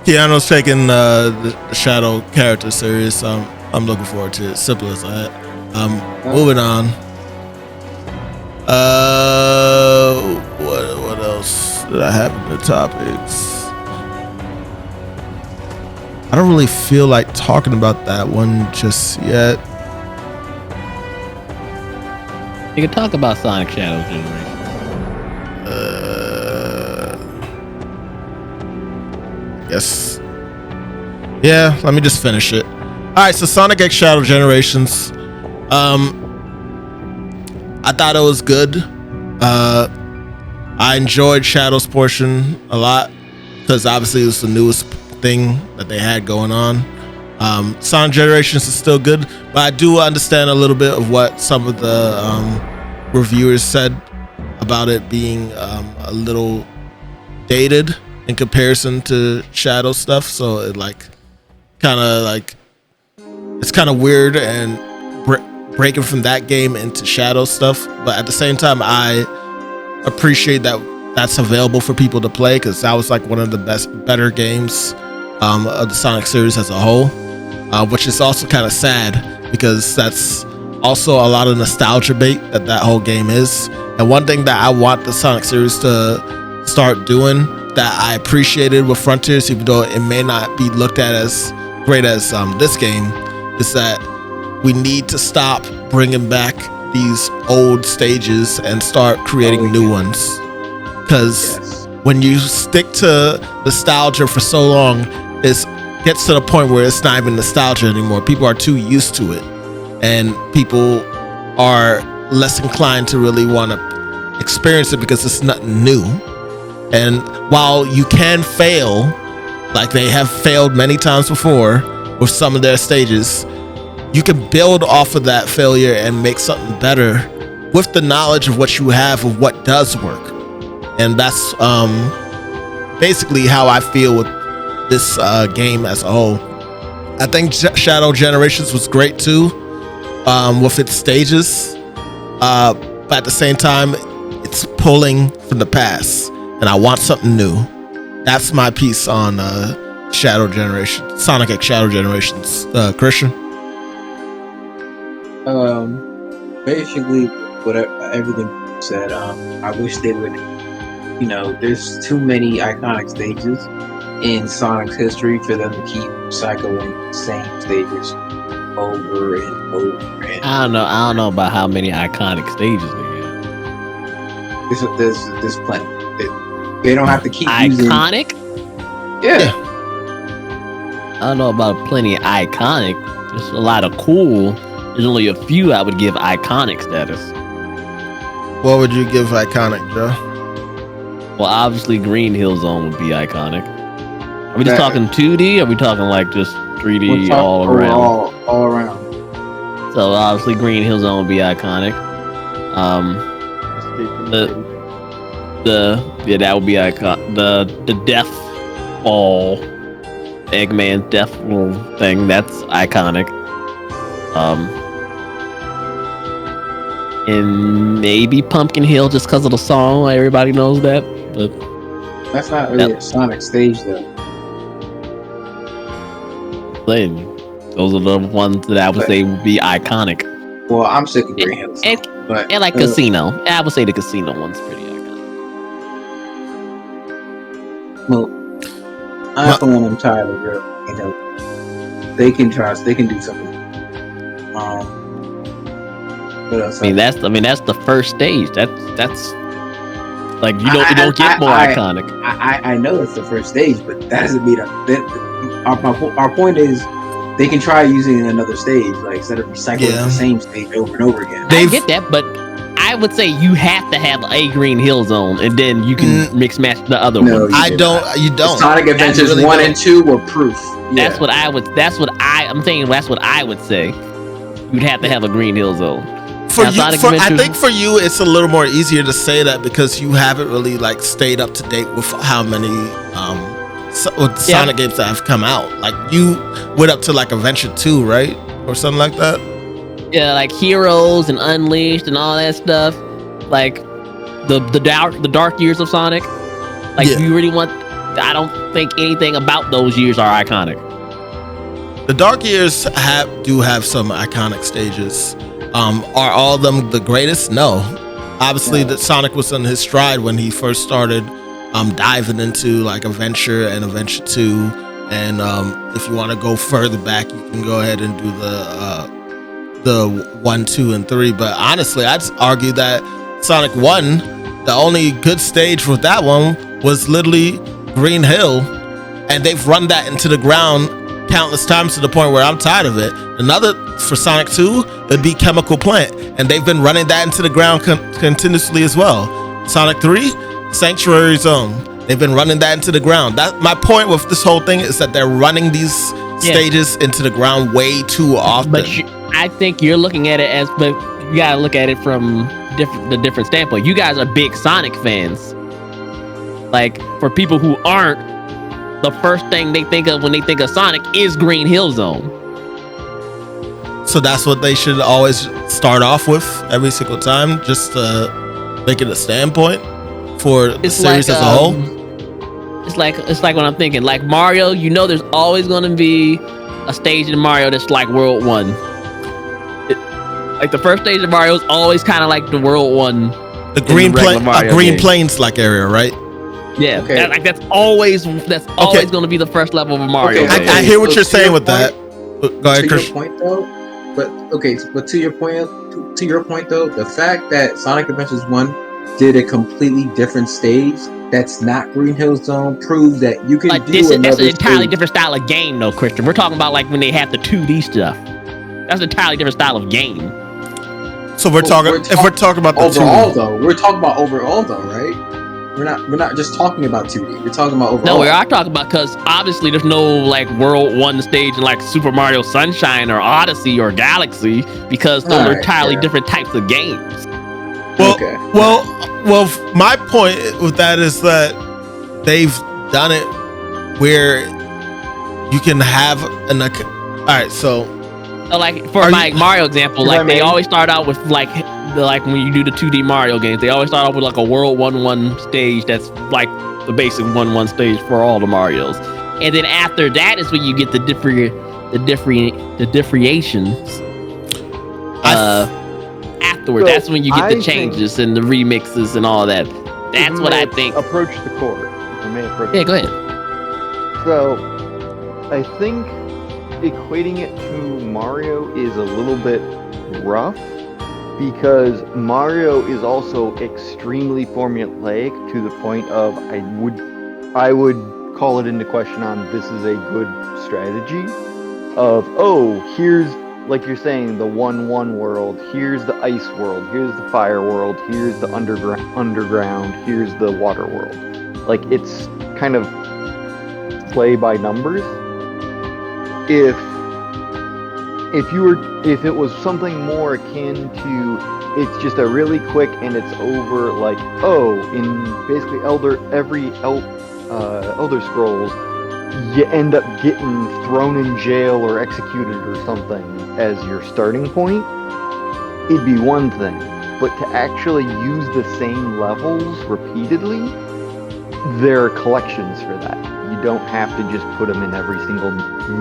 Keanu's taking the Shadow character serious. I'm looking forward to it. Simple as that. Moving on. What else did I have in the topics? I don't really feel like talking about that one just yet. You can talk about Sonic Shadow Generation. Yes. Yeah, let me just finish it. All right, so Sonic X Shadow Generations. I thought it was good. I enjoyed Shadow's portion a lot because obviously it was the newest thing that they had going on. Sonic Generations is still good, but I do understand a little bit of what some of the reviewers said about it being a little dated in comparison to Shadow stuff. So it it's kind of weird and breaking from that game into Shadow stuff. But at the same time, I appreciate that that's available for people to play because that was like one of the better games of the Sonic series as a whole, which is also kind of sad because that's also a lot of nostalgia bait that whole game is. And one thing that I want the Sonic series to start doing that I appreciated with Frontiers, even though it may not be looked at as great as this game, is that we need to stop bringing back these old stages and start creating new ones. Because when you stick to nostalgia for so long, it gets to the point where it's not even nostalgia anymore. People are too used to it, and people are less inclined to really want to experience it because it's nothing new. And while you can fail, like they have failed many times before with some of their stages, you can build off of that failure and make something better with the knowledge of what you have of what does work. And that's basically how I feel with this game as a whole. I think Shadow Generations was great too, with its stages, but at the same time it's pulling from the past and I want something new. That's my piece on Shadow Generation, Sonic X Shadow Generations. Christian? Basically, everything you said. I wish they would. There's too many iconic stages in Sonic's history for them to keep cycling the same stages over and over. And I don't know about how many iconic stages they have. There's plenty. They don't have to keep iconic. Yeah. I don't know about plenty iconic. There's a lot of cool. There's only a few I would give iconic status. What would you give iconic, Joe? Well, obviously Green Hill Zone would be iconic. Are we just talking 2D? Or are we talking like just 3D all around? All around. So obviously Green Hill Zone would be iconic. That would be iconic. The Death Ball, Eggman Death Ball thing, that's iconic. And maybe Pumpkin Hill just because of the song. Everybody knows that, but that's not really a Sonic stage though. Then those are the ones that I would say would be iconic. Well, I'm sick of Green Hill Zone, and like Casino. I would say the Casino one's pretty iconic. Well, I'm the one I'm tired of. They can do something. What else? That's the first stage. That's like you don't get more iconic. I know it's the first stage, but that doesn't mean our point is they can try using another stage, like instead of recycling the same stage over and over again. I get that, but I would say you have to have a Green Hill Zone, and then you can mix match the other ones. You don't. Sonic Adventures really 1 and 2 were proof. Yeah. That's what I would say. You'd have to have a Green Hill Zone. I think for you, it's a little more easier to say that because you haven't really like stayed up to date with how many Sonic games that have come out. Like you went up to like Adventure 2, right, or something like that. Yeah, like Heroes and Unleashed and all that stuff. Like the dark years of Sonic. Like you really want. I don't think anything about those years are iconic. The dark years do have some iconic stages. Are all of them the greatest? No. Obviously, that Sonic was on his stride when he first started diving into like Adventure and Adventure 2. And if you want to go further back, you can go ahead and do the 1, 2, and 3. But honestly, I'd argue that Sonic 1, the only good stage with that one was literally Green Hill. And they've run that into the ground countless times to the point where I'm tired of it. Another for Sonic 2 would be Chemical Plant, and they've been running that into the ground continuously as well. Sonic 3, Sanctuary Zone, they've been running that into the ground. That my point with this whole thing is that they're running these stages into the ground way too often. But I think you're looking at it as, but you gotta look at it from the different standpoint. You guys are big Sonic fans. Like for people who aren't, the first thing they think of when they think of Sonic is Green Hill Zone. So that's what they should always start off with every single time, just to make it a standpoint for the series as a whole. It's like when I'm thinking like Mario. You know, there's always going to be a stage in Mario that's like World 1. Like the first stage of Mario is always kind of like the World 1. The Green Plains like area, right? Yeah, okay. That's always going to be the first level of Mario. Okay. I hear what you're saying with that. Go ahead, Chris. To your point though, but to your point though, the fact that Sonic Adventures 1 did a completely different stage that's not Green Hill Zone proves that you can do another that's an entirely stage. different style of game, though, Christian. We're talking about like when they have the 2D stuff. That's an entirely different style of game. So we're talking about the overall though. We're talking about overall though, right? We're not just talking about 2D. We're talking about overall. No, we are talking about, because obviously there's no like World 1 stage in like Super Mario Sunshine or Odyssey or Galaxy, because those are entirely different types of games. Well, my point with that is that they've done it where you can have alright, so like for my Mario example, like they always start out with like when you do the 2D Mario games, they always start off with like a World 1-1 stage that's like the basic 1-1 stage for all the Marios, and then after that is when you get the differentiations. Afterwards, that's when you get the changes and the remixes and all that. That's what I think. Approach the core. Yeah, go ahead. So, I think equating it to Mario is a little bit rough, because Mario is also extremely formulaic to the point of I would call it into question on this is a good strategy of, here's, like you're saying, the 1-1 world, here's the ice world, here's the fire world, here's the underground, here's the water world. Like, it's kind of play by numbers. If it was something more akin to, it's just a really quick and it's over, like, in basically Elder Scrolls, you end up getting thrown in jail or executed or something as your starting point, it'd be one thing. But to actually use the same levels repeatedly, there are collections for that. You don't have to just put them in every single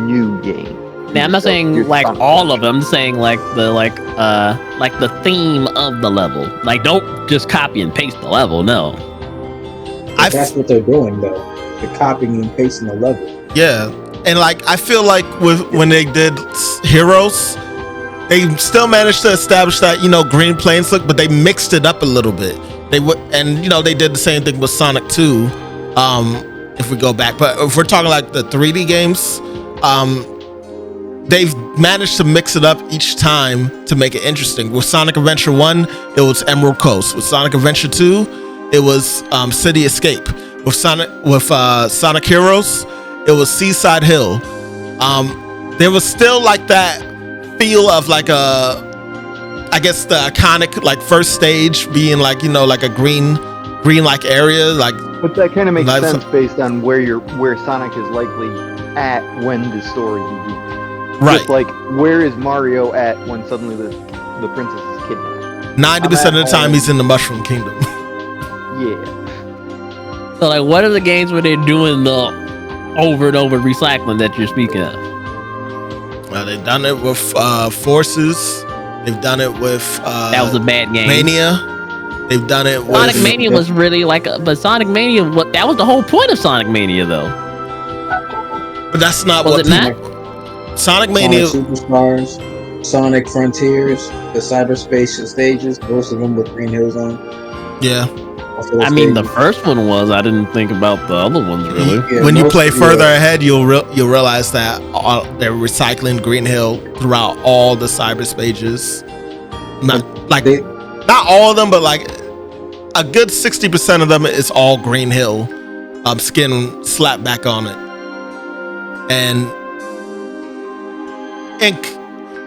new game. Now, I'm not saying like all of them. I'm saying like the theme of the level. Like, don't just copy and paste the level. No. That's what they're doing though. They're copying and pasting the level. Yeah, and like I feel like when they did Heroes, they still managed to establish that Green Plains look, but they mixed it up a little bit. They did the same thing with Sonic 2. If we go back, but if we're talking like the 3D games, they've managed to mix it up each time to make it interesting. With Sonic Adventure 1, it was Emerald Coast. With Sonic Adventure 2, it was City Escape. With Sonic Heroes, it was Seaside Hill. There was still like that feel of like I guess the iconic like first stage being like like a green like area, like But that kind of makes sense based on where Sonic is likely at when the story begins. Right. Just like, where is Mario at when suddenly the princess is kidnapped? 90% of the time he's in the Mushroom Kingdom. Yeah. So, like, what are the games where they're doing the over and over recycling that you're speaking of? Well, they've done it with Forces. They've done it with that was a bad game. Mania. They've done it with Sonic Mania was really like, but Sonic Mania, that was the whole point of Sonic Mania, though. But that's not was what it not? Sonic Mania. Sonic Superstars, Sonic Frontiers, the cyberspace stages, most of them with Green Hill Zone. Yeah. I mean, the first one was. I didn't think about the other ones really. Yeah, when you play further ahead, you'll realize that they're recycling Green Hill throughout all the cyberspaces. Not all of them, but like a good 60% of them is all Green Hill skin slapped back on it. And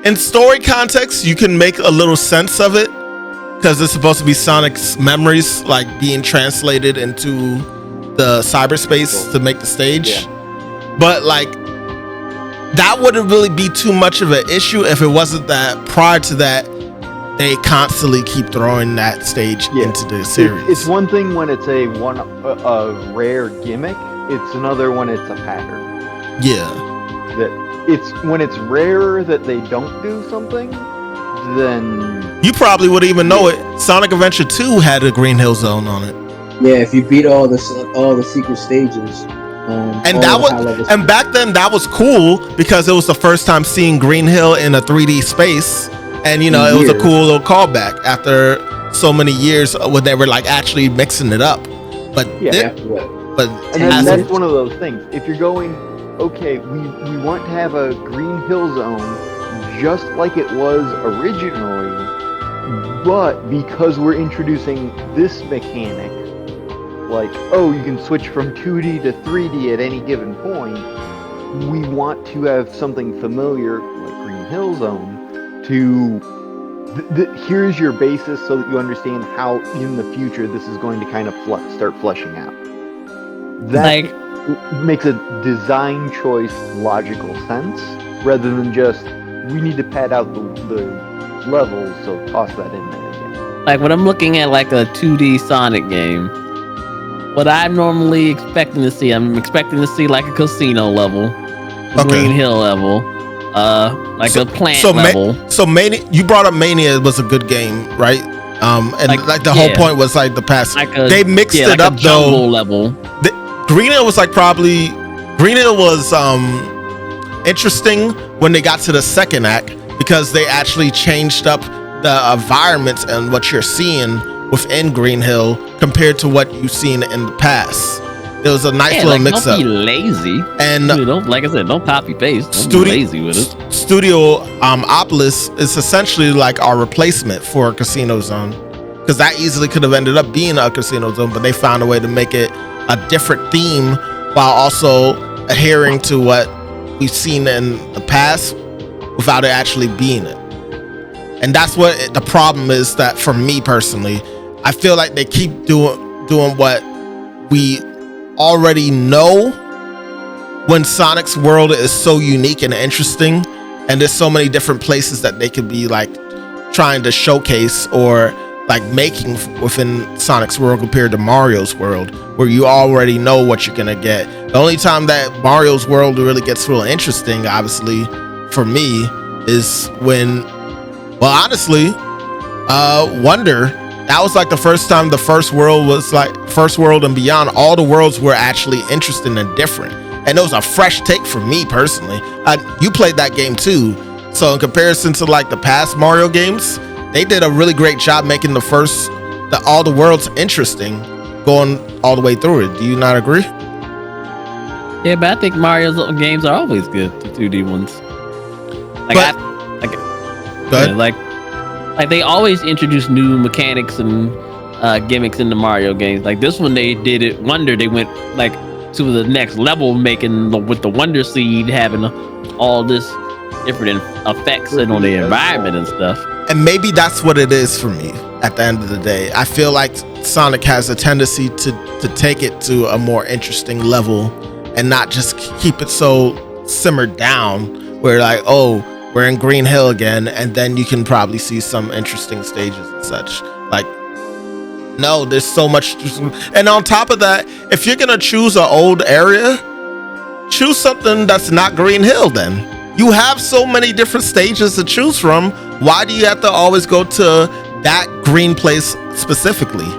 in story context, you can make a little sense of it because it's supposed to be Sonic's memories like being translated into the cyberspace to make the stage. Yeah. But like that wouldn't really be too much of an issue if it wasn't that prior to that they constantly keep throwing that stage into the series. It's one thing when it's a rare gimmick. It's another when it's a pattern. Yeah. That it's when it's rare that they don't do something, then you probably would even know it. Sonic Adventure 2 had a Green Hill Zone on it. Yeah, if you beat all the secret stages. And back then that was cool because it was the first time seeing Green Hill in a 3D space. And, it was a cool little callback after so many years when they were like actually mixing it up. But that's one of those things. If you're going, okay, we want to have a Green Hill Zone just like it was originally, but because we're introducing this mechanic, like, you can switch from 2D to 3D at any given point, we want to have something familiar like Green Hill Zone to here's your basis so that you understand how in the future this is going to kind of start fleshing out. That makes a design choice logical sense rather than just we need to pad out the levels, so toss that in there again. Like when I'm looking at like a 2D Sonic game, what I'm normally expecting to see, I'm expecting to see like a casino level, a Green Hill level, like a plant level. So Mania, you brought up Mania was a good game, right? And the whole point was like the past. They mixed it up though. Level. Green Hill was interesting when they got to the second act because they actually changed up the environments and what you're seeing within Green Hill compared to what you've seen in the past. There was a nice little mix up. Don't be lazy. And like I said, don't copy paste. Don't be lazy with it. Studio Opolis is essentially like our replacement for a Casino Zone because that easily could have ended up being a Casino Zone, but they found a way to make it a different theme while also adhering to what we've seen in the past without it actually being it. And that's what the problem is, that for me personally, I feel like they keep doing what we already know when Sonic's world is so unique and interesting, and there's so many different places that they could be like trying to showcase or like making within Sonic's world compared to Mario's world, where you already know what you're gonna get. The only time that Mario's world really gets real interesting, obviously, for me, is when, well, honestly, Wonder. That was like the first time the first world was like first world and beyond. All the worlds were actually interesting and different, and it was a fresh take for me personally. You played that game too, so in comparison to like the past Mario games, they did a really great job making all the worlds interesting, going all the way through it. Do you not agree? Yeah, but I think Mario's games are always good, the 2D ones. Like they always introduce new mechanics and gimmicks in the Mario games. Like this one, they did it. Wonder, they went like to the next level, making with the Wonder Seed having all this different effects on the environment and stuff. And maybe that's what it is for me at the end of the day. I feel like Sonic has a tendency to take it to a more interesting level and not just keep it so simmered down where like, oh, we're in Green Hill again, and then you can probably see some interesting stages and such. Like, no, there's so much. And on top of that, if you're gonna choose an old area, choose something that's not Green Hill then. You have so many different stages to choose from. Why do you have to always go to that green place specifically?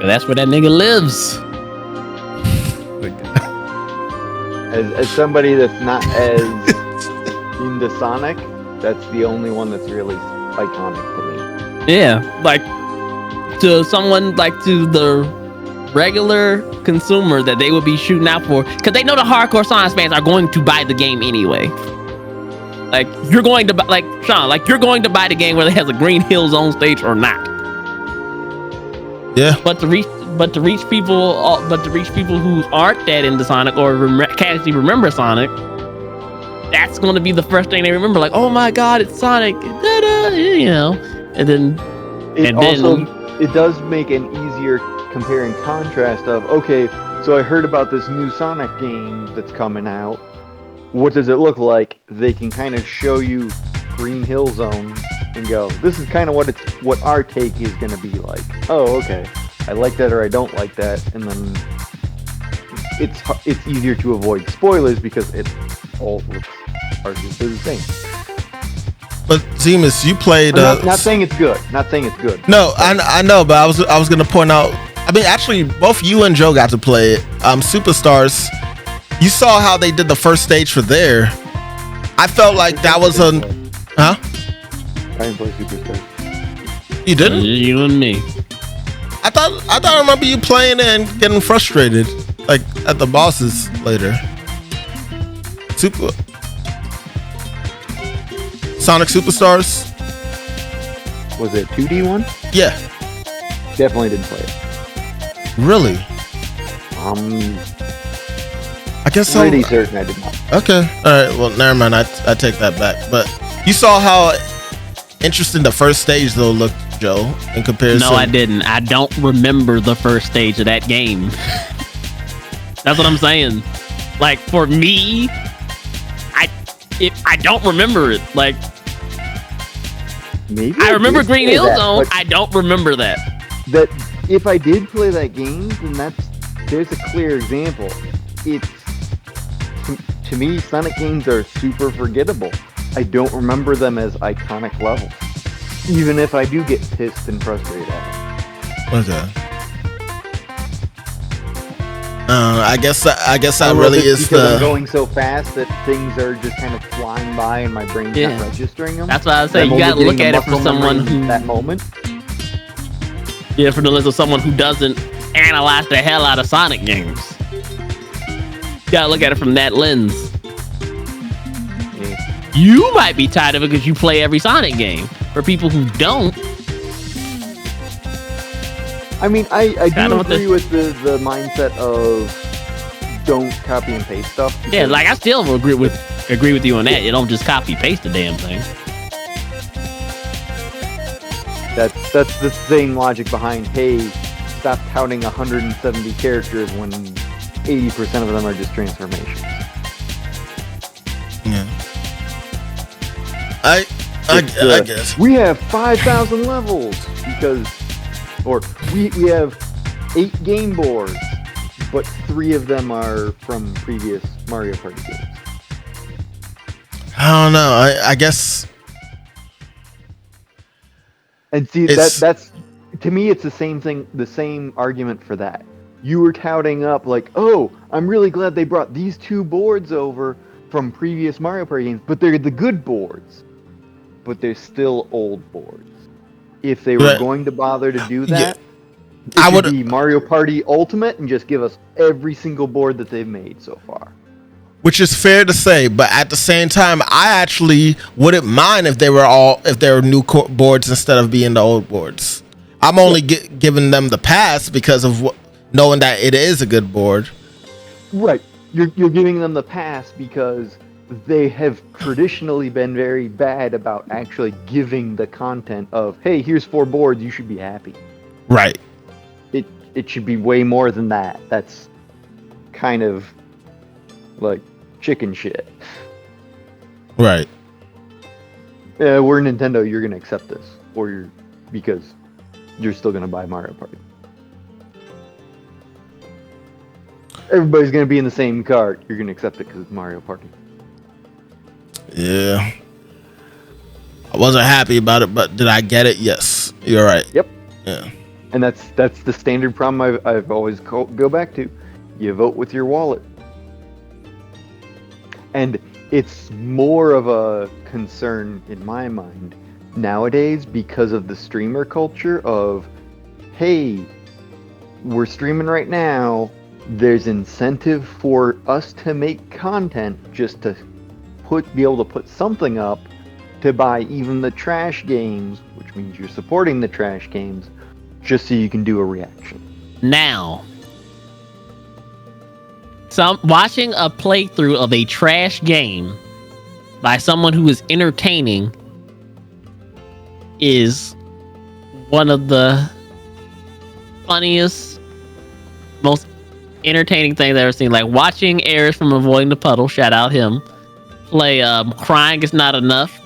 That's where that nigga lives. As somebody that's not as into Sonic, that's the only one that's really iconic to me. Yeah, like to someone, like to the regular consumer that they would be shooting out for, because they know the hardcore Sonic fans are going to buy the game anyway. Like you're going to buy, like Sean, like you're going to buy the game whether it has a Green Hill Zone stage or not. Yeah. But to reach people who aren't that into Sonic or can't actually remember Sonic, that's going to be the first thing they remember. Like, oh my God, it's Sonic, you know. And then it does make an easier compare and contrast of, okay, so I heard about this new Sonic game that's coming out. What does it look like? They can kind of show you Green Hill Zone and go, this is kind of what our take is going to be like. Oh, okay. I like that or I don't like that. And then it's easier to avoid spoilers because it all looks arguably the same. But Zemis, you played. Not saying it's good. Not saying it's good. No, I know, but I was gonna point out. I mean, actually, both you and Joe got to play it. Superstars. You saw how they did the first stage for there. I felt like that was a. Huh? I didn't play Superstars. You didn't? You and me. I thought I remember you playing it and getting frustrated, like at the bosses later. Sonic Superstars. Was it 2D one? Yeah. Definitely didn't play it. Really? I guess I'm pretty certain I did not. Okay. All right. Well, never mind. I take that back. But you saw how interesting the first stage though looked, Joe, in comparison. No, I didn't. I don't remember the first stage of that game. That's what I'm saying. Like for me, I don't remember it. Like maybe I remember Green Hill Zone. But I don't remember that. That if I did play that game, then there's a clear example. It's to me, Sonic games are super forgettable. I don't remember them as iconic levels, even if I do get pissed and frustrated at them. Okay. I guess that really is because I'm going so fast that things are just kind of flying by and my brain's not registering them. That's why I say you gotta look at it for someone who that moment. Yeah, from the lens of someone who doesn't analyze the hell out of Sonic games. You gotta look at it from that lens. Yeah. You might be tired of it because you play every Sonic game. For people who don't, I mean, I do agree with the mindset of don't copy and paste stuff. Yeah, like I still agree with you on that. You don't just copy paste the damn thing. That's the same logic behind, hey, stop counting 170 characters when 80% of them are just transformations. Yeah. I guess we have 5,000 levels because, or we have 8 game boards, but 3 of them are from previous Mario Party games. I don't know. I guess. And see, that's to me, it's the same thing, the same argument for that. You were touting up like, oh, I'm really glad they brought these 2 boards over from previous Mario Party games, but they're the good boards. But they're still old boards. If they were going to bother to do that, it would be Mario Party Ultimate and just give us every single board that they've made so far. Which is fair to say, but at the same time, I actually wouldn't mind if they were new boards instead of being the old boards. I'm only giving them the pass because of knowing that it is a good board. Right, you're giving them the pass because they have traditionally been very bad about actually giving the content of, hey, here's 4 boards, you should be happy. Right. it should be way more than that. That's kind of like chicken shit. Right. We're Nintendo, you're gonna accept this, because you're still gonna buy Mario Party. Everybody's gonna be in the same cart. You're gonna accept it because it's Mario Party. Yeah. I wasn't happy about it, but did I get it? Yes. You're right. Yep. Yeah. And that's the standard problem I've always go back to. You vote with your wallet. And it's more of a concern in my mind nowadays because of the streamer culture of, hey, we're streaming right now. There's incentive for us to make content just to be able to put something up to buy even the trash games, which means you're supporting the trash games, just so you can do a reaction. Now, watching a playthrough of a trash game by someone who is entertaining is one of the funniest, most entertaining things I've ever seen. Like watching Ares from Avoiding the Puddle, shout out him, play Crying Is Not Enough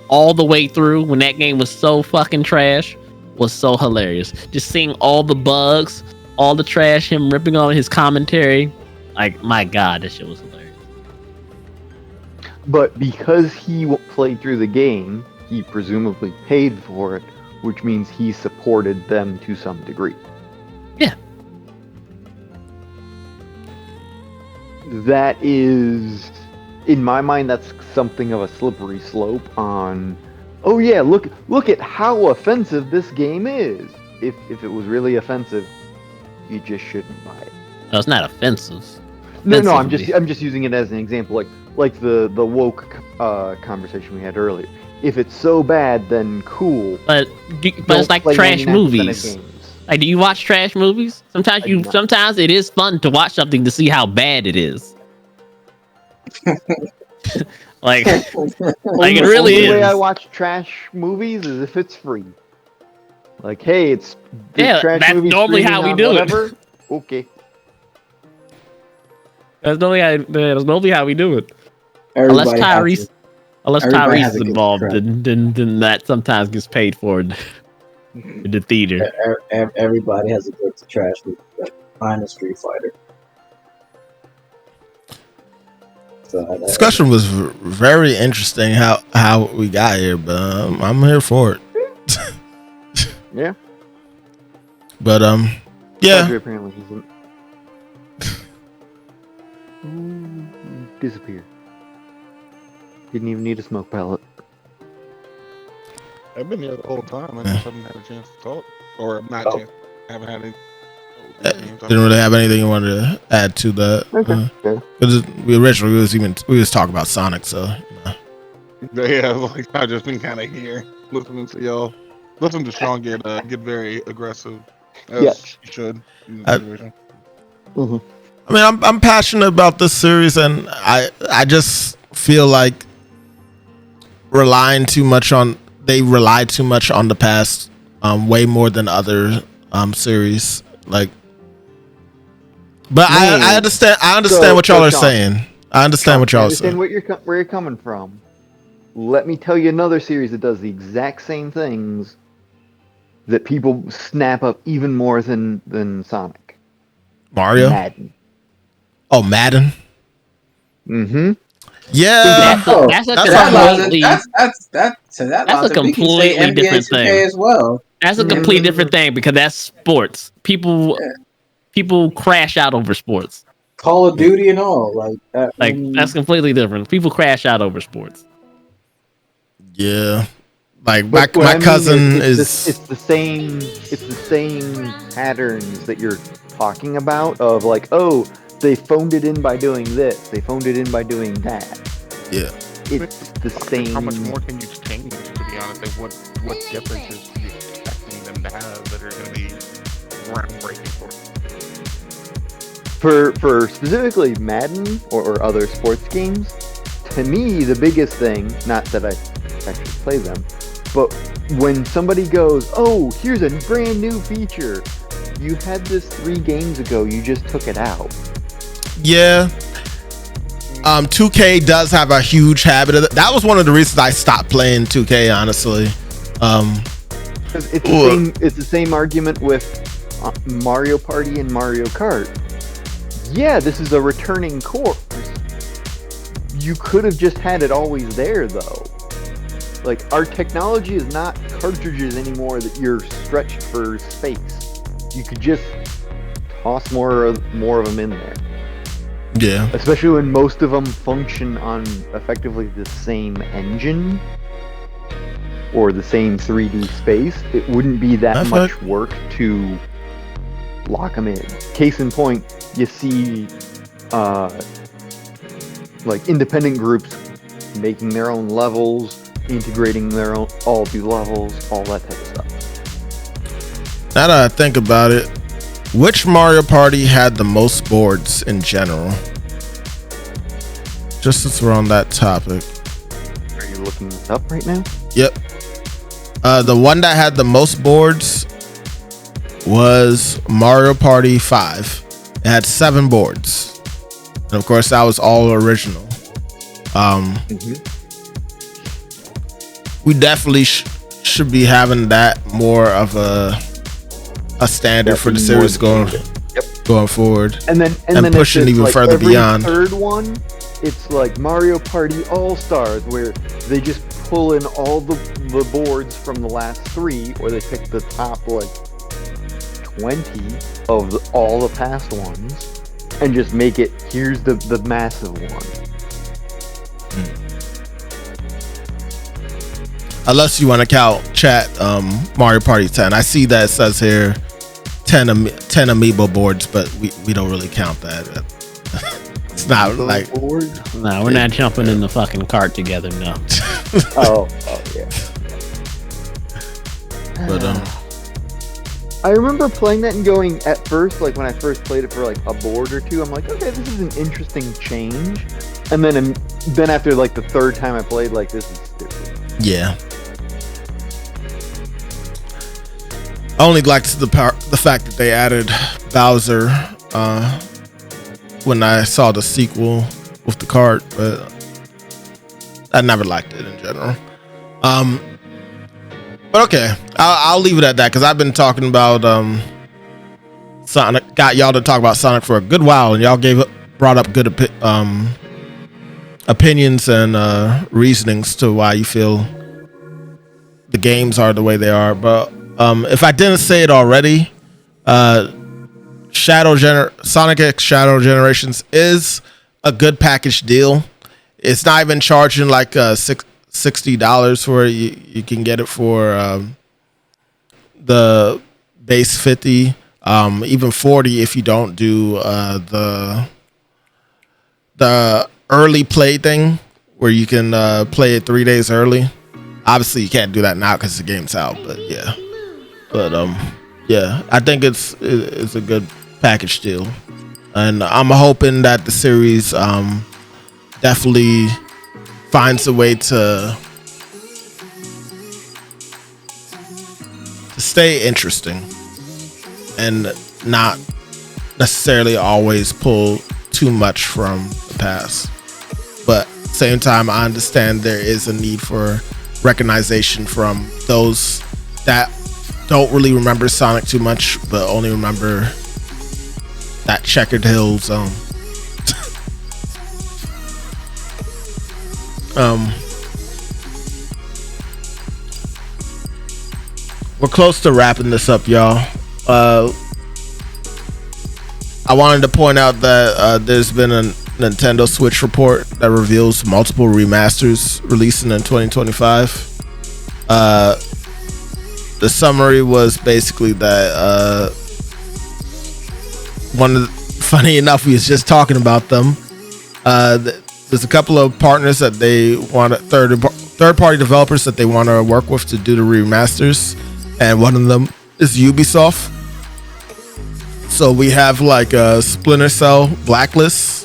all the way through when that game was so fucking trash was so hilarious. Just seeing all the bugs, all the trash, him ripping on his commentary. Like, my God, that shit was hilarious. But because he played through the game, he presumably paid for it, which means he supported them to some degree. Yeah. That is, in my mind, that's something of a slippery slope on, oh yeah, look at how offensive this game is. If it was really offensive, you just shouldn't buy it. No, it's not offensive. No, I'm just using it as an example, like the woke conversation we had earlier. If it's so bad, then cool. But it's like trash movies. Like, do you watch trash movies? Sometimes it is fun to watch something to see how bad it is. like it really is. The way I watch trash movies is if it's free. Like, hey, it's trash that's movie normally how we do it. Okay. That's normally how we do it. Everybody Unless Tyrese is involved, then that sometimes gets paid for in the theater. Everybody has a good to trash movie. Find a Street Fighter. So discussion was very interesting how we got here, but I'm here for it. Yeah. But yeah. Audrey apparently isn't. Disappear. Didn't even need a smoke pellet. I've been here the whole time. I just haven't had a chance to talk, or not a chance. I haven't had any. Didn't really have anything you wanted to add to that. Okay. Because we was talking about Sonic, so. Yeah, like I've just been kind of here listening to y'all. Listen to Sean get very aggressive. As he should. Mm-hmm. I mean, I'm passionate about this series, and I just feel like they rely too much on the past, way more than other series. Like, but I understand what y'all are saying. I understand what y'all are saying. Where you're coming from. Let me tell you another series that does the exact same things that people snap up even more than Sonic. Mario? Madden. Oh, Madden? Mm-hmm. Yeah. That's a completely different thing as well. That's a completely different thing because that's sports. People crash out over sports. Call of Duty and all that's completely different. People crash out over sports. Yeah. Like my cousin is. It's the same patterns that you're talking about of like, oh, they phoned it in by doing this. They phoned it in by doing that. Yeah. It's the same. How much more can you change, to be honest? Like what differences are you expecting them to have that are going to be groundbreaking for specifically Madden or other sports games? To me, the biggest thing, not that I actually play them, but when somebody goes, oh, here's a brand new feature, You had this 3 games ago. You just took it out. Yeah. 2K does have a huge habit of that was one of the reasons I stopped playing 2K, honestly. It's the same argument with Mario Party and Mario Kart. Yeah, this is a returning course. You could have just had it always there, though. Like, our technology is not cartridges anymore that you're stretched for space. You could just toss more of them in there. Yeah. Especially when most of them function on effectively the same engine or the same 3D space. It wouldn't be that much work to lock them in. Case in point, you see like independent groups making their own levels, integrating their own all the levels, all that type of stuff. Now that I think about it, which Mario Party had the most boards in general? Just since we're on that topic. Are you looking this up right now? Yep. The one that had the most boards was Mario Party 5. It had 7 boards. And of course, that was all original. We definitely should be having that more of a standard for the series going forward, and then pushing even like further beyond. Third one, it's like Mario Party All Stars, where they just pull in all the boards from the last 3, or they pick the top like 20 of all the past ones, and just make it. Here's the massive one. Unless you want to count Mario Party 10. I see that it says here 10 amiibo boards, but we don't really count that. It's not like... No, we're not jumping in the fucking cart together, no. oh yeah. But I remember playing that and going, at first, like when I first played it for like a board or 2, I'm like, okay, this is an interesting change. And then after like the 3rd time I played, like, this is stupid. Yeah. I only liked the fact that they added Bowser when I saw the sequel with the cart, but I never liked it in general. But okay, I'll leave it at that because I've been talking about Sonic. Got y'all to talk about Sonic for a good while, and y'all brought up good opinions and reasonings to why you feel the games are the way they are. But if I didn't say it already, Sonic X Shadow Generations is a good package deal. It's not even charging like $60 for it. You can get it for the base 50, even 40 if you don't do the early play thing where you can play it 3 days early. Obviously, you can't do that now because the game's out. But yeah, I think it's a good package deal, and I'm hoping that the series definitely finds a way to stay interesting and not necessarily always pull too much from the past. But at the same time, I understand there is a need for recognition from those that don't really remember Sonic too much, but only remember that Checkered Hill zone. We're close to wrapping this up, y'all. I wanted to point out that there's been a Nintendo Switch report that reveals multiple remasters releasing in 2025. The summary was basically that funny enough, we was just talking about them. There's a couple of partners that they want, third-party developers that they want to work with to do the remasters, and one of them is Ubisoft. So we have like Splinter Cell Blacklist.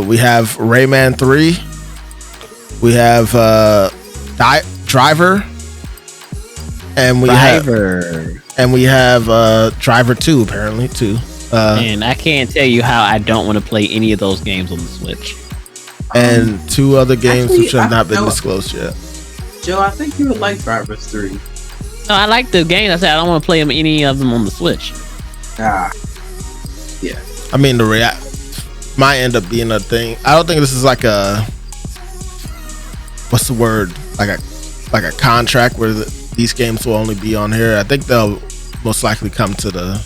We have Rayman 3. We have Driver. And we and we have Driver 2 apparently too. And I can't tell you how I don't want to play any of those games on the Switch. And 2 other games actually, which have not been Joe- disclosed yet. Joe, I think you would like Drivers 3. No, I like the game. I said I don't want to play any of them on the Switch. Ah, yeah. I mean, might end up being a thing. I don't think this is like a, what's the word? Like a contract where these games will only be on here. I think they'll most likely come to the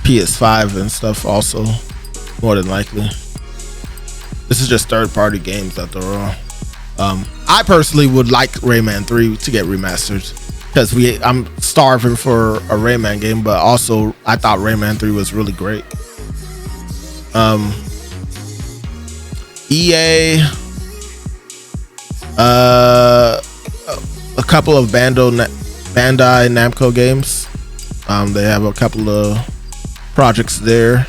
PS5 and stuff also, more than likely. This is just third-party games after all. I personally would like Rayman 3 to get remastered because I'm starving for a Rayman game, but also I thought Rayman 3 was really great. EA, a couple of Bandai Namco games. They have a couple of projects there,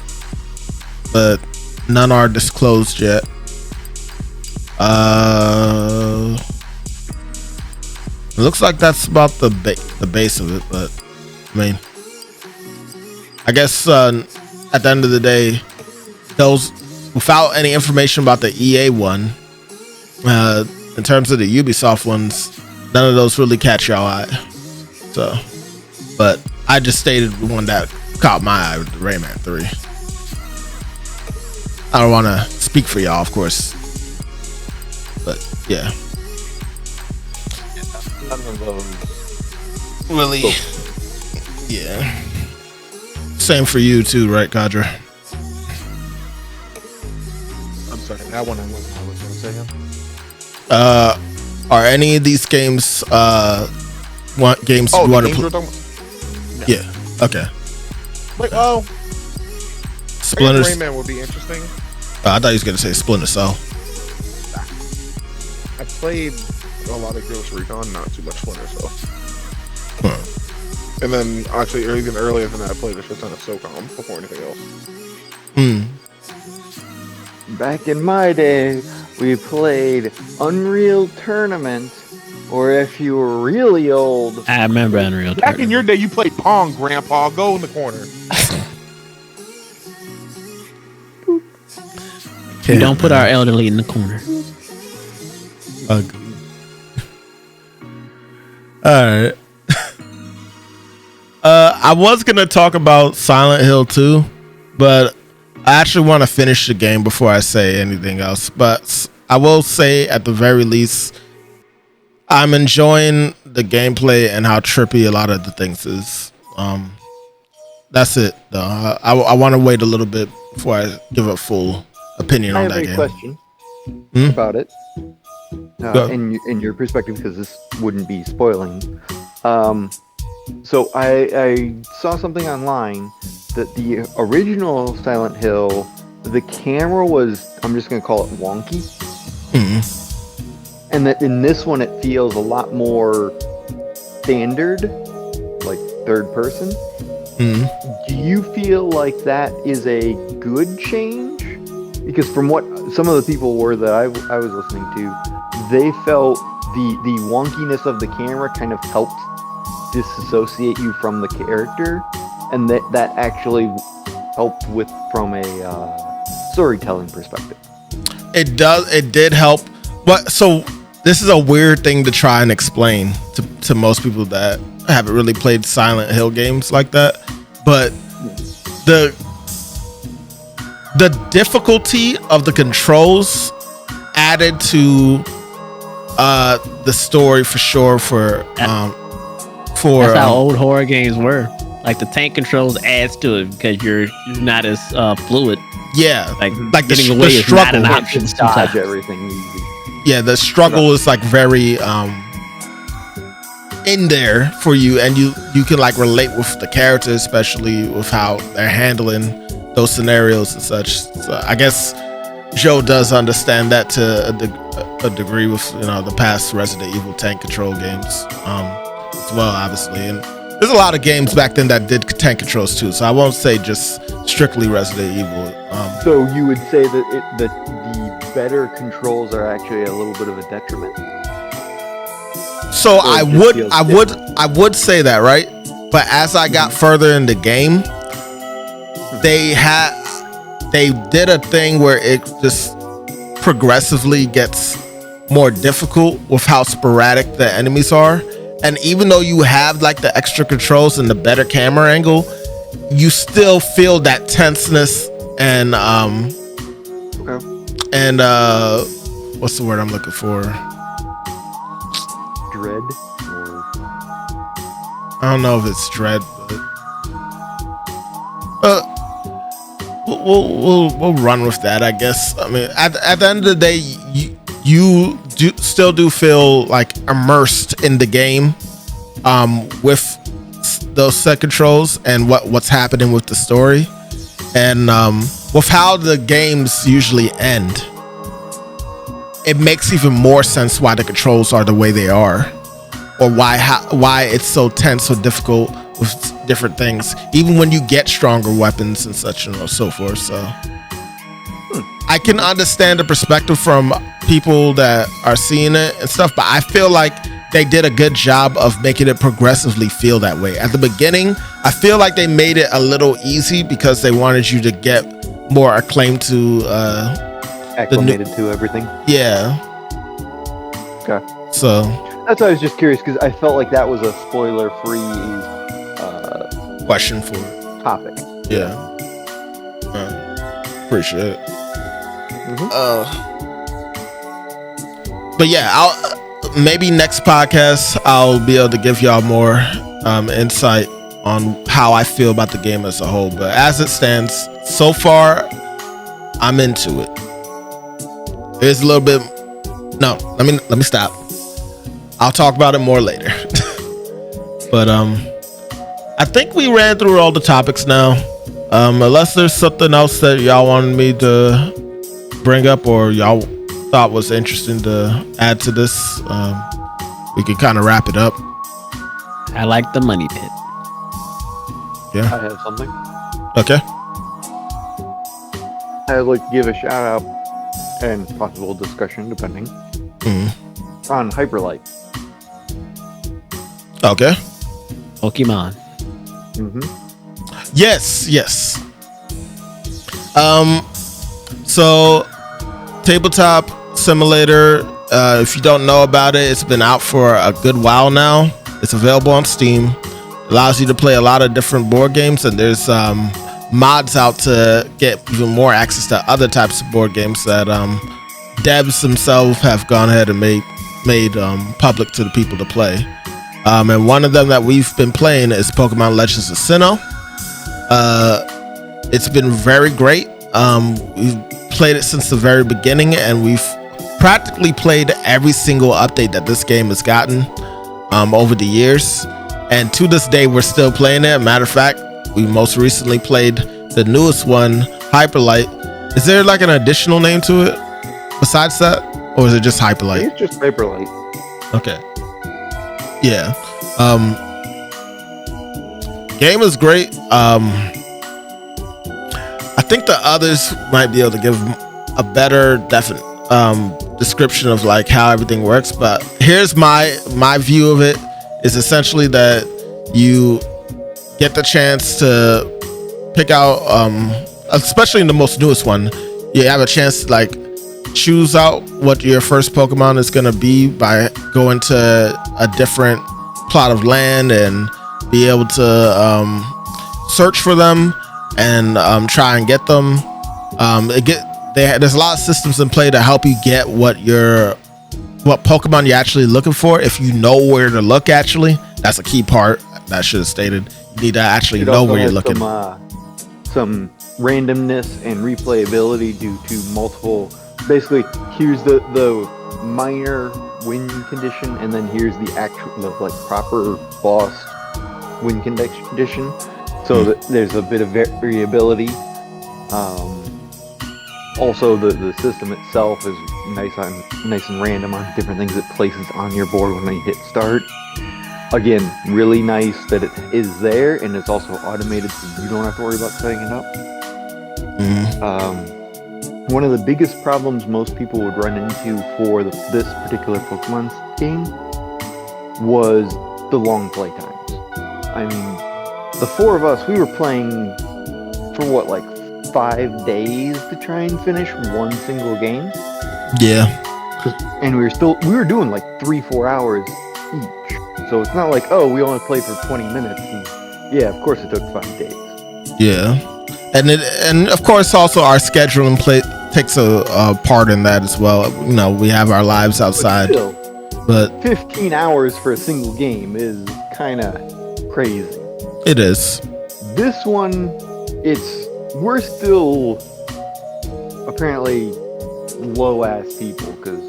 but none are disclosed yet. It looks like that's about the base of it, but I mean, I guess at the end of the day, those without any information about the EA one, in terms of the Ubisoft ones, none of those really catch your eye. So, but I just stated the one that caught my eye with Rayman 3. I don't want to speak for y'all, of course, but yeah. None of those. Really? Yeah. Same for you too, right, Kadra? I'm sorry, that one I wasn't going to say. Are any of these games games you want to play? No. Yeah. Okay. Like, oh, Splinter. Rayman would be interesting. I thought he was gonna say Splinter Cell. I played a lot of Ghost Recon, not too much Splinter Cell. Huh. And then actually, even earlier than that, I played a shit ton of SOCOM before anything else. Back in my day, we played Unreal Tournament, or if you were really old, I remember Unreal Back in Tournament. your day, you played Pong, Grandpa. Go in the corner. We don't put our elderly in the corner. Ugly. All right. I was gonna talk about Silent Hill 2, but I actually want to finish the game before I say anything else. But I will say, at the very least, I'm enjoying the gameplay and how trippy a lot of the things is. That's it, though. I want to wait a little bit before I give a full opinion I on have that a game. question about it. In your perspective, because this wouldn't be spoiling. So I saw something online that the original Silent Hill, the camera was, I'm just going to call it wonky. Mhm. And that in this one it feels a lot more standard, like third person. Mhm. Do you feel like that is a good change? Because from what some of the people were that I was listening to, they felt the wonkiness of the camera kind of helped disassociate you from the character, and that actually helped from a storytelling perspective. It did help, but so this is a weird thing to try and explain to most people that haven't really played Silent Hill games like that, but the difficulty of the controls added to the story for sure. That's how old horror games were. Like the tank controls adds to it because you're not as fluid. Yeah, Like the getting away is not an struggle. option. Just touch everything easy. Yeah, the struggle is like very in there for you, and you can like relate with the characters, especially with how they're handling those scenarios and such. So I guess Joe does understand that to a degree with the past Resident Evil tank control games as well, obviously. And there's a lot of games back then that did tank controls too, so I won't say just strictly Resident Evil. So you would say that the better controls are actually a little bit of a detriment? So Or I it just would feels I would say that, right? But as I got further in the game, they did a thing where it just progressively gets more difficult with how sporadic the enemies are. And even though you have like the extra controls and the better camera angle, you still feel that tenseness and what's the word I'm looking for? Dread. I don't know if it's dread, but we'll run with that, I guess. I mean, at the end of the day, you still do feel like immersed in the game, with those set controls and what's happening with the story, and with how the games usually end. It makes even more sense why the controls are the way they are, or why it's so tense or difficult with different things, even when you get stronger weapons and such and so forth. So I can understand the perspective from people that are seeing it and stuff, but I feel like they did a good job of making it progressively feel that way. At the beginning, I feel like they made it a little easy because they wanted you to get more acclaim to acclimated to everything. Yeah. Okay. So that's why I was just curious, because I felt like that was a spoiler-free question for topic. Yeah. Appreciate it. But yeah, I'll maybe next podcast I'll be able to give y'all more insight on how I feel about the game as a whole. But as it stands, so far, I'm into it. There's a little bit. No, let me stop. I'll talk about it more later. But I think we ran through all the topics now. Unless there's something else that y'all wanted me to bring up or y'all thought was interesting to add to this, we can kind of wrap it up. I like the money pit. Yeah. I have something. Okay. I'd like to give a shout out and possible discussion, depending, on Hyperlight. Okay. Pokemon. Yes. So Tabletop Simulator, if you don't know about it, it's been out for a good while now. It's available on Steam. Allows you to play a lot of different board games, and there's mods out to get even more access to other types of board games that devs themselves have gone ahead and made public to the people to play. And one of them that we've been playing is Pokemon Legends of Sinnoh. It's been very great. We've played it since the very beginning, and we've practically played every single update that this game has gotten over the years. And to this day, we're still playing it. Matter of fact, we most recently played the newest one, Hyperlight. Is there like an additional name to it besides that? Or is it just Hyperlight? It's just Hyperlight. Okay. Yeah. Game is great. I think the others might be able to give a better definite description of like how everything works, but here's my view of it is essentially that you get the chance to pick out, especially in the most newest one, you have a chance to like choose out what your first Pokemon is going to be by going to a different plot of land and be able to search for them and try and get them. There's a lot of systems in play to help you get what Pokemon you're actually looking for. If you know where to look, actually, that's a key part that I should have stated. You need to actually know where you're looking. Some randomness and replayability due to multiple. Basically, here's the minor win condition, and then here's the actual like proper boss win condition. So that there's a bit of variability. Also, the system itself is nice and random on different things it places on your board when you hit start. Again, really nice that it is there, and it's also automated, so you don't have to worry about setting it up. One of the biggest problems most people would run into for this particular Pokemon game was the long play times. I mean, the four of us, we were playing for what, like 5 days to try and finish one single game. Yeah. And we were doing like 3-4 hours each. So it's not like, oh, we only played for 20 minutes. And yeah, of course it took 5 days. Yeah. And of course also our scheduling takes a part in that as well. You know, we have our lives outside. But 15 hours for a single game is kind of crazy. It is. This one, we're still apparently low-ass people because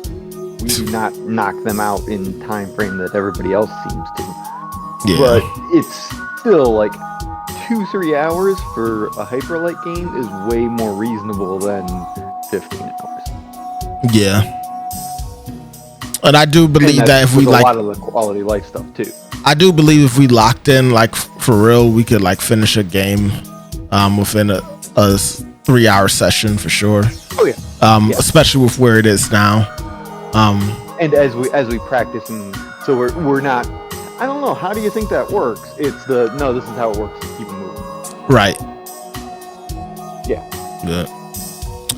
we do not knock them out in the time frame that everybody else seems to. Yeah. But it's still like 2-3 hours for a hyperlight game is way more reasonable than 15 hours. Yeah. And I do believe that if we a lot of the quality of life stuff too. I do believe if we locked in, like for real, we could like finish a game within a 3-hour session for sure. Oh yeah. Especially with where it is now. And as we practice, and so we're not. I don't know. How do you think that works? It's no. This is how it works. Keep it moving. Right. Yeah. Yeah.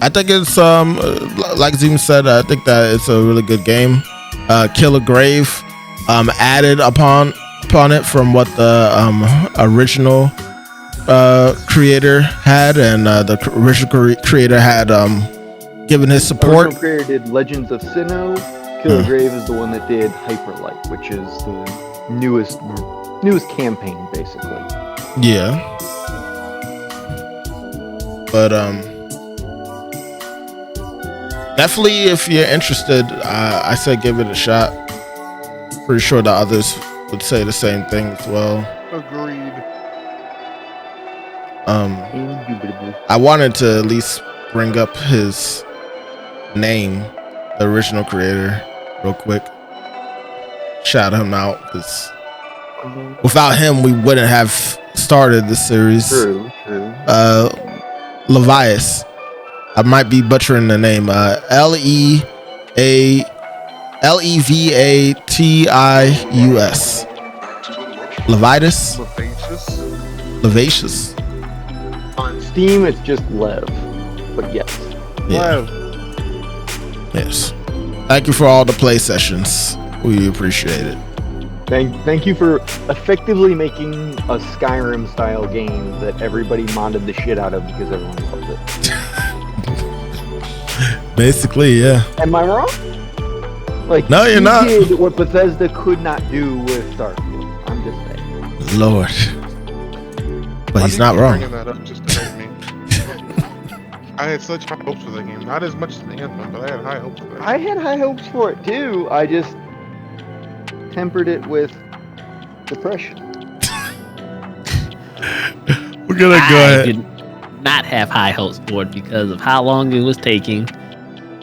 I think it's like Zemis said. I think that it's a really good game. Killer Grave added upon it from what the original creator had, and the original creator had given his support. The original creator did Legends of Sinnoh. Killer Grave is the one that did Hyperlight, which is the newest campaign, basically. Yeah. But definitely, if you're interested, I say give it a shot. Pretty sure the others would say the same thing as well. Agreed. I wanted to at least bring up his name, the original creator, real quick. Shout him out, because without him, we wouldn't have started this series. True. Levias. I might be butchering the name. Levaatius. Levacious. On Steam, it's just Lev, but yes. Yeah. Lev. Yes. Thank you for all the play sessions. We appreciate it. Thank you for effectively making a Skyrim style game that everybody modded the shit out of because everyone loves it. Basically, yeah. Am I wrong? Like, no, you're not. Did what Bethesda could not do with Starfield. I'm just saying. Lord. But he's not wrong. That up just to make me. I had such high hopes for that game. Not as much as the Anthem, but I had high hopes for that. I had high hopes for it too. I just tempered it with depression. We're gonna go ahead. I did not have high hopes for it because of how long it was taking,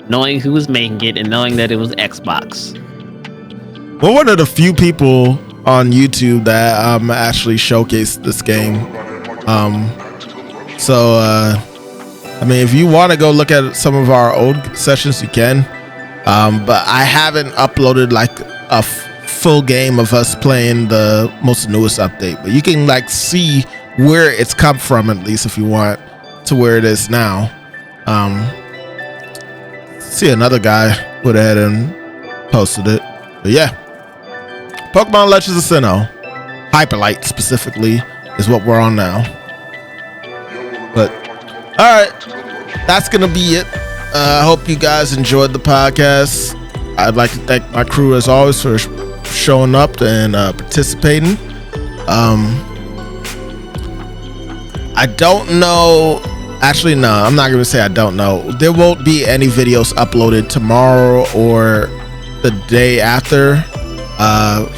knowing who was making it, and knowing that it was Xbox. We're one of the few people on YouTube that actually showcased this game. I mean, if you want to go look at some of our old sessions, you can. But I haven't uploaded like a full game of us playing the most newest update. But you can like see where it's come from, at least if you want, to where it is now. See, another guy went ahead and posted it. But yeah, Pokemon Legends of Sinnoh, Hyperlight specifically, is what we're on now. But all right, that's gonna be it. I hope you guys enjoyed the podcast. I'd like to thank my crew as always for showing up and participating. I don't know. Actually, no, I'm not gonna say I don't know. There won't be any videos uploaded tomorrow or the day after.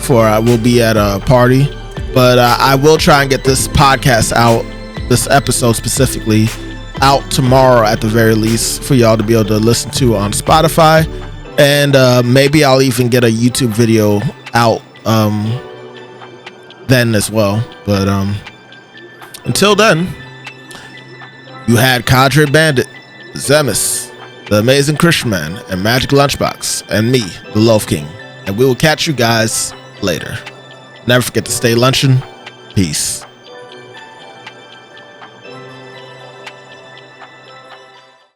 We'll be at a party, but I will try and get this podcast out, this episode specifically, out tomorrow at the very least, for y'all to be able to listen to on Spotify, and maybe I'll even get a YouTube video out then as well. But until then, you had Kadrebandit, Zemis, the Amazing Christain, and Magic Lunchbox, and me, TheLoafKing, and we will catch you guys later. Never forget to stay luncheon Peace.